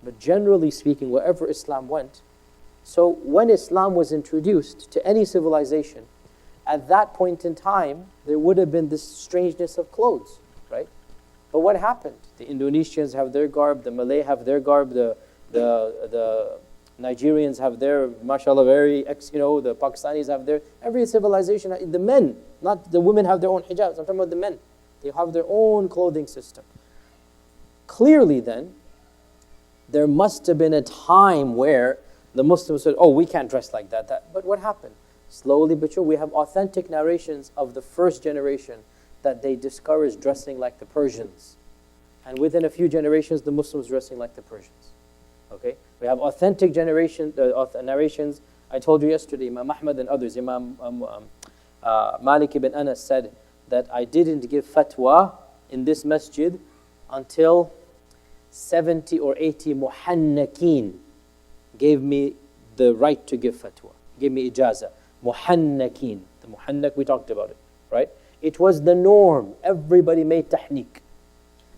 But generally speaking, wherever Islam went, so when Islam was introduced to any civilization, at that point in time, there would have been this strangeness of clothes, right? But what happened? The Indonesians have their garb, the Malay have their garb, the Nigerians have their, mashallah, the Pakistanis have their, every civilization, the men, not the women have their own hijabs, I'm talking about the men. They have their own clothing system. Clearly then, there must have been a time where the Muslims said, oh, we can't dress like that. But what happened? Slowly but surely, we have authentic narrations of the first generation that they discouraged dressing like the Persians. And within a few generations, the Muslims dressing like the Persians. Okay? We have authentic narrations. I told you yesterday, Imam Ahmad and others, Imam Malik ibn Anas said that I didn't give fatwa in this masjid until 70 or 80 muhannakeen gave me the right to give fatwa, gave me ijazah. Muhannakeen, the muhannak, we talked about it, right? It was the norm. Everybody made tahniq.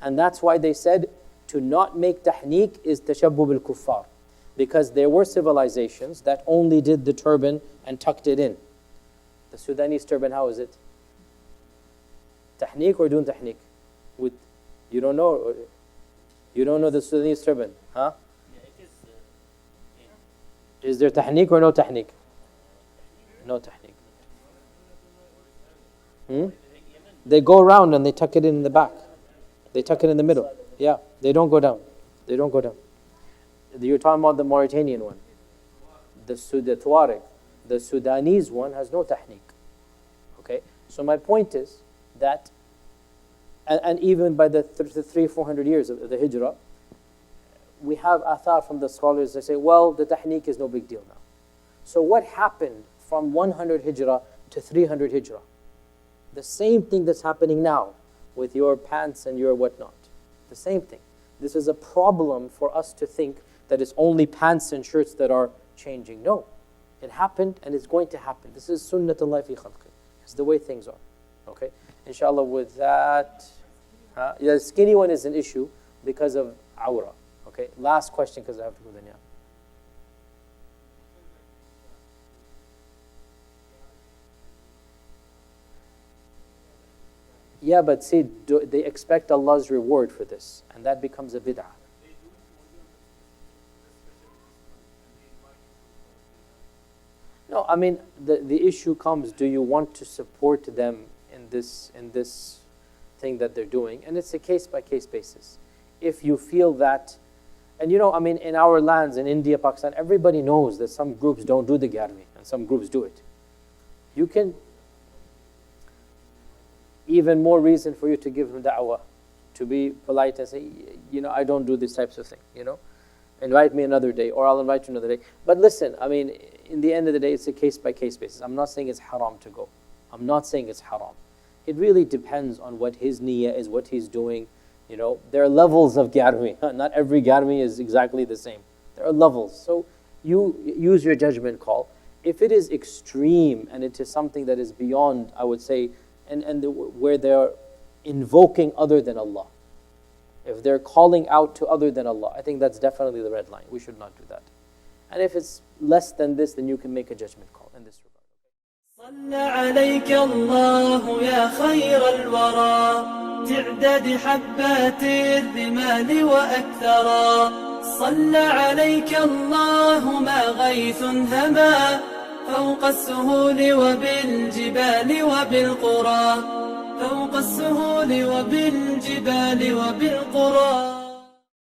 And that's why they said to not make tahniq is tashabbuh bil kuffar. Because there were civilizations that only did the turban and tucked it in. The Sudanese turban, how is it? Tahniq or dun tahniq? With, you don't know the Sudanese turban, huh? Yeah, it is. Is there tahniq or no tahniq? No tahniq. They go around and they tuck it in the back. They tuck it in the middle. Yeah, they don't go down. They don't go down. You're talking about the Mauritanian one. The Tuareg. The Sudanese one has no tahniq. Okay? So my point is that, and even by the 300-400 years of the Hijrah, we have athar from the scholars that say, well, the tahniq is no big deal now. So what happened from 100 Hijrah to 300 Hijrah? The same thing that's happening now with your pants and your whatnot. The same thing. This is a problem for us to think that it's only pants and shirts that are changing. No. It happened and it's going to happen. This is sunnatullah fi khalqi. It's the way things are. Okay? Inshallah, with that, the skinny one is an issue because of awra. Okay? Last question because I have to go then, yeah. Yeah, but see, they expect Allah's reward for this, and that becomes a bid'ah. No, I mean, the issue comes, do you want to support them in this thing that they're doing? And it's a case-by-case basis. If you feel that, And I mean, in our lands, in India, Pakistan, everybody knows that some groups don't do the garmi and some groups do it. You can, even more reason for you to give him da'wah, to be polite and say, I don't do these types of things, Invite me another day, or I'll invite you another day. But listen, I mean, in the end of the day, it's a case-by-case basis. I'm not saying it's haram to go. I'm not saying it's haram. It really depends on what his niyyah is, what he's doing. There are levels of garmi. Not every garmi is exactly the same. There are levels. So you use your judgment call. If it is extreme and it is something that is beyond, I would say, where they're invoking other than Allah, if they're calling out to other than Allah, I think that's definitely the red line. We should not do that. And if it's less than this, then you can make a judgment call in this regard. صلى عليك الله يا خير الورى تعداد حبات الرمال وأكثرا صلى عليك الله ما غيث هما فوق السهول وبالجبال وبالقرى فوق السهول وبالجبال وبالقرى